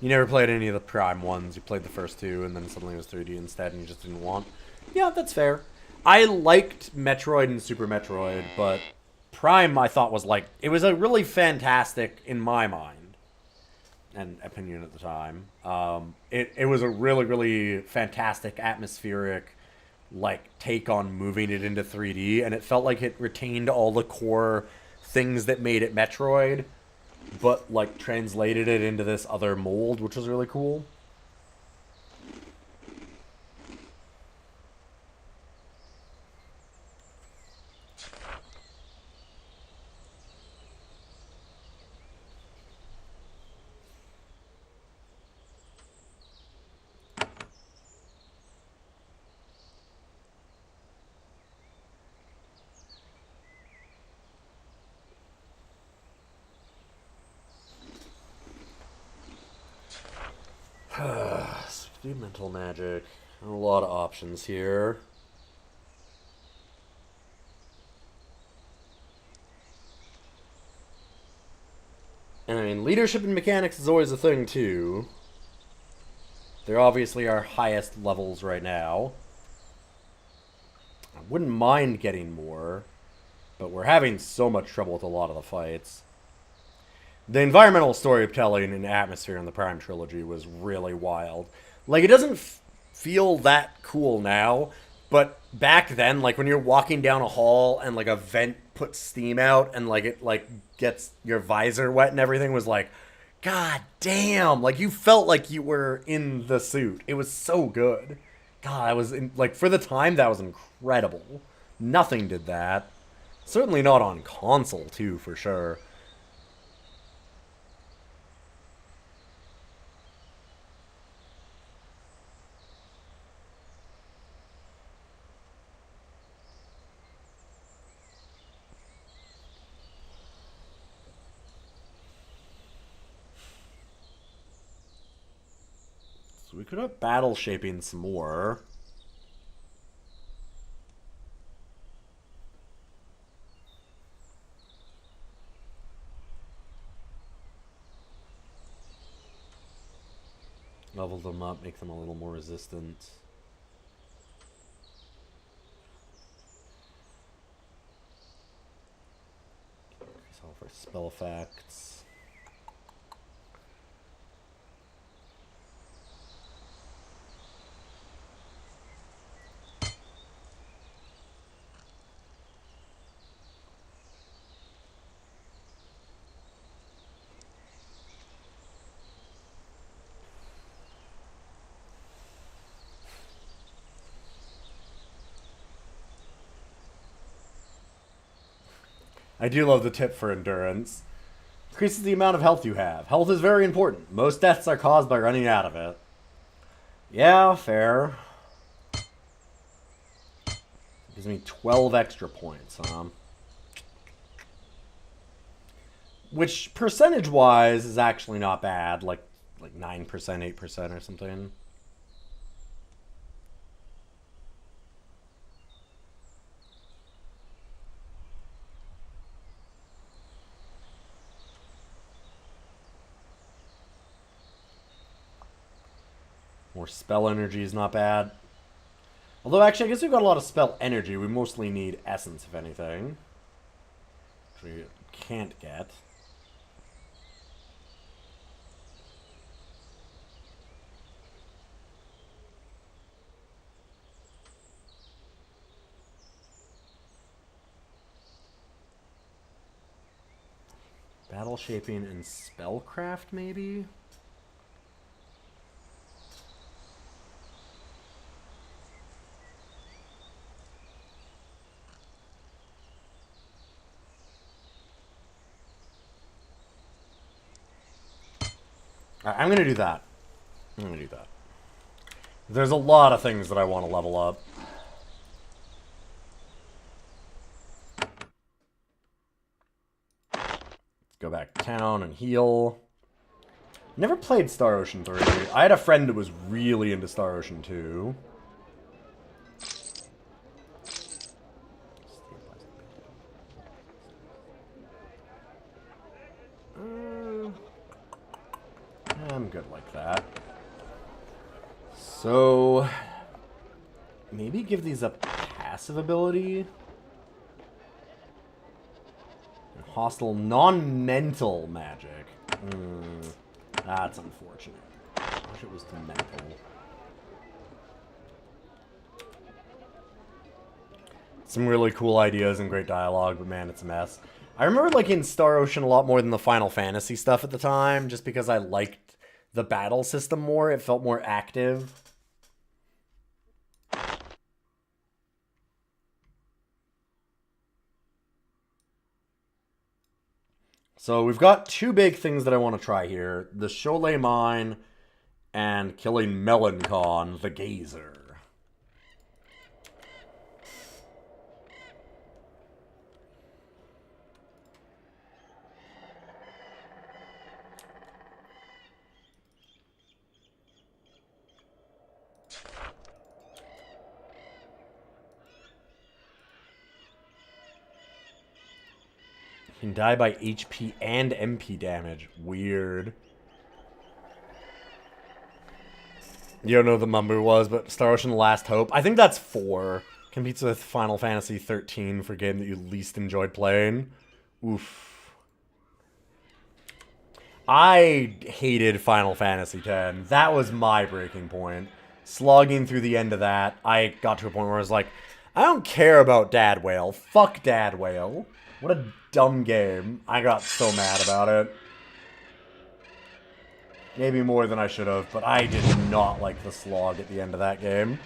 You never played any of the Prime ones. You played the first 2, and then suddenly it was 3D instead, and you just didn't want. Yeah, that's fair. I liked Metroid and Super Metroid, but Prime I thought was like, it was a really fantastic, in my mind, and opinion at the time. It was a really, really fantastic, atmospheric, like, take on moving it into 3D, and it felt like it retained all the core things that made it Metroid, but like translated it into this other mold, which was really cool. Do mental magic. A lot of options here. And I mean, leadership and mechanics is always a thing, too. They're obviously our highest levels right now. I wouldn't mind getting more, but we're having so much trouble with a lot of the fights. The environmental storytelling and atmosphere in the Prime Trilogy was really wild. Like, it doesn't feel that cool now, but back then, like, when you're walking down a hall and, like, a vent puts steam out and, like, it, like, gets your visor wet and everything was like, God damn! Like, you felt like you were in the suit. It was so good. God, I was, like, for the time, that was incredible. Nothing did that. Certainly not on console, too, for sure. So we could have battle shaping some more. Level them up, make them a little more resistant. Increase all of our spell effects. I do love the tip for endurance. Increases the amount of health you have. Health is very important. Most deaths are caused by running out of it. Yeah, fair. Gives me 12 extra points, huh? Which, percentage-wise, is actually not bad. Like 9%, 8% or something. More spell energy is not bad. Although, actually, I guess we've got a lot of spell energy. We mostly need essence, if anything. Which we can't get. Battle shaping and spellcraft, maybe? I'm going to do that. I'm going to do that. There's a lot of things that I want to level up. Let's go back to town and heal. Never played Star Ocean 3. I had a friend who was really into Star Ocean 2. I'm good like that. So, maybe give these a passive ability. Hostile non-mental magic. That's unfortunate. I wish it was to mental. Some really cool ideas and great dialogue, but man, it's a mess. I remember liking Star Ocean a lot more than the Final Fantasy stuff at the time, just because I liked the battle system more. It felt more active. So we've got two big things that I want to try here. The Cholet Mine and killing Melancon, the Gazer. Can die by HP and MP damage. Weird. You don't know what the number was, but Star Ocean Last Hope. I think that's 4. Competes with Final Fantasy 13 for game that you least enjoyed playing. Oof. I hated Final Fantasy 10. That was my breaking point. Slogging through the end of that, I got to a point where I was like, I don't care about Dad Whale. Fuck Dad Whale. What a dumb game. I got so mad about it. Maybe more than I should have, but I did not like the slog at the end of that game.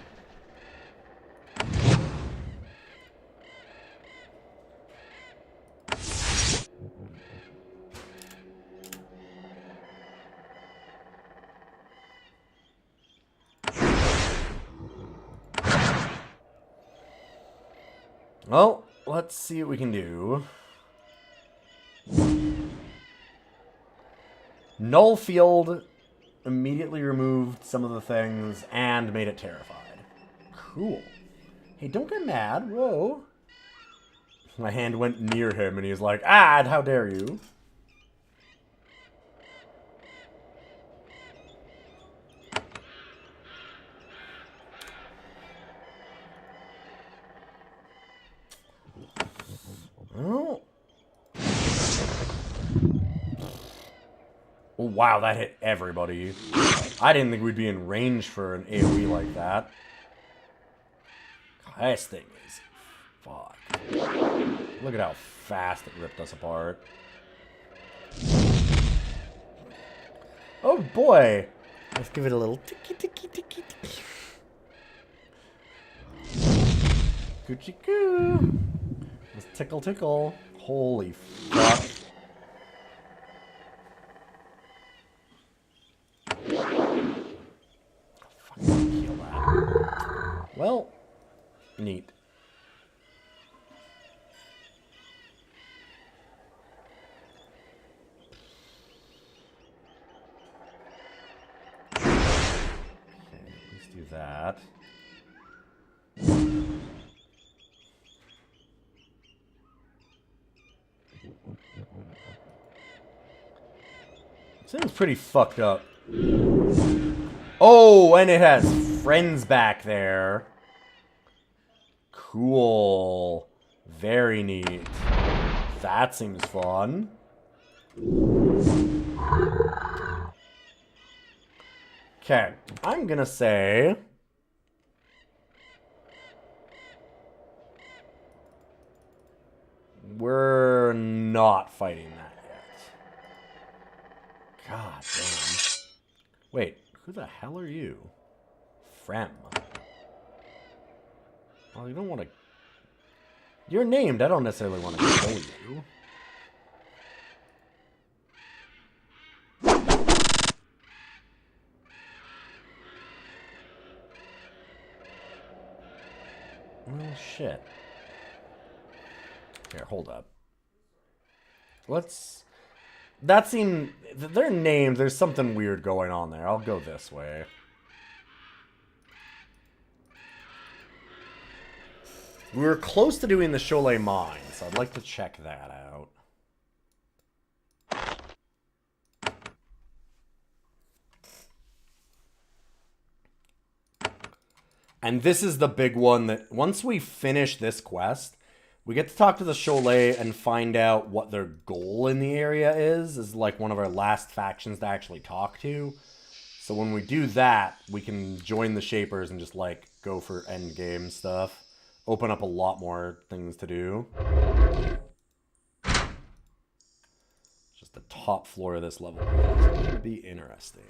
Well, let's see what we can do. Null Field immediately removed some of the things and made it terrified. Cool. Hey, don't get mad. Whoa. My hand went near him and he was like, ah, how dare you. Oh. Oh, wow, that hit everybody. I didn't think we'd be in range for an AoE like that. This thing is... Fuck. Look at how fast it ripped us apart. Oh, boy. Let's give it a little ticky ticky ticky ticky. Coochie coo. Let's tickle tickle. Holy fuck. Fucking heal that. Well, neat. Okay, let's do that. Seems pretty fucked up. Oh, and it has friends back there. Cool. Very neat. That seems fun. Okay, I'm gonna say... we're not fighting that yet. God damn. Wait, who the hell are you? Frem. Well, you don't want to... You're named. I don't necessarily want to kill you. Well, shit. Here, hold up. Let's... That seemed... They're named. There's something weird going on there. I'll go this way. We were close to doing the Cholet Mine, so I'd like to check that out. And this is the big one that once we finish this quest, we get to talk to the Cholet and find out what their goal in the area is like one of our last factions to actually talk to. So when we do that, we can join the Shapers and just like go for endgame stuff. Open up a lot more things to do. Just the top floor of this level. It's going to be interesting.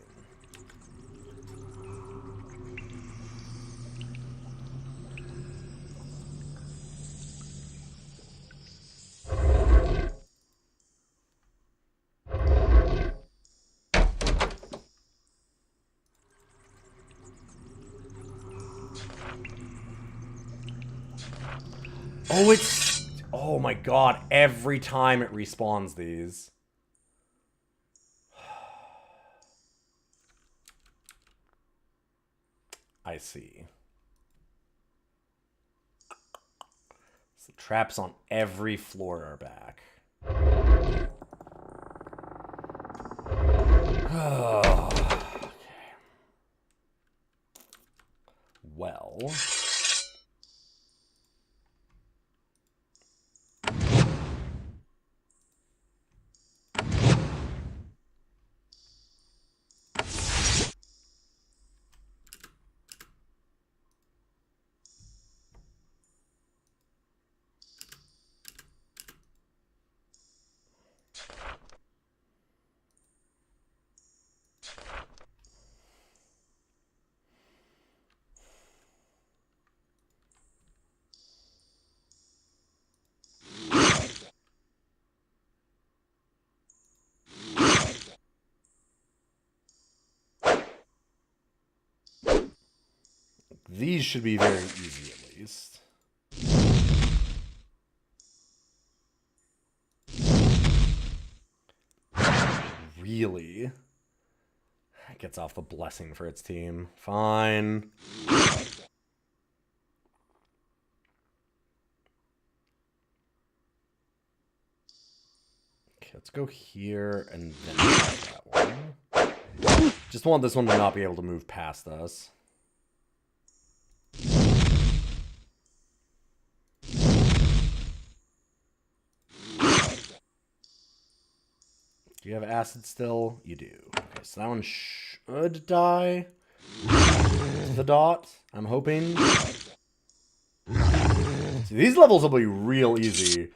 Oh, it's... Oh my god, every time it respawns these. I see. So traps on every floor are back. Okay. Well... These should be very easy, at least. Really? Gets off the blessing for its team. Fine. Okay, let's go here and then that one. Just want this one to not be able to move past us. Do you have acid still? You do. Okay, so that one should die. To the dot, I'm hoping. See, these levels will be real easy.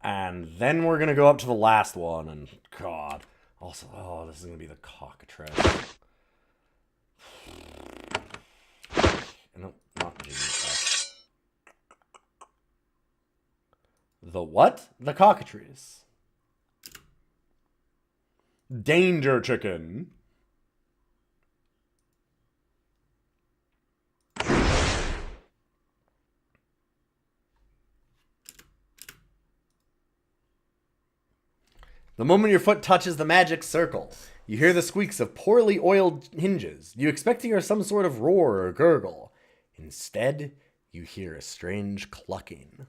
And then we're going to go up to the last one. And, God. Also, oh, this is going to be the cockatrice. No, not G. The what? The cockatrice. Danger chicken. The moment your foot touches the magic circle, you hear the squeaks of poorly oiled hinges. You expect to hear some sort of roar or gurgle. Instead, you hear a strange clucking.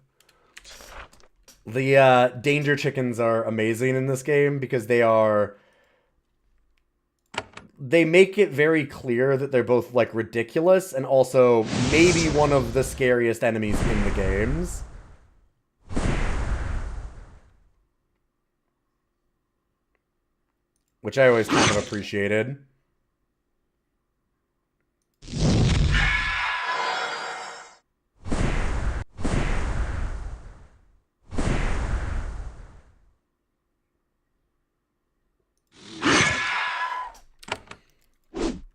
The danger chickens are amazing in this game because they make it very clear that they're both, like, ridiculous and also maybe one of the scariest enemies in the games. Which I always kind of appreciated.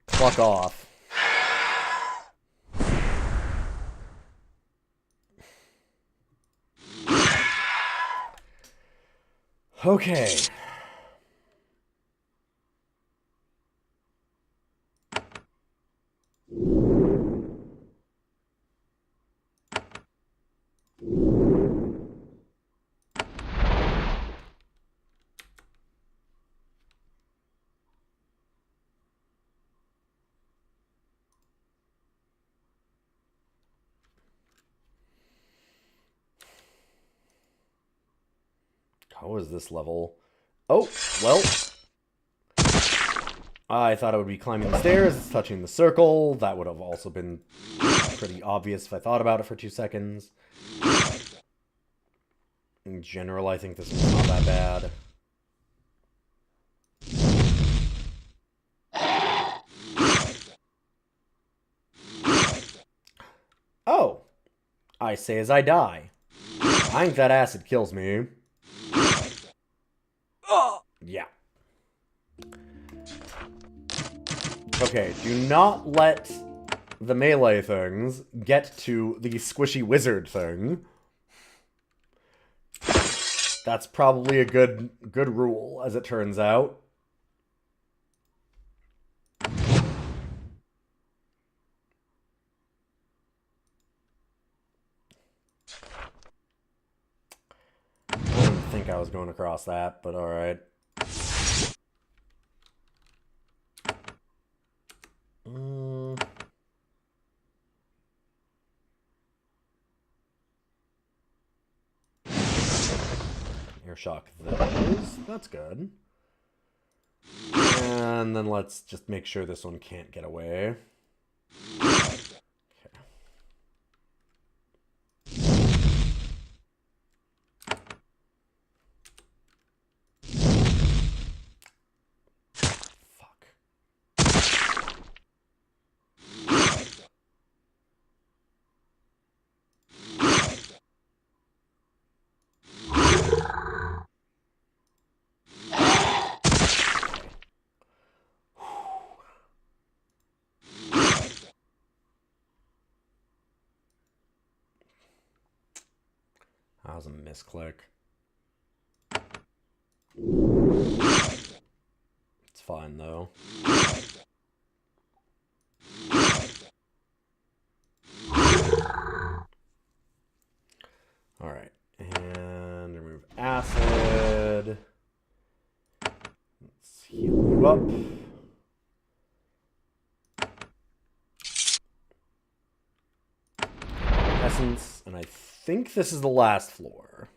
Fuck off. Okay. How is this level? Oh, well. I thought I would be climbing the stairs. It's touching the circle. That would have also been pretty obvious if I thought about it for 2 seconds. In general, I think this one's not that bad. Oh. I say as I die. I think that acid kills me. Yeah. Okay, do not let the melee things get to the squishy wizard thing. That's probably a good rule, as it turns out. I didn't think I was going across that, but alright. Air shock those. That's good. And then let's just make sure this one can't get away. That was a misclick. It's fine, though. Alright. And remove acid. Let's heal you up. essence, and I think this is the last floor.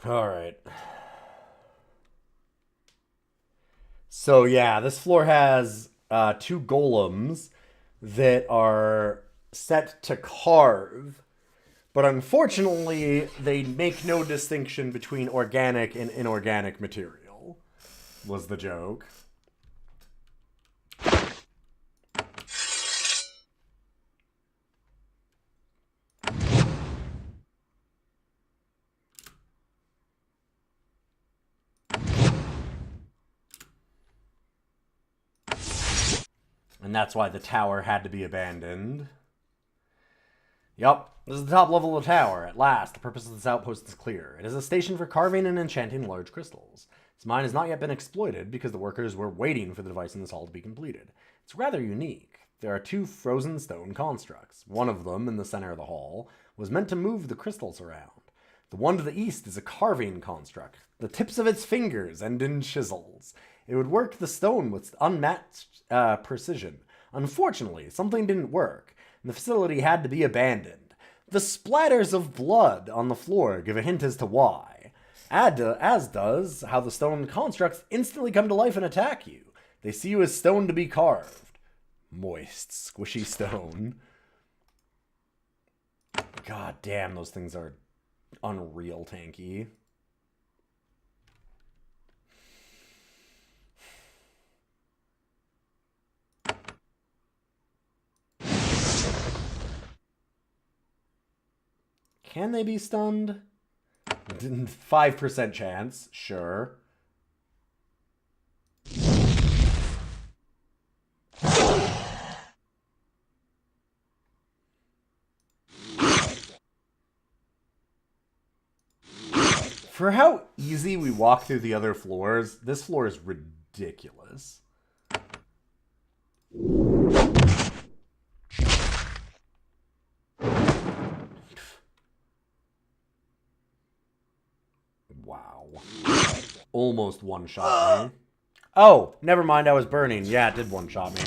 All right. So yeah, this floor has 2 golems that are set to carve, but unfortunately, they make no distinction between organic and inorganic material, was the joke. And that's why the tower had to be abandoned. Yup, this is the top level of the tower. At last, the purpose of this outpost is clear. It is a station for carving and enchanting large crystals. Its mine has not yet been exploited because the workers were waiting for the device in this hall to be completed. It's rather unique. There are 2 frozen stone constructs. One of them, in the center of the hall, was meant to move the crystals around. The one to the east is a carving construct. The tips of its fingers end in chisels. It would work the stone with unmatched precision. Unfortunately, something didn't work, and the facility had to be abandoned. The splatters of blood on the floor give a hint as to why, as does how the stone constructs instantly come to life and attack you. They see you as stone to be carved. Moist, squishy stone. God damn, those things are unreal tanky. Can they be stunned? 5% chance, sure. For how easy we walk through the other floors, this floor is ridiculous. Wow. Almost one-shot me. Oh, never mind, I was burning. Yeah, it did one-shot me.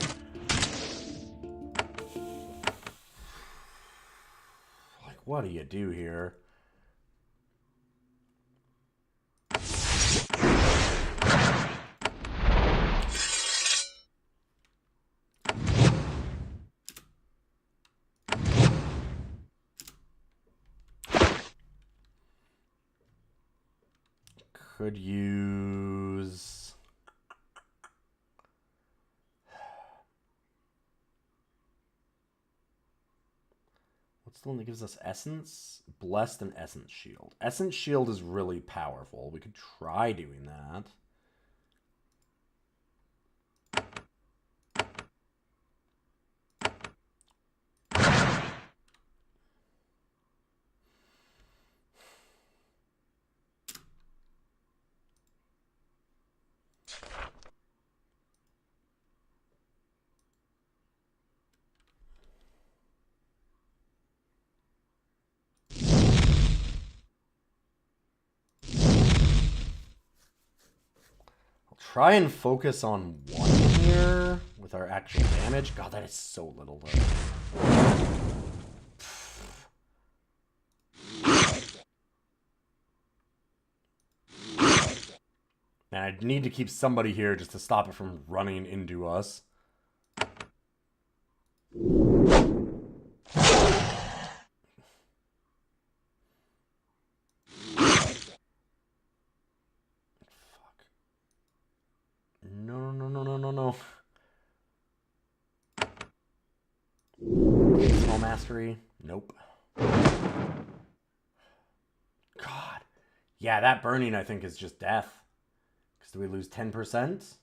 Like, what do you do here? Could use... What's the one that gives us essence? Blessed and essence shield. Essence shield is really powerful. We could try doing that. Try and focus on 1 here with our actual damage. God, that is so little though. Man, I need to keep somebody here just to stop it from running into us. No. Small mastery? Nope. God. Yeah, that burning, I think, is just death. Because do we lose 10%?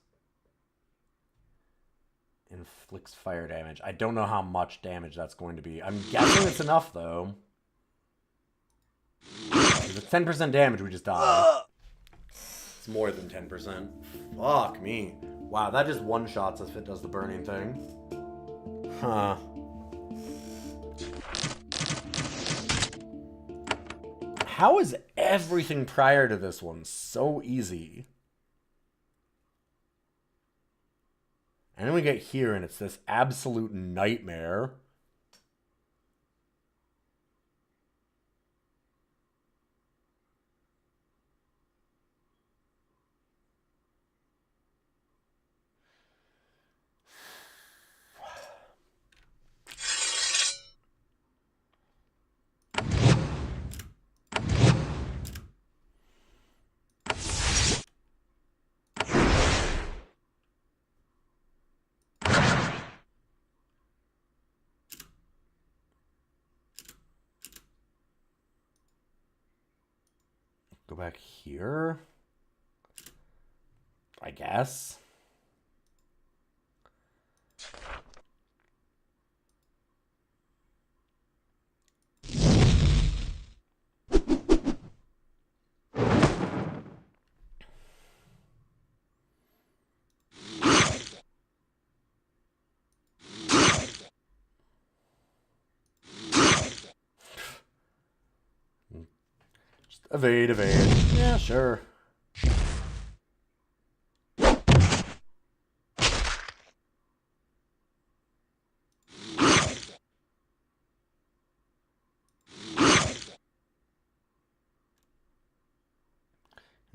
Inflicts fire damage. I don't know how much damage that's going to be. I'm guessing it's enough, though. If it's 10% damage, we just die. It's more than 10%. Fuck me. Wow, that just one-shots if it does the burning thing. Huh. How is everything prior to this one so easy? And then we get here and it's this absolute nightmare. Go back here, I guess. Just evade, evade. Yeah, sure. In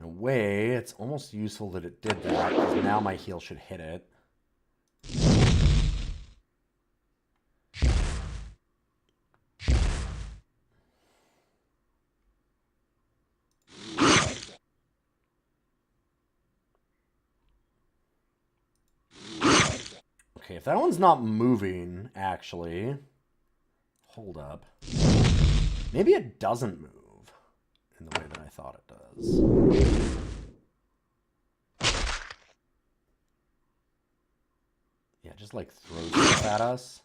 a way, it's almost useful that it did that, because now my heel should hit it. Okay, if that one's not moving, actually... Hold up. Maybe it doesn't move in the way that I thought it does. Yeah, just like throw stuff at us.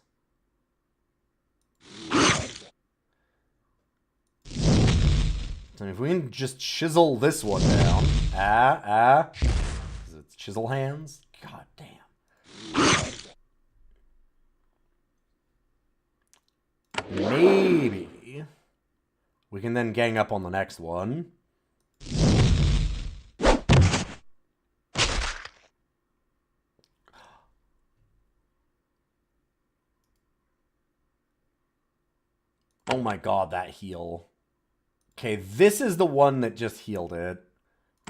So if we can just chisel this one down. Because it's chisel hands. God damn. Maybe we can then gang up on the next one. Oh my god, that heal. Okay, this is the one that just healed it.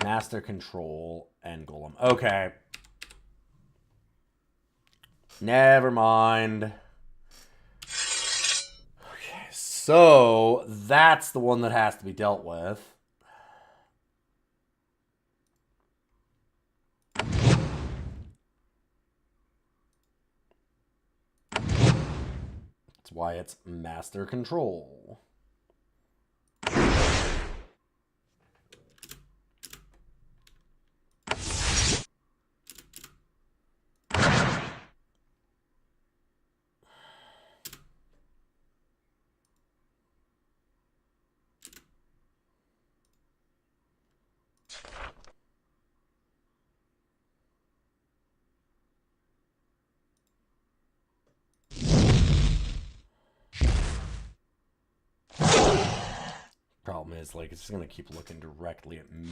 Master Control and Golem. Okay. Never mind. Okay, so that's the one that has to be dealt with. That's why it's Master Control. Problem is, like, it's just gonna keep looking directly at me.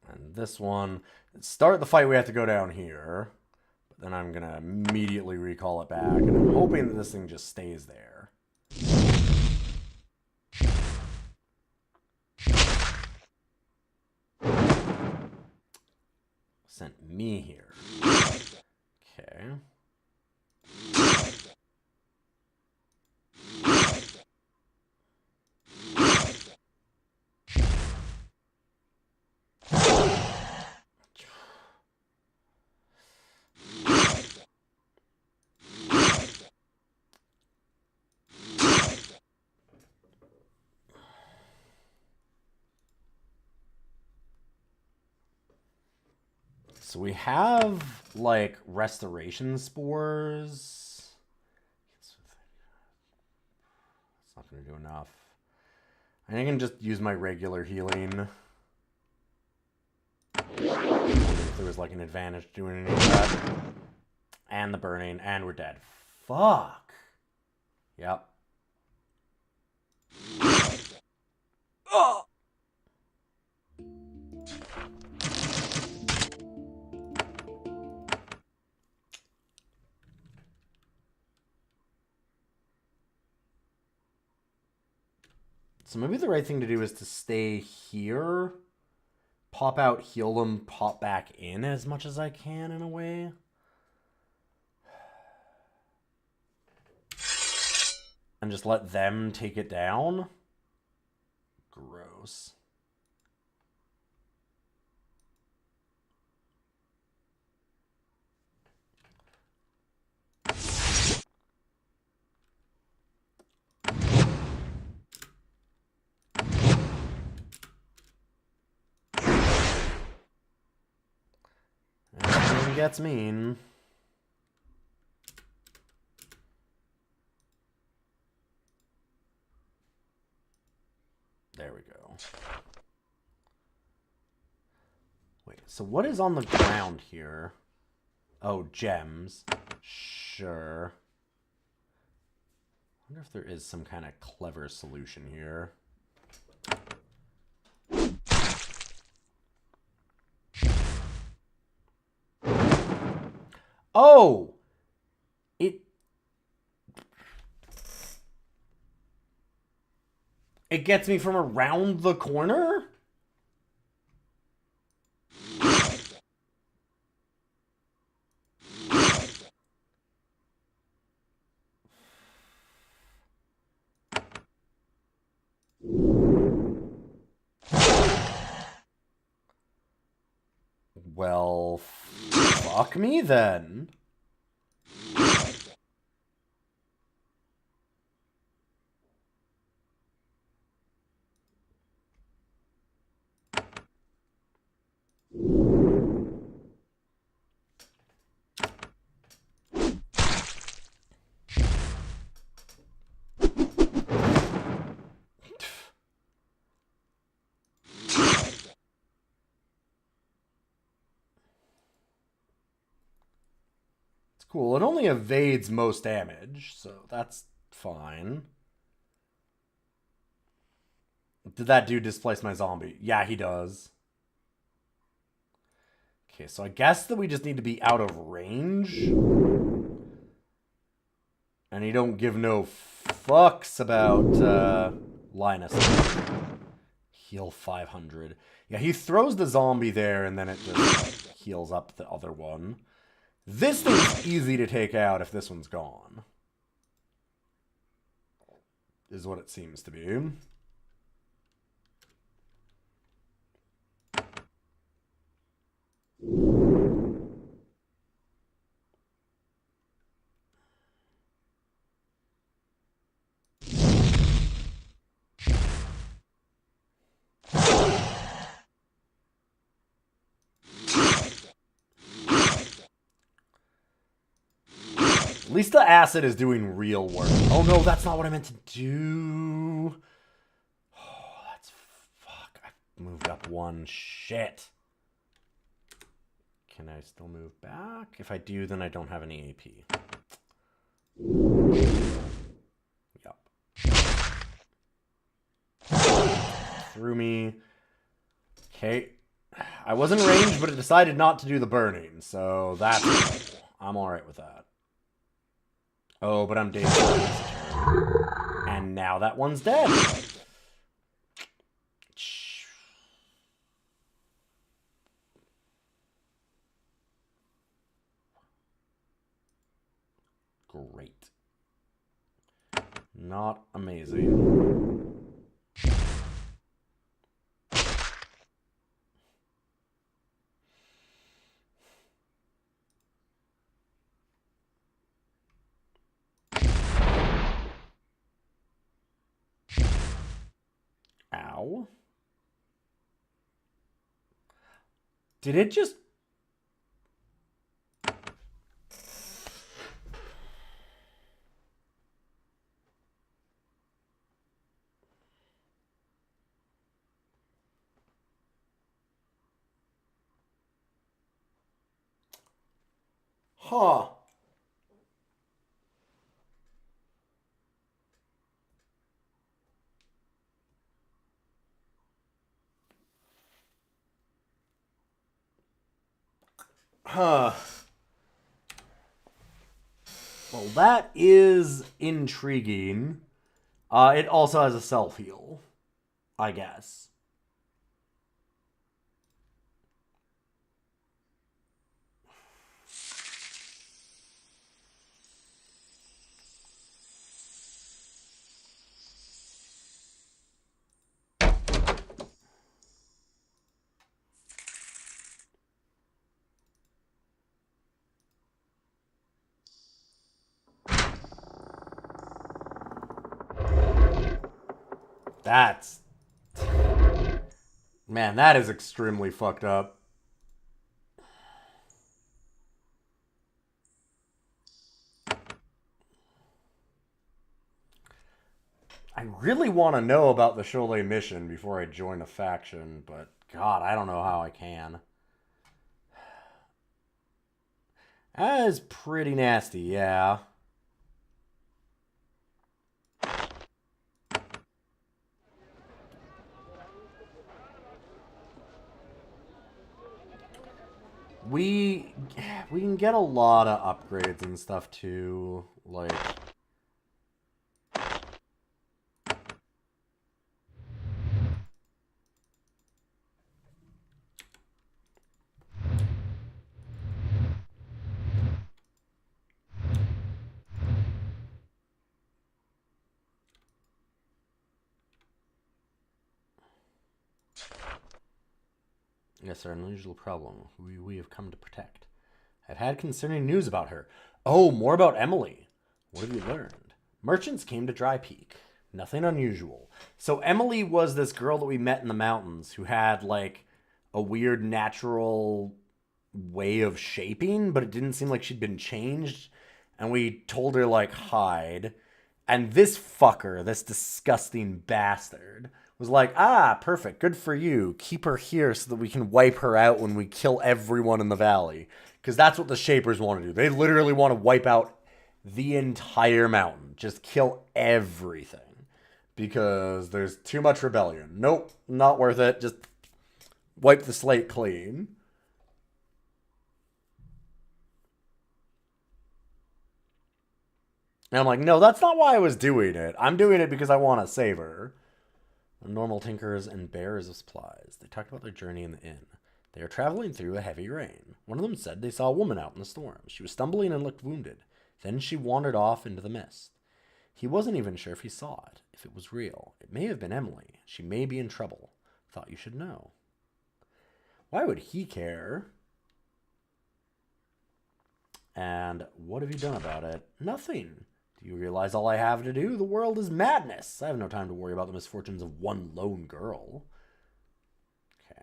And this one, start the fight, we have to go down here. But then I'm gonna immediately recall it back, and I'm hoping that this thing just stays there. Sent me here. Okay. So we have, like, restoration spores. It's not going to do enough. And I can just use my regular healing. If there was like an advantage doing any of that. And the burning, and we're dead. Fuck. Yep. Oh! So maybe the right thing to do is to stay here, pop out, heal them, pop back in as much as I can in a way. And just let them take it down. Gross. That gets mean. There we go. Wait, so what is on the ground here? Oh, gems. Sure. I wonder if there is some kind of clever solution here. Oh! It gets me from around the corner? Well, fuck me then. Cool. It only evades most damage, so that's fine. Did that dude displace my zombie? Yeah, he does. Okay, so I guess that we just need to be out of range. And you don't give no fucks about Linus. Heal 500. Yeah, he throws the zombie there and then it just heals up the other one. This thing's easy to take out if this one's gone. Is what it seems to be. At least the acid is doing real work. Oh no, that's not what I meant to do. Oh, that's... Fuck. I moved up one. Shit. Can I still move back? If I do, then I don't have any AP. Yup. Threw me. Okay. I was in range, but it decided not to do the burning, so that's cool. I'm alright with that. Oh, but I'm dangerous. And now that one's dead. Great. Not amazing. Ow. Did it just... Huh. Huh. Well, that is intriguing. It also has a self-heal, I guess. That's... Man, that is extremely fucked up. I really want to know about the Cholet mission before I join a faction, but God, I don't know how I can. That is pretty nasty, yeah. We can get a lot of upgrades and stuff too, like... Yes, sir, an unusual problem we have come to protect. I've had concerning news about her. Oh, more about Emily. What have you learned? Merchants came to Dry Peak. Nothing unusual. So Emily was this girl that we met in the mountains who had, like, a weird natural way of shaping, but it didn't seem like she'd been changed. And we told her, like, hide. And this fucker, this disgusting bastard, was like, ah, perfect, good for you. Keep her here so that we can wipe her out when we kill everyone in the valley. Because that's what the Shapers want to do. They literally want to wipe out the entire mountain. Just kill everything. Because there's too much rebellion. Nope, not worth it. Just wipe the slate clean. And I'm like, no, that's not why I was doing it. I'm doing it because I want to save her. Normal tinkers and bearers of supplies. They talked about their journey in the inn. They are traveling through a heavy rain. One of them said they saw a woman out in the storm. She was stumbling and looked wounded. Then she wandered off into the mist. He wasn't even sure if he saw it, if it was real. It may have been Emily. She may be in trouble. Thought you should know. Why would he care? And what have you done about it? Nothing. Do you realize all I have to do? The world is madness. I have no time to worry about the misfortunes of one lone girl. Okay.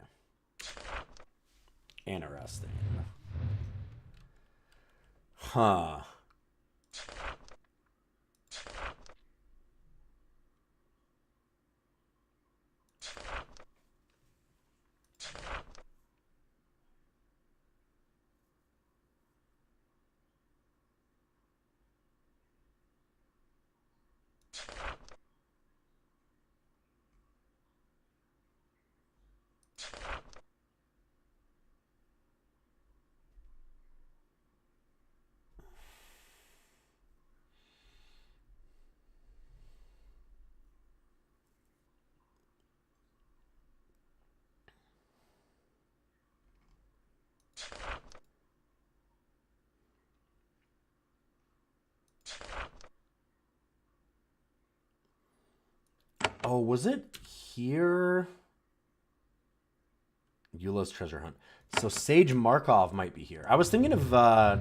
Interesting. Huh. Oh, was it here? Eulah's treasure hunt. So Sage Markov might be here. I was thinking of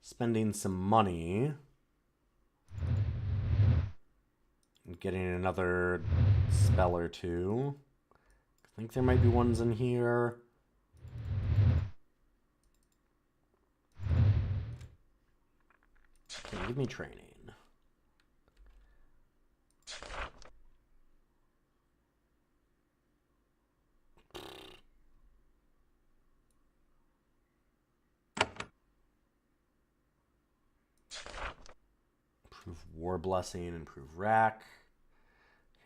spending some money and getting another spell or two. I think there might be ones in here. Okay, give me training. War Blessing, improve rack.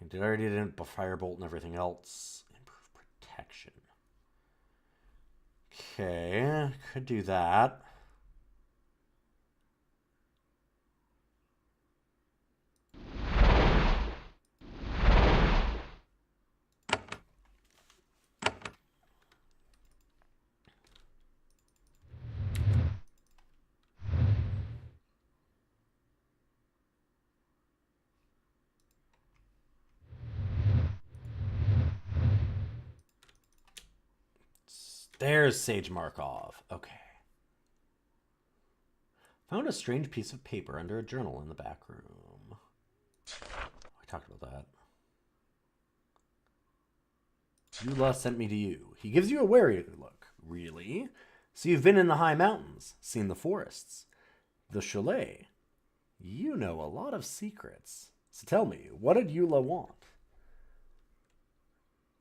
Did I already did Firebolt and everything else? Improve protection. Okay, could do that. There's Sage Markov. Okay. Found a strange piece of paper under a journal in the back room. I talked about that. Eula sent me to you. He gives you a wary look. Really? So you've been in the high mountains, seen the forests, the chalet. You know a lot of secrets. So tell me, what did Eula want?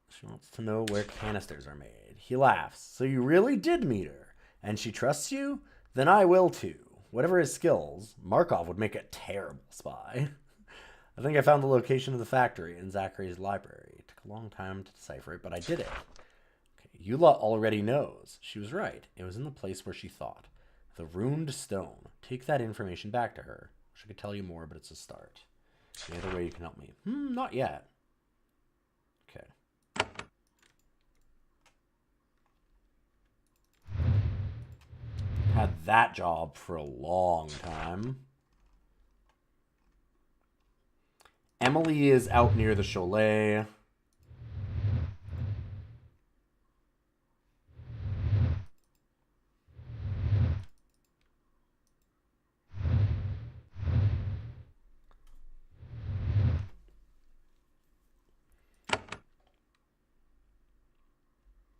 She wants to know where canisters are made. He laughs. So you really did meet her, and she trusts you? Then I will too. Whatever his skills, Markov would make a terrible spy. I think I found the location of the factory in Zachary's library. It took a long time to decipher it, but I did it. Okay, Eula already knows. She was right. It was in the place where she thought. The ruined stone. Take that information back to her. Wish I could tell you more, but it's a start. Any other way you can help me? Not yet. Okay. Had that job for a long time. Emily is out near the chalet.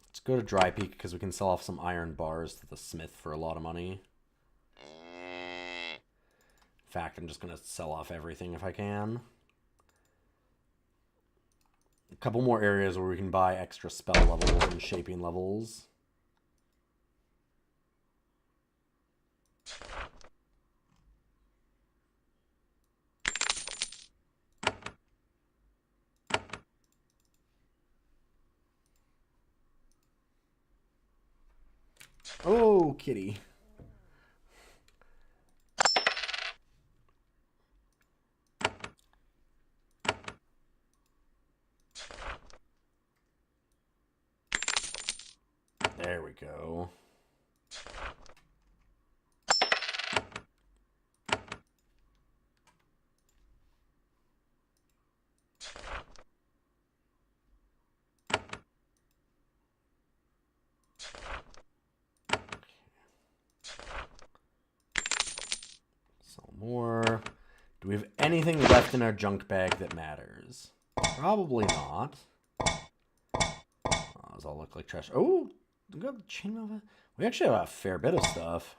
Let's go to Dry Peak because we can sell off some iron bars to the smith for a lot of money. In fact, I'm just going to sell off everything if I can. A couple more areas where we can buy extra spell levels and shaping levels. Oh, kitty. There we go. Sell more. Do we have anything left in our junk bag that matters? Probably not. Oh, those all look like trash. Oh, we got the chain of it. We actually have a fair bit of stuff.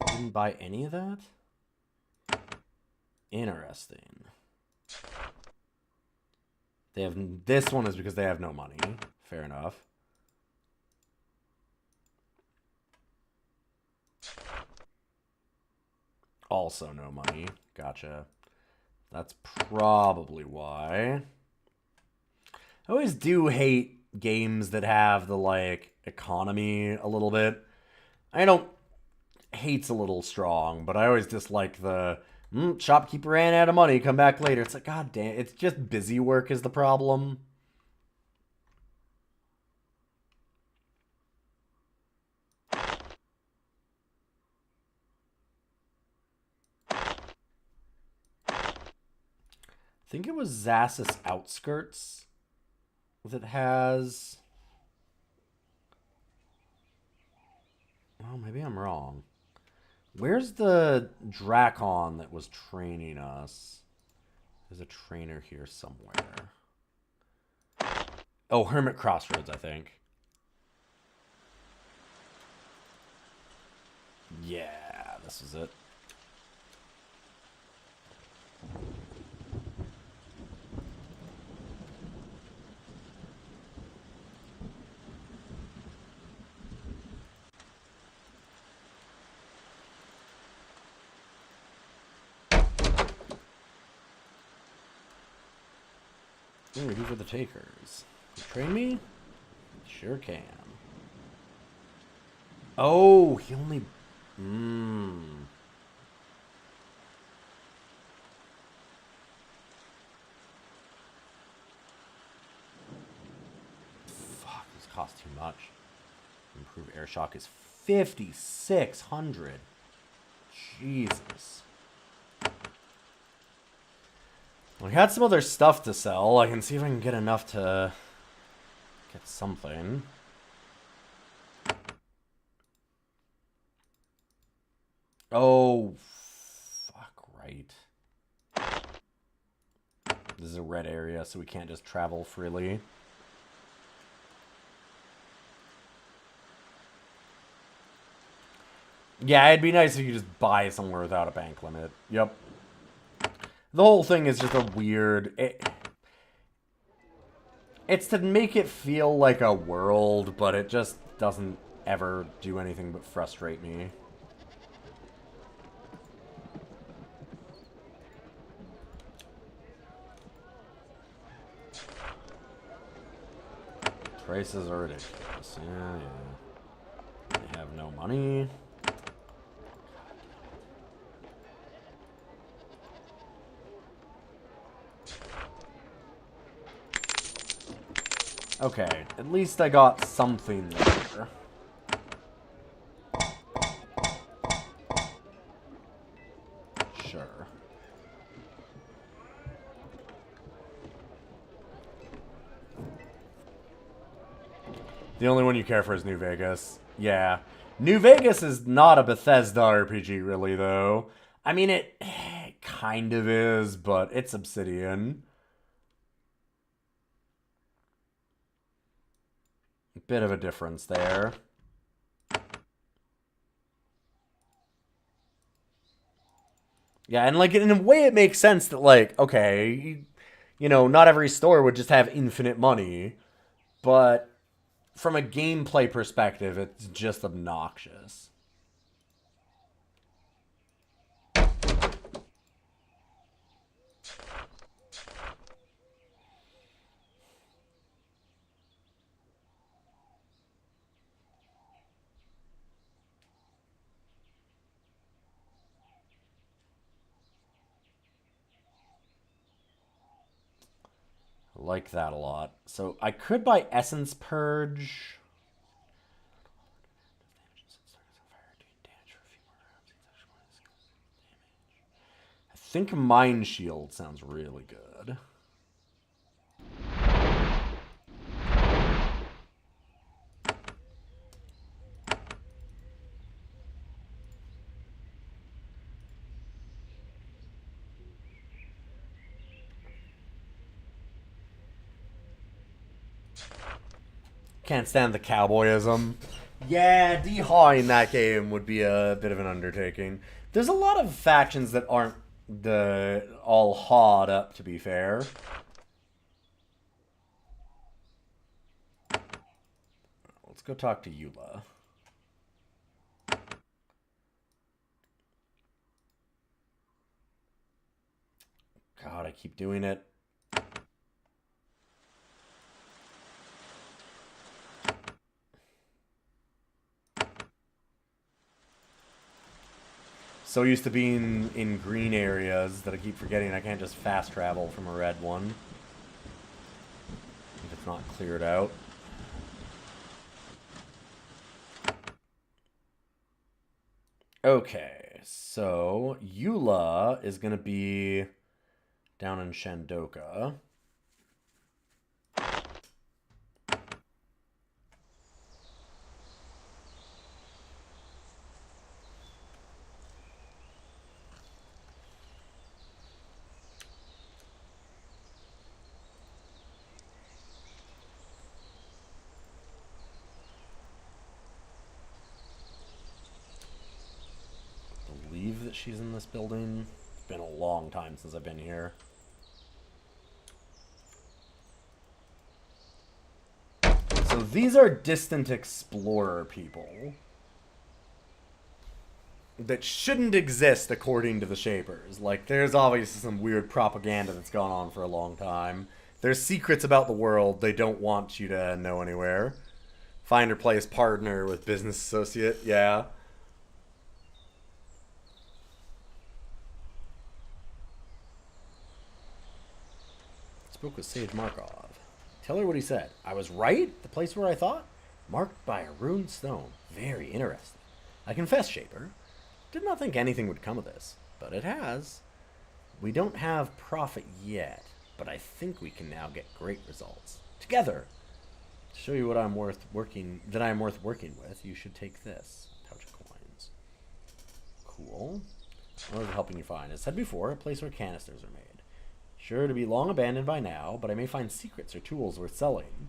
Didn't buy any of that? Interesting. They have this one is because they have no money. Fair enough. Also no money. Gotcha. That's probably why. I always do hate games that have the, like, economy a little bit. I don't... Hate's a little strong, but I always dislike the... shopkeeper ran out of money, come back later. It's like, god damn, it's just busy work is the problem. I think it was Zassus Outskirts that has... Oh, maybe I'm wrong. Where's the Drakon that was training us? There's a trainer here somewhere. Oh, Hermit Crossroads, I think. Yeah, this is it. Ooh, who for the takers? You train me? Sure can. Oh, he only... Fuck, this costs too much. Improve air shock is 5,600. Jesus. We had some other stuff to sell. I can see if I can get enough to get something. Oh, fuck, right. This is a red area, so we can't just travel freely. Yeah, it'd be nice if you just buy somewhere without a bank limit. Yep. The whole thing is just a weird... It's to make it feel like a world, but it just doesn't ever do anything but frustrate me. Prices are ridiculous. Yeah, yeah. They have no money. Okay, at least I got something there. Sure. The only one you care for is New Vegas. Yeah. New Vegas is not a Bethesda RPG, really, though. I mean, it kind of is, but it's Obsidian. Bit of a difference there. Yeah, and, like, in a way it makes sense that, like, okay, you know, not every store would just have infinite money, but from a gameplay perspective, it's just obnoxious. I like that a lot. So I could buy Essence Purge. I think Mind Shield sounds really good. Can't stand the cowboyism. Yeah, de-hawing that game would be a bit of an undertaking. There's a lot of factions that aren't all hawed up, to be fair. Let's go talk to Eula. God, I keep doing it. So used to being in green areas that I keep forgetting I can't just fast travel from a red one. If it's not cleared out. Okay, so Eula is going to be down in Shandoka. That she's in this building. It's been a long time since I've been here. So these are distant explorer people that shouldn't exist according to the Shapers. Like, there's obviously some weird propaganda that's gone on for a long time There's secrets about the world they don't want you to know anywhere. Find or place partner with business associate. Yeah. Spoke with Sage Markov. Tell her what he said. I was right? The place where I thought? Marked by a ruined stone. Very interesting. I confess, Shaper. Did not think anything would come of this, but it has. We don't have profit yet, but I think we can now get great results. Together! To show you what I'm worth working with, you should take this. Pouch of coins. Cool. What is helping you find? As said before, a place where canisters are made. Sure to be long abandoned by now, but I may find secrets or tools worth selling.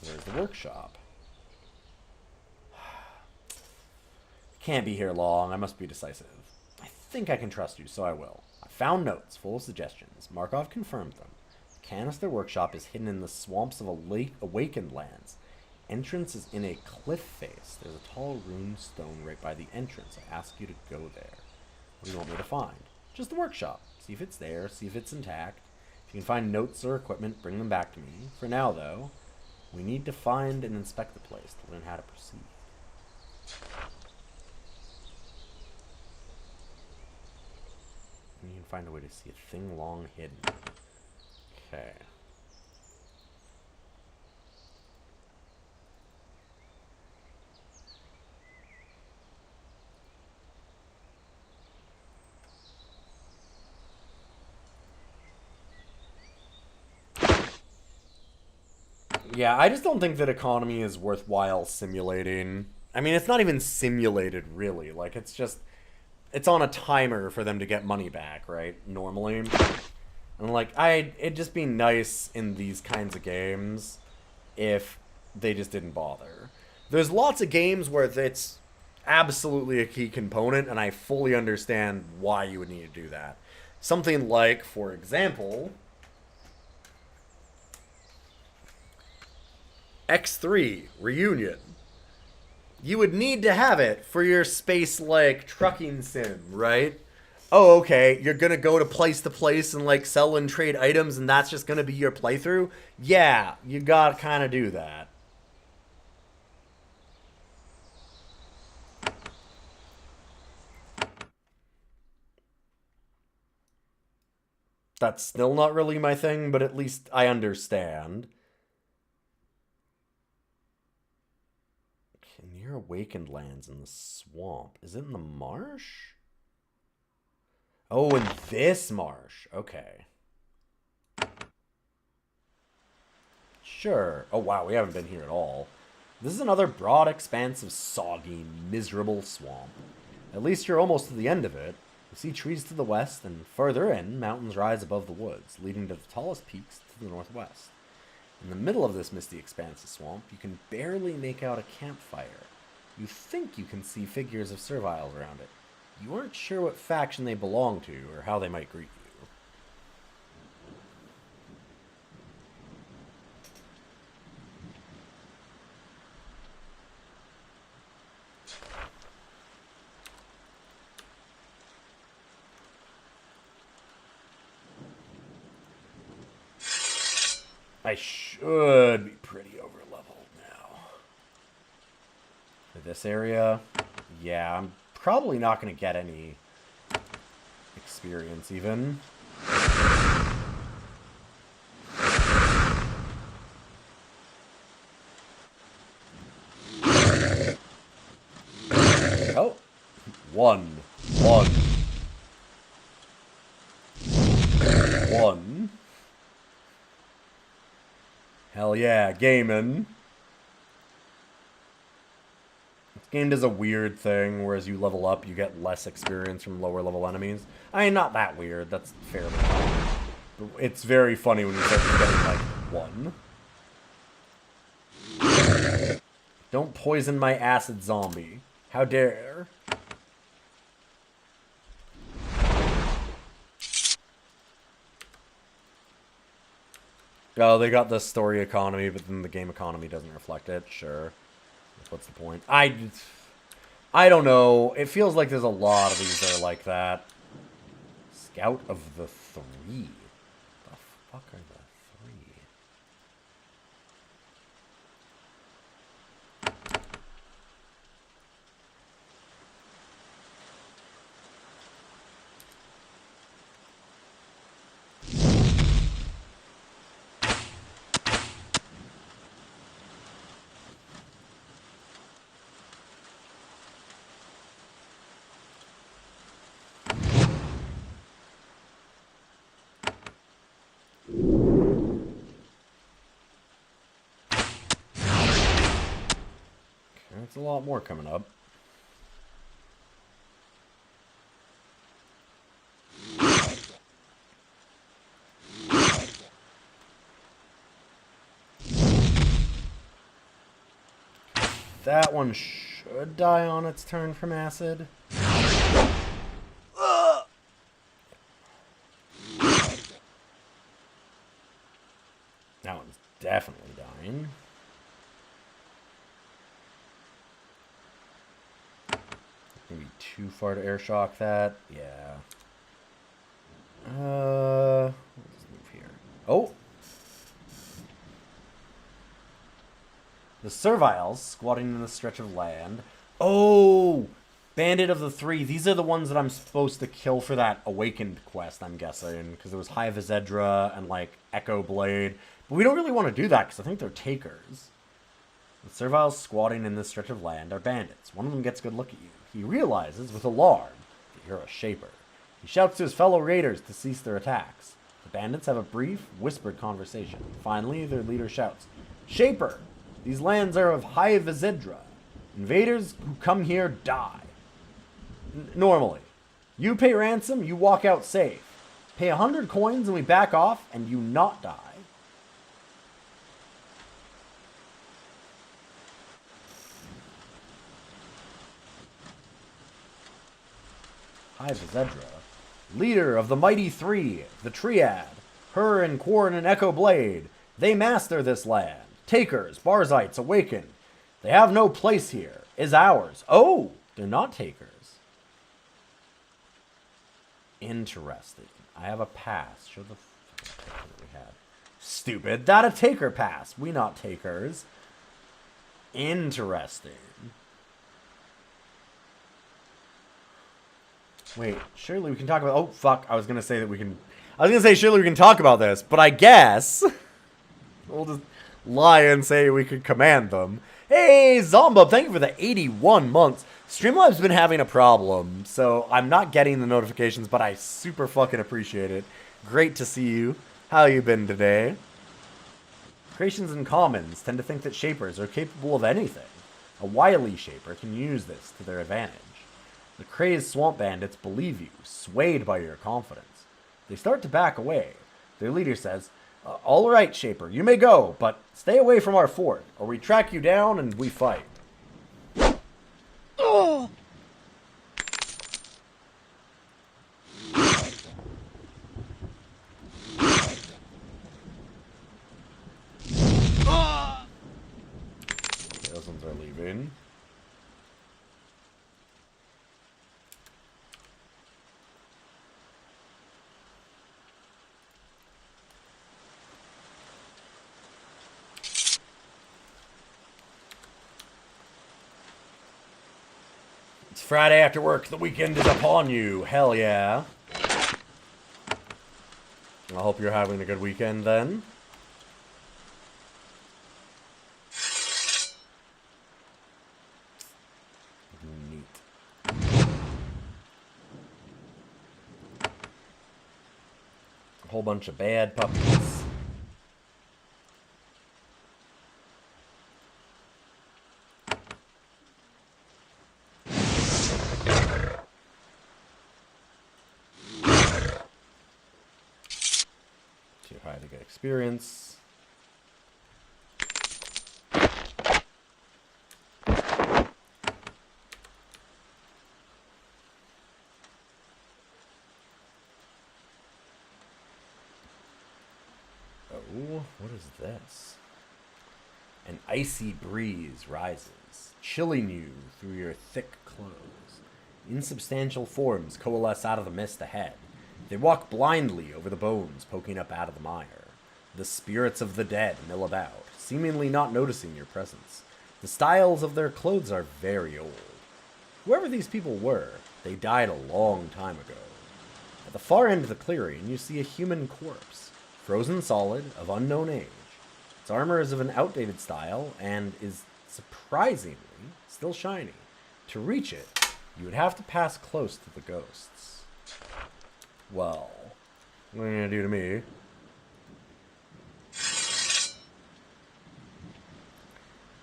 There's the workshop. Can't be here long. I must be decisive. I think I can trust you, so I will. I found notes full of suggestions. Markov confirmed them. The canister workshop is hidden in the swamps of awakened lands. Entrance is in a cliff face. There's a tall rune stone right by the entrance. I ask you to go there. What do you want me to find? Just the workshop. See if it's there. See if it's intact. If you can find notes or equipment, bring them back to me. For now, though, we need to find and inspect the place to learn how to proceed. And you can find a way to see a thing long hidden. Okay. Yeah, I just don't think that economy is worthwhile simulating. I mean, it's not even simulated, really. Like, it's just... It's on a timer for them to get money back, right? Normally. And, like, it'd just be nice in these kinds of games if they just didn't bother. There's lots of games where it's absolutely a key component, and I fully understand why you would need to do that. Something like, for example... X3 Reunion. You would need to have it for your space-like trucking sim, right? Oh, okay, you're gonna go to place and, like, sell and trade items and that's just gonna be your playthrough? Yeah, you gotta kind of do that. That's still not really my thing, but at least I understand. Near awakened lands in the swamp. Is it in the marsh? Oh, in this marsh. Okay. Sure. Oh, wow, we haven't been here at all. This is another broad expanse of soggy, miserable swamp. At least you're almost to the end of it. You see trees to the west, and further in, mountains rise above the woods, leading to the tallest peaks to the northwest. In the middle of this misty expanse of swamp, you can barely make out a campfire. You think you can see figures of serviles around it. You aren't sure what faction they belong to or how they might greet you. I should be pretty over leveled now. For this area, yeah, I'm probably not going to get any experience even. Oh, one. Hell yeah, gaming. This game does a weird thing, whereas you level up, you get less experience from lower level enemies. I mean, not that weird, that's fairly fine. But it's very funny when you start getting, like, one. Don't poison my acid zombie. How dare. Oh, they got the story economy, but then the game economy doesn't reflect it. Sure. What's the point? I don't know. It feels like there's a lot of these that are like that. Scout of the Three. The fuck are the three? That's a lot more coming up. That one should die on its turn from acid. That one's definitely dying. Maybe too far to air shock that. Yeah. Let's move here. Oh! The Serviles squatting in the stretch of land. Oh! Bandit of the Three. These are the ones that I'm supposed to kill for that Awakened quest, I'm guessing. Because there was High Vizedra and, like, Echo Blade. But we don't really want to do that, because I think they're takers. The Serviles squatting in this stretch of land are bandits. One of them gets a good look at you. He realizes, with alarm, that you're a Shaper. He shouts to his fellow raiders to cease their attacks. The bandits have a brief, whispered conversation. Finally, their leader shouts, "Shaper! These lands are of High Vizedra. Invaders who come here die. Normally. You pay ransom, you walk out safe. Pay 100 coins and we back off, and you not die." High Vizedra, leader of the Mighty Three, the Triad, Her and Quarn and Echo Blade. They master this land. Takers, Barzites, awaken. They have no place here. Is ours. Oh, they're not takers. Interesting. I have a pass. Show the paper that we had. Stupid. That a taker pass. We not takers. Interesting. Wait, surely we can talk about... Oh, fuck. I was going to say that we can... I was going to say surely we can talk about this, but I guess... We'll just lie and say we could command them. Hey, Zombub, thank you for the 81 months. Streamlabs been having a problem, so I'm not getting the notifications, but I super fucking appreciate it. Great to see you. How you been today? Creations and commons tend to think that Shapers are capable of anything. A wily Shaper can use this to their advantage. The crazed swamp bandits believe you, swayed by your confidence. They start to back away. Their leader says, "All right, Shaper, you may go, but stay away from our fort, or we track you down and we fight." Oh! Those ones are leaving. It's Friday after work. The weekend is upon you. Hell yeah. I hope you're having a good weekend then. Neat. A whole bunch of bad puppies. Too high to get experience. Oh, what is this? An icy breeze rises, chilling you through your thick clothes. Insubstantial forms coalesce out of the mist ahead. They walk blindly over the bones poking up out of the mire. The spirits of the dead mill about, seemingly not noticing your presence. The styles of their clothes are very old. Whoever these people were, they died a long time ago. At the far end of the clearing, you see a human corpse, frozen solid, of unknown age. Its armor is of an outdated style and is surprisingly still shiny. To reach it, you would have to pass close to the ghosts. Well, what are you gonna do to me?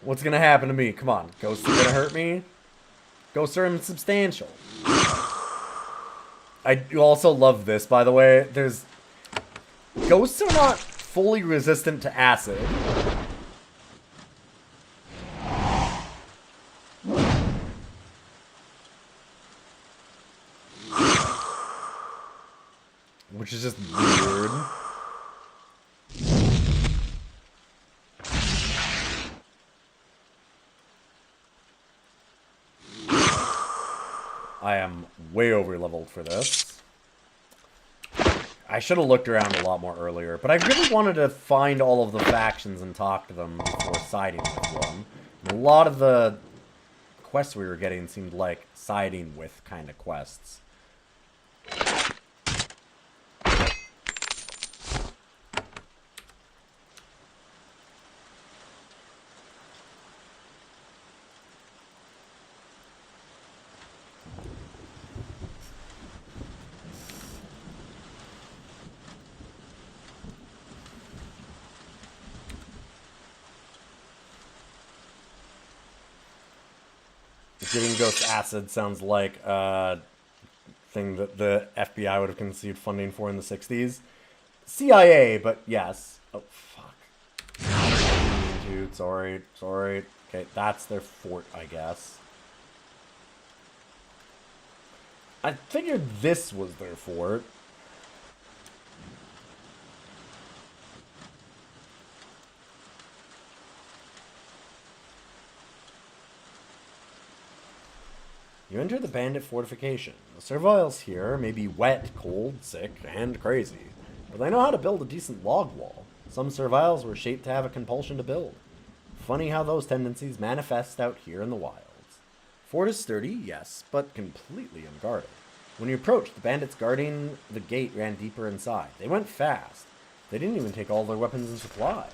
What's gonna happen to me? Come on, ghosts are gonna hurt me? Ghosts are insubstantial. I also love this, by the way. Ghosts are not fully resistant to acid. Which is just weird. I am way over leveled for this. I should have looked around a lot more earlier, but I really wanted to find all of the factions and talk to them before siding with one. And a lot of the quests we were getting seemed like siding with kind of quests. Giving ghosts acid sounds like a thing that the FBI would have conceived funding for in the 60s. CIA, but yes. Oh, fuck. Dude, sorry. Okay, that's their fort, I guess. I figured this was their fort. You enter the bandit fortification. The survivors here may be wet, cold, sick, and crazy, but they know how to build a decent log wall. Some survivors were shaped to have a compulsion to build. Funny how those tendencies manifest out here in the wilds. Fort is sturdy, yes, but completely unguarded. When you approached, the bandits guarding the gate ran deeper inside. They went fast. They didn't even take all their weapons and supplies.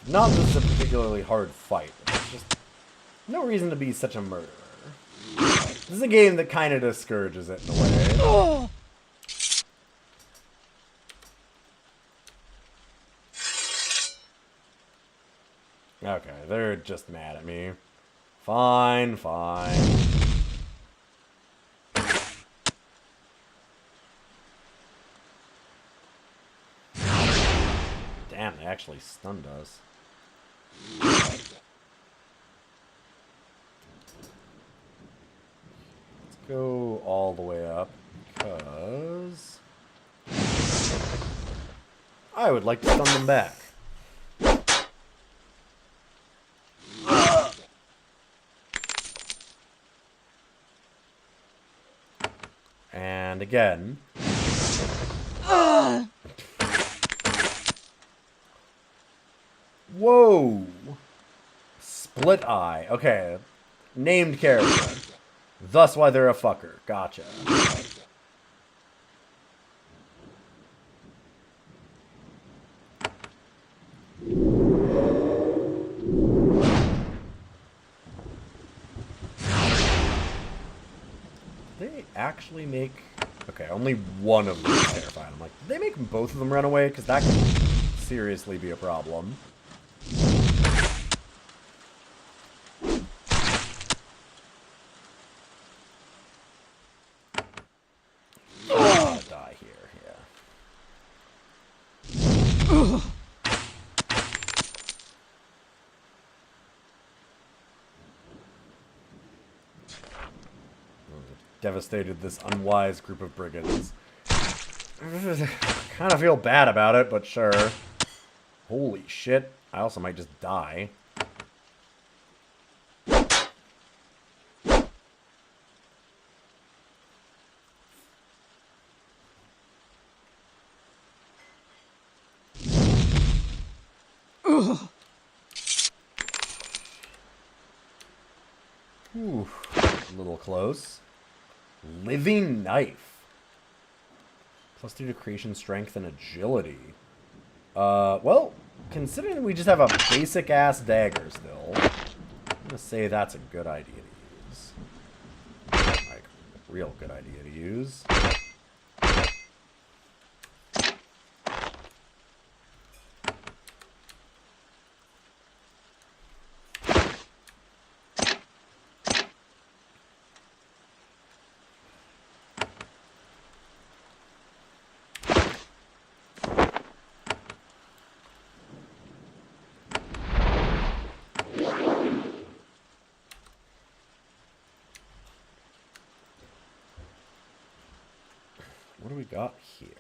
Not that this is a particularly hard fight. There's just no reason to be such a murderer. This is a game that kind of discourages it in a way. Oh. Okay, they're just mad at me. Fine. Damn, they actually stunned us. Let's go all the way up, because I would like to stun them back. And again. Whoa! Split eye. Okay. Named character. Thus why they're a fucker. Gotcha. They actually make... Okay, only one of them is terrified. I'm like, did they make both of them run away? Because that could seriously be a problem. Die here, yeah. Devastated this unwise group of brigands. Kind of feel bad about it, but sure. Holy shit. I also might just die. Ooh, a little close. Living knife. +2 to creation, strength, and agility. Well, considering we just have a basic-ass dagger still, I'm gonna say that's a good idea to use. Like, real good idea to use. What do we got here?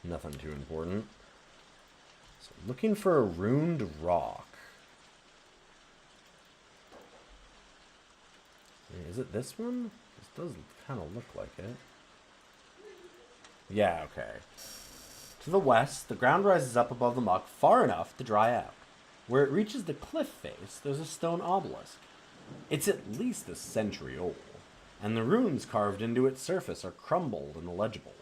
Nothing too important. So looking for a ruined rock. Is it this one? This does kind of look like it. Yeah, okay. To the west, the ground rises up above the muck far enough to dry out. Where it reaches the cliff face, there's a stone obelisk. It's at least a century old, and the runes carved into its surface are crumbled and illegible.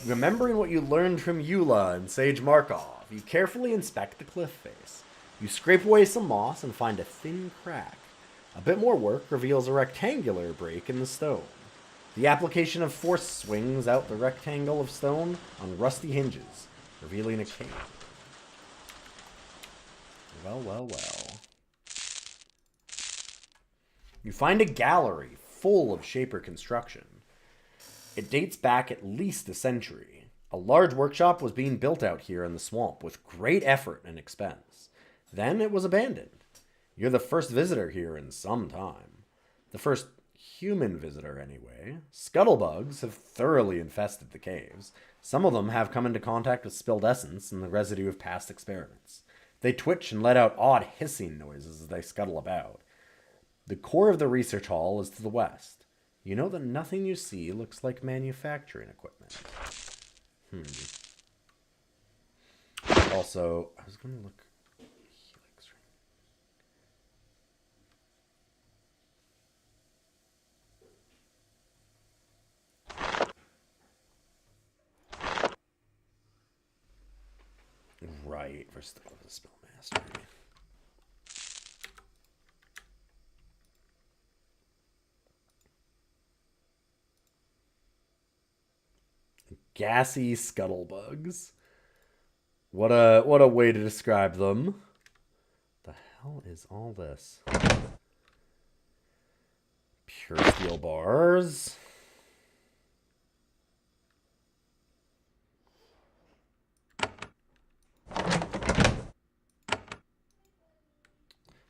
Remembering what you learned from Eula and Sage Markov, you carefully inspect the cliff face. You scrape away some moss and find a thin crack. A bit more work reveals a rectangular break in the stone. The application of force swings out the rectangle of stone on rusty hinges, revealing a cave. Well, well, well. You find a gallery full of Shaper construction. It dates back at least a century. A large workshop was being built out here in the swamp with great effort and expense. Then it was abandoned. You're the first visitor here in some time. The first human visitor, anyway. Scuttlebugs have thoroughly infested the caves. Some of them have come into contact with spilled essence and the residue of past experiments. They twitch and let out odd hissing noises as they scuttle about. The core of the research hall is to the west. You know that nothing you see looks like manufacturing equipment. Also, I was going to look... Helix ring. Right, versus the spell mastery. Gassy scuttlebugs. What a way to describe them. The hell is all this? Pure steel bars.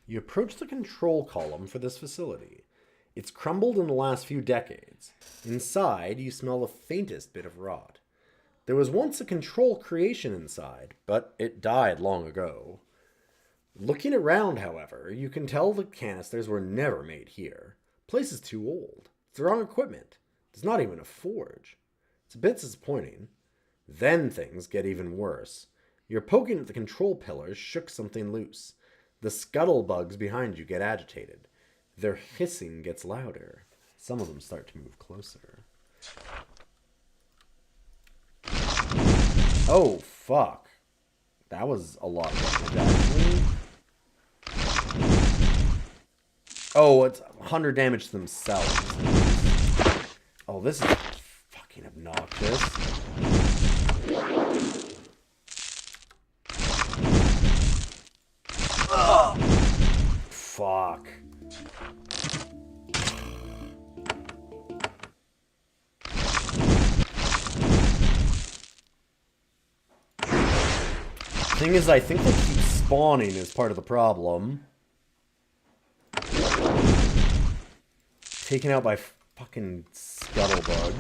You approach the control column for this facility. It's crumbled in the last few decades. Inside, you smell the faintest bit of rot. There was once a control creation inside, but it died long ago. Looking around, however, you can tell the canisters were never made here. The place is too old. It's the wrong equipment. There's not even a forge. It's a bit disappointing. Then things get even worse. You're poking at the control pillars, shook something loose. The scuttlebugs behind you get agitated. Their hissing gets louder. Some of them start to move closer. Oh, fuck. That was a lot of damage, actually. Oh, it's 100 damage to themselves. Oh, this is fucking Fucking obnoxious. Fuck. Thing is, I think they keep spawning is part of the problem. Taken out by fucking scuttlebugs.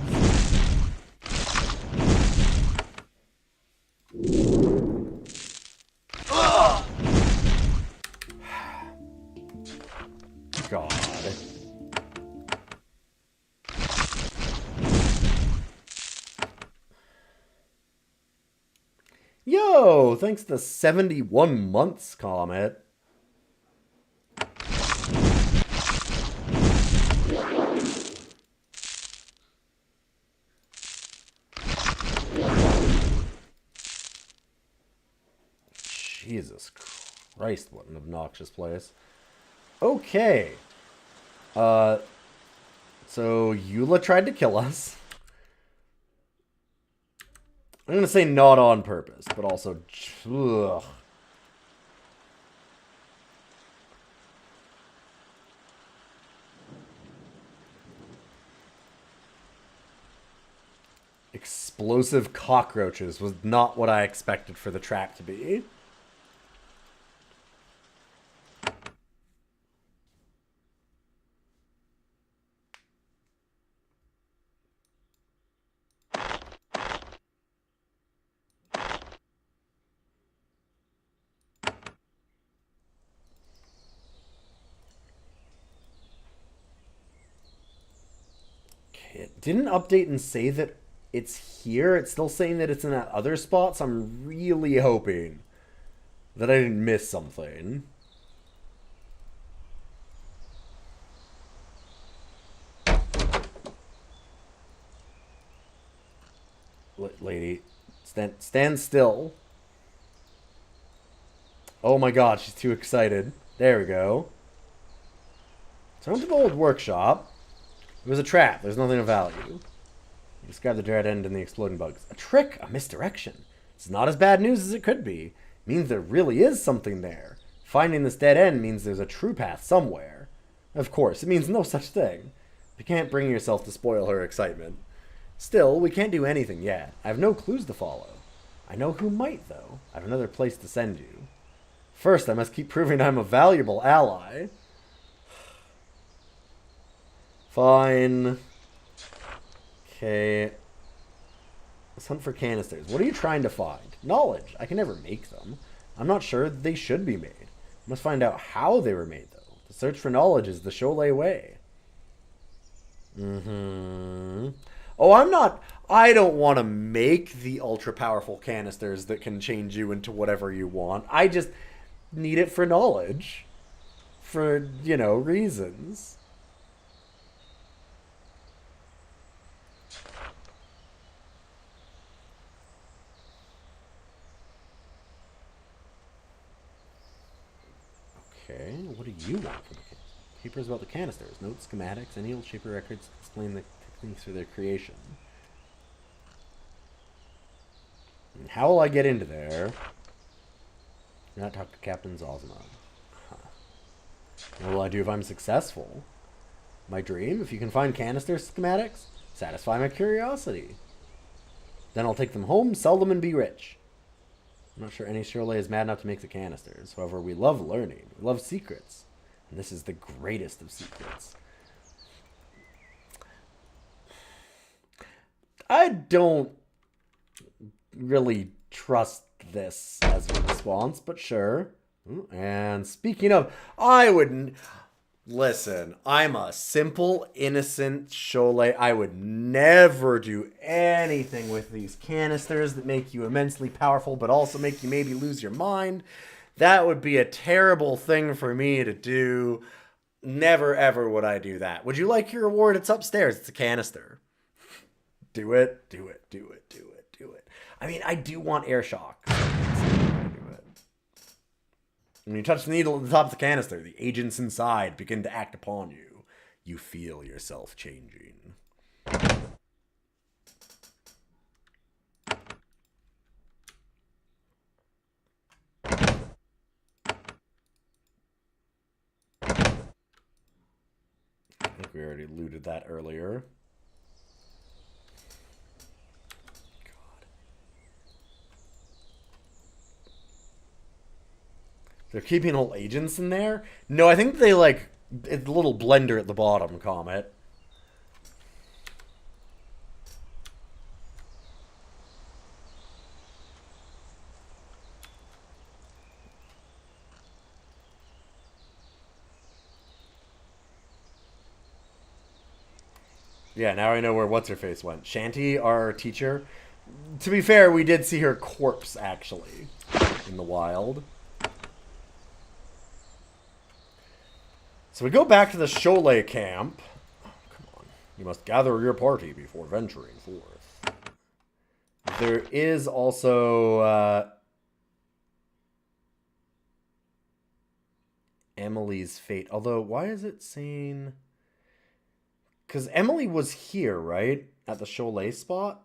God. Yo, thanks to 71 months, Comet. Jesus Christ, what an obnoxious place. Okay. So Eula tried to kill us. I'm gonna say not on purpose, but also... Ugh. Explosive cockroaches was not what I expected for the trap to be. It didn't update and say that it's here. It's still saying that it's in that other spot, so I'm really hoping that I didn't miss something. Lady, stand still. Oh my god, she's too excited. There we go. So I went to the old workshop. It was a trap. There's nothing of value. You described the dread end and the exploding bugs. A trick, a misdirection. It's not as bad news as it could be. It means there really is something there. Finding this dead end means there's a true path somewhere. Of course, it means no such thing. You can't bring yourself to spoil her excitement. Still, we can't do anything yet. I have no clues to follow. I know who might, though. I have another place to send you. First, I must keep proving I'm a valuable ally. Fine. Okay. Let's hunt for canisters. What are you trying to find? Knowledge. I can never make them. I'm not sure they should be made. I must find out how they were made, though. The search for knowledge is the Cholet way. Oh, I don't want to make the ultra-powerful canisters that can change you into whatever you want. I just need it for knowledge. For, you know, reasons. Okay, what do you want from the case? Papers about the canisters, notes, schematics, any old shaper records explain the techniques for their creation. And how will I get into there? Not talk to Captain Zosmog. Huh. What will I do if I'm successful? My dream? If you can find canister schematics, satisfy my curiosity. Then I'll take them home, sell them, and be rich. I'm not sure any Cholet is mad enough to make the canisters. However, we love learning. We love secrets. And this is the greatest of secrets. I don't really trust this as a response, but sure. And speaking of, I wouldn't... Listen, I'm a simple, innocent Cholet. I would never do anything with these canisters that make you immensely powerful, but also make you maybe lose your mind. That would be a terrible thing for me to do. Never, ever would I do that. Would you like your reward? It's upstairs. It's a canister. Do it, do it, do it, do it, do it. I mean, I do want air shock. When you touch the needle at the top of the canister, the agents inside begin to act upon you. You feel yourself changing. we already looted that earlier. God. They're keeping all agents in there? No, I think they, like... It's a little blender at the bottom, Comet. Yeah, now I know where What's-Her-Face went. Shanty, our teacher. To be fair, we did see her corpse, actually, in the wild. So we go back to the Cholet camp. Oh, come on. You must gather your party before venturing forth. There is also Emily's fate. Although, why is it saying... Because Emily was here, right? At the Cholet spot?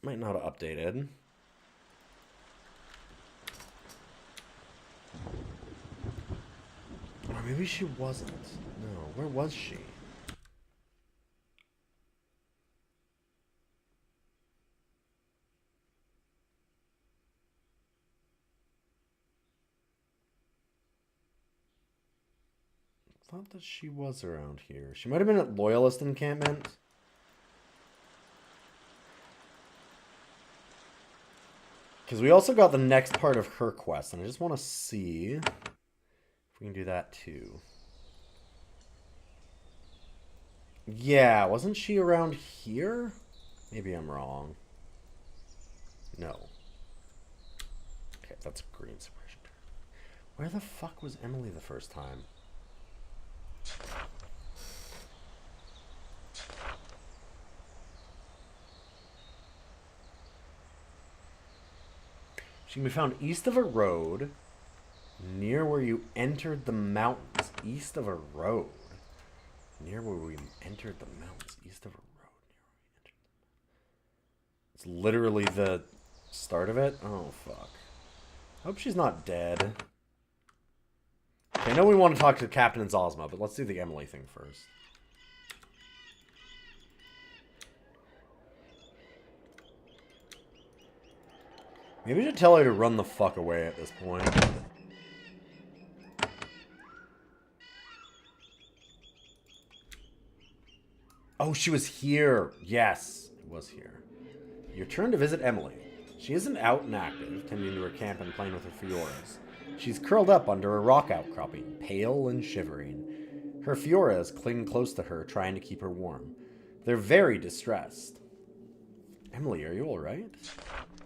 Might not have updated. Or maybe she wasn't. No, where was she? I thought that she was around here. She might have been at Loyalist encampment. Because we also got the next part of her quest, and I just want to see if we can do that too. Yeah, wasn't she around here? Maybe I'm wrong. No. Okay, that's a green suppression. Where the fuck was Emily the first time? She can be found east of a road, near where you entered the mountains. East of a road. Near where we entered the mountains. East of a road. It's literally the start of it? Oh, fuck. I hope she's not dead. Okay, I know we want to talk to Captain Zosma, but let's do the Emily thing first. Maybe we should tell her to run the fuck away at this point. Oh, she was here. Yes, it was here. Your turn to visit Emily. She isn't out and active, tending to her camp and playing with her Fioras. She's curled up under a rock outcropping, pale and shivering. Her Fioras cling close to her, trying to keep her warm. They're very distressed. Emily, are you alright?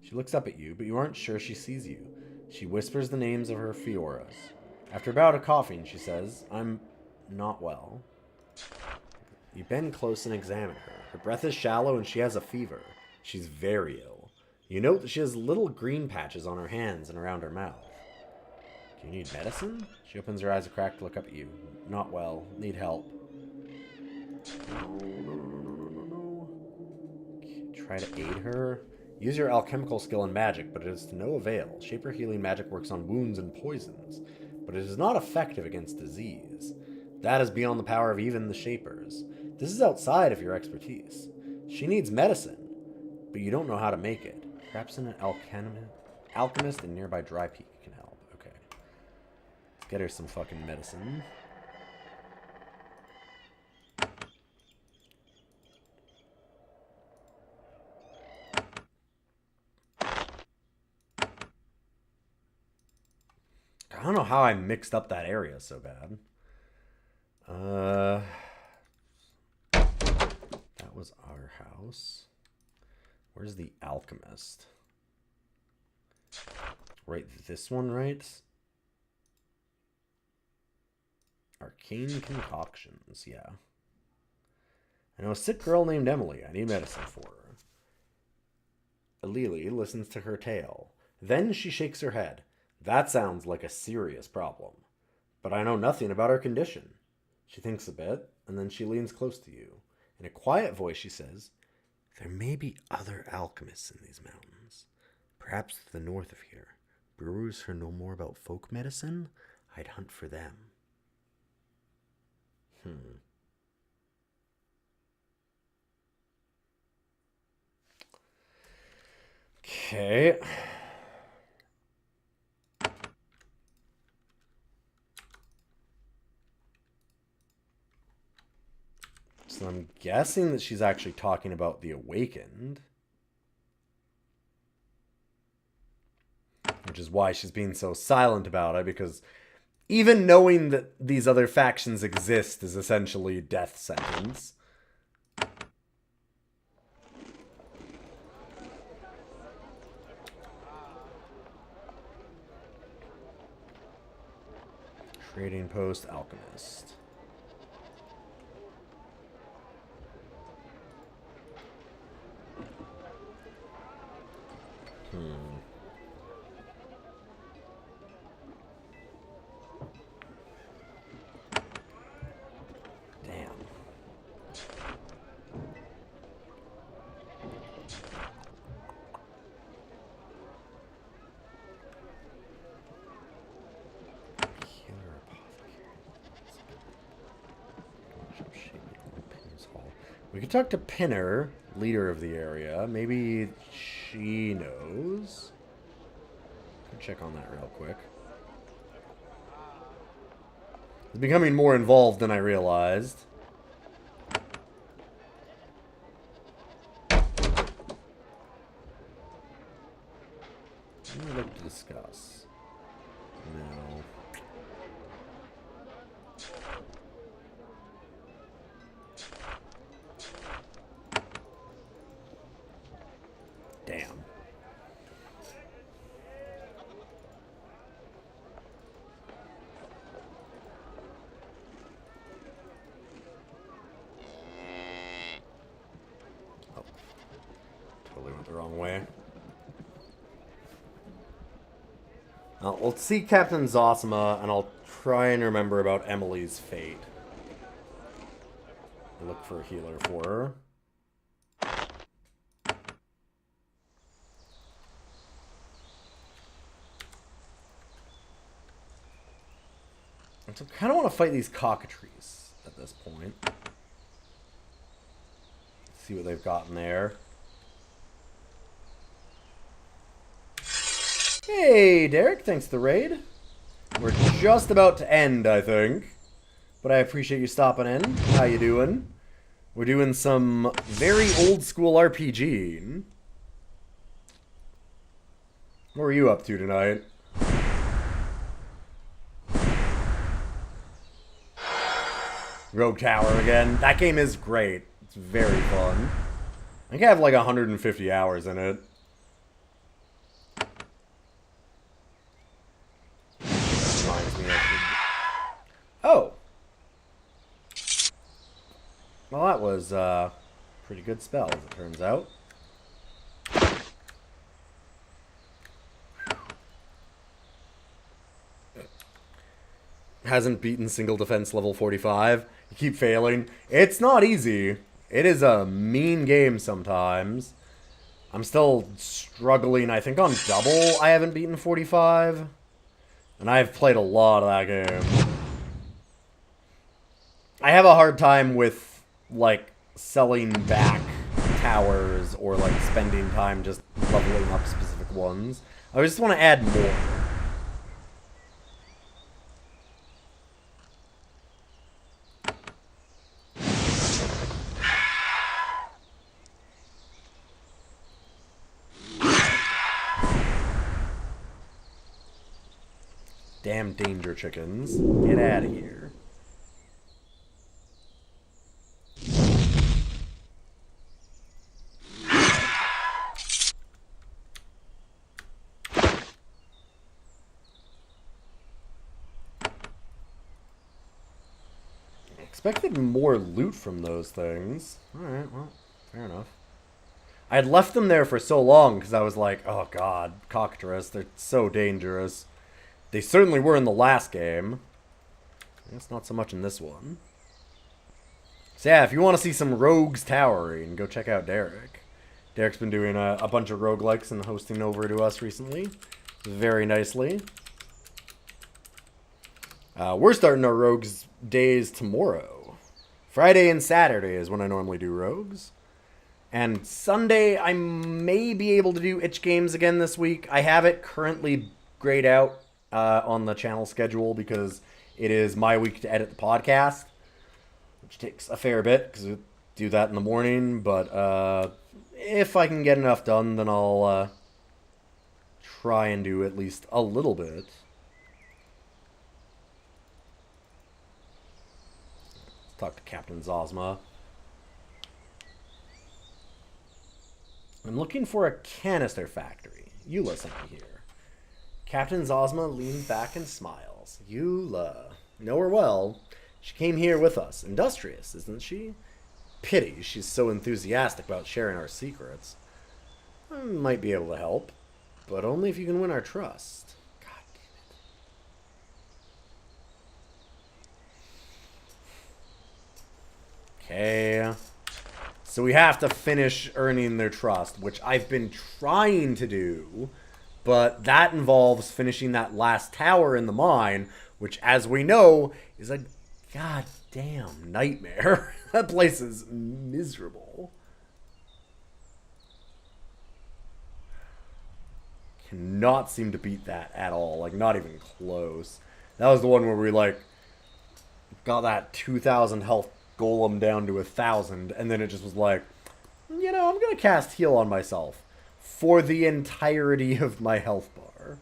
She looks up at you, but you aren't sure she sees you. She whispers the names of her Fioras. After a bout of coughing, she says, I'm not well. You bend close and examine her. Her breath is shallow and she has a fever. She's very ill. You note that she has little green patches on her hands and around her mouth. Do you need medicine? She opens her eyes a crack to look up at you. Not well. Need help. No. Try to aid her. Use your alchemical skill and magic, but it is to no avail. Shaper healing magic works on wounds and poisons, but it is not effective against disease. That is beyond the power of even the Shapers. This is outside of your expertise. She needs medicine, but you don't know how to make it. Perhaps an alchemist in nearby Dry Peak can help. Okay. Let's get her some fucking medicine. I don't know how I mixed up that area so bad. That was our house. Where's the alchemist? Right, this one, right? Arcane concoctions, yeah. I know a sick girl named Emily. I need medicine for her. Alili listens to her tale. Then she shakes her head. That sounds like a serious problem. But I know nothing about her condition. She thinks a bit, and then she leans close to you. In a quiet voice, she says, there may be other alchemists in these mountains. Perhaps to the north of here. Brewers who know more about folk medicine? I'd hunt for them. Okay. So I'm guessing that she's actually talking about the Awakened. Which is why she's being so silent about it, because even knowing that these other factions exist is essentially a death sentence. Trading Post Alchemist. Damn. We could talk to Pinner, leader of the area. Maybe she knows. Could check on that real quick. It's becoming more involved than I realized. What would I like to discuss? No. Damn. Oh. Totally went the wrong way. We'll see Captain Zosima, and I'll try and remember about Emily's fate. Look for a healer for her. So I kind of want to fight these cockatrices at this point. See what they've got in there. Hey, Derek, thanks for the raid. We're just about to end, I think. But I appreciate you stopping in. How you doing? We're doing some very old school RPG. What are you up to tonight? Rogue Tower again. That game is great. It's very fun. I think I have like 150 hours in it. Reminds me I should... Oh! Well, that was a pretty good spell, as it turns out. Hasn't beaten single defense level 45. You keep failing. It's not easy. It is a mean game sometimes. I'm still struggling. I think on double I haven't beaten 45. And I've played a lot of that game. I have a hard time with, like, selling back towers or, like, spending time just leveling up specific ones. I just want to add more. Damn danger chickens. Get out of here. Expected more loot from those things. Alright, well, fair enough. I had left them there for so long because I was like, oh god, cockatrice, they're so dangerous. They certainly were in the last game. I guess not so much in this one. So yeah, if you want to see some rogues towering, go check out Derek. Derek's been doing a bunch of roguelikes and hosting over to us recently. Very nicely. We're starting our rogues days tomorrow. Friday and Saturday is when I normally do rogues. And Sunday, I may be able to do itch games again this week. I have it currently grayed out on the channel schedule because it is my week to edit the podcast, which takes a fair bit because I do that in the morning. But if I can get enough done, then I'll try and do at least a little bit. Let's talk to Captain Zosma. I'm looking for a canister factory. Eula sent me here. Captain Zosma leans back and smiles. Eula. Know her well. She came here with us. Industrious, isn't she? Pity she's so enthusiastic about sharing our secrets. I might be able to help, but only if you can win our trust. God damn it. Okay. So we have to finish earning their trust, which I've been trying to do, but that involves finishing that last tower in the mine, which, as we know, is a goddamn nightmare. That place is miserable. Cannot seem to beat that at all, like, not even close. That was the one where we, like, got that 2,000 health golem down to 1,000, and then it just was like, you know, I'm gonna cast heal on myself for the entirety of my health bar.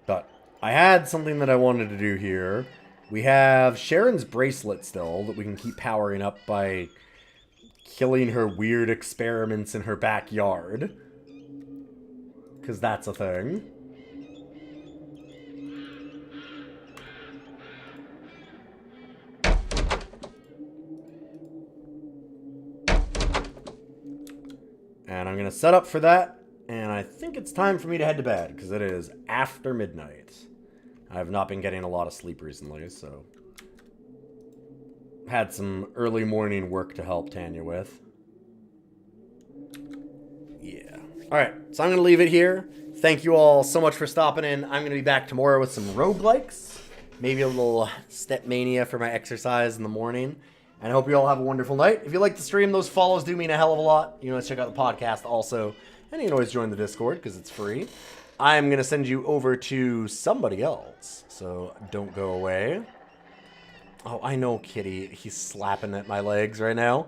But I had something that I wanted to do here. We have Sharon's bracelet still that we can keep powering up by killing her weird experiments in her backyard. Because that's a thing. And I'm going to set up for that. And I think it's time for me to head to bed, because it is after midnight. I have not been getting a lot of sleep recently, so... had some early morning work to help Tanya with. Yeah. Alright, so I'm going to leave it here. Thank you all so much for stopping in. I'm going to be back tomorrow with some roguelikes. Maybe a little step mania for my exercise in the morning. And I hope you all have a wonderful night. If you like the stream, those follows do mean a hell of a lot. You know, let's check out the podcast also. And you can always join the Discord because it's free. I'm going to send you over to somebody else. So don't go away. Oh, I know Kitty. He's slapping at my legs right now.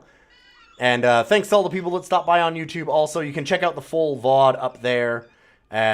And thanks to all the people that stopped by on YouTube. Also, you can check out the full VOD up there. And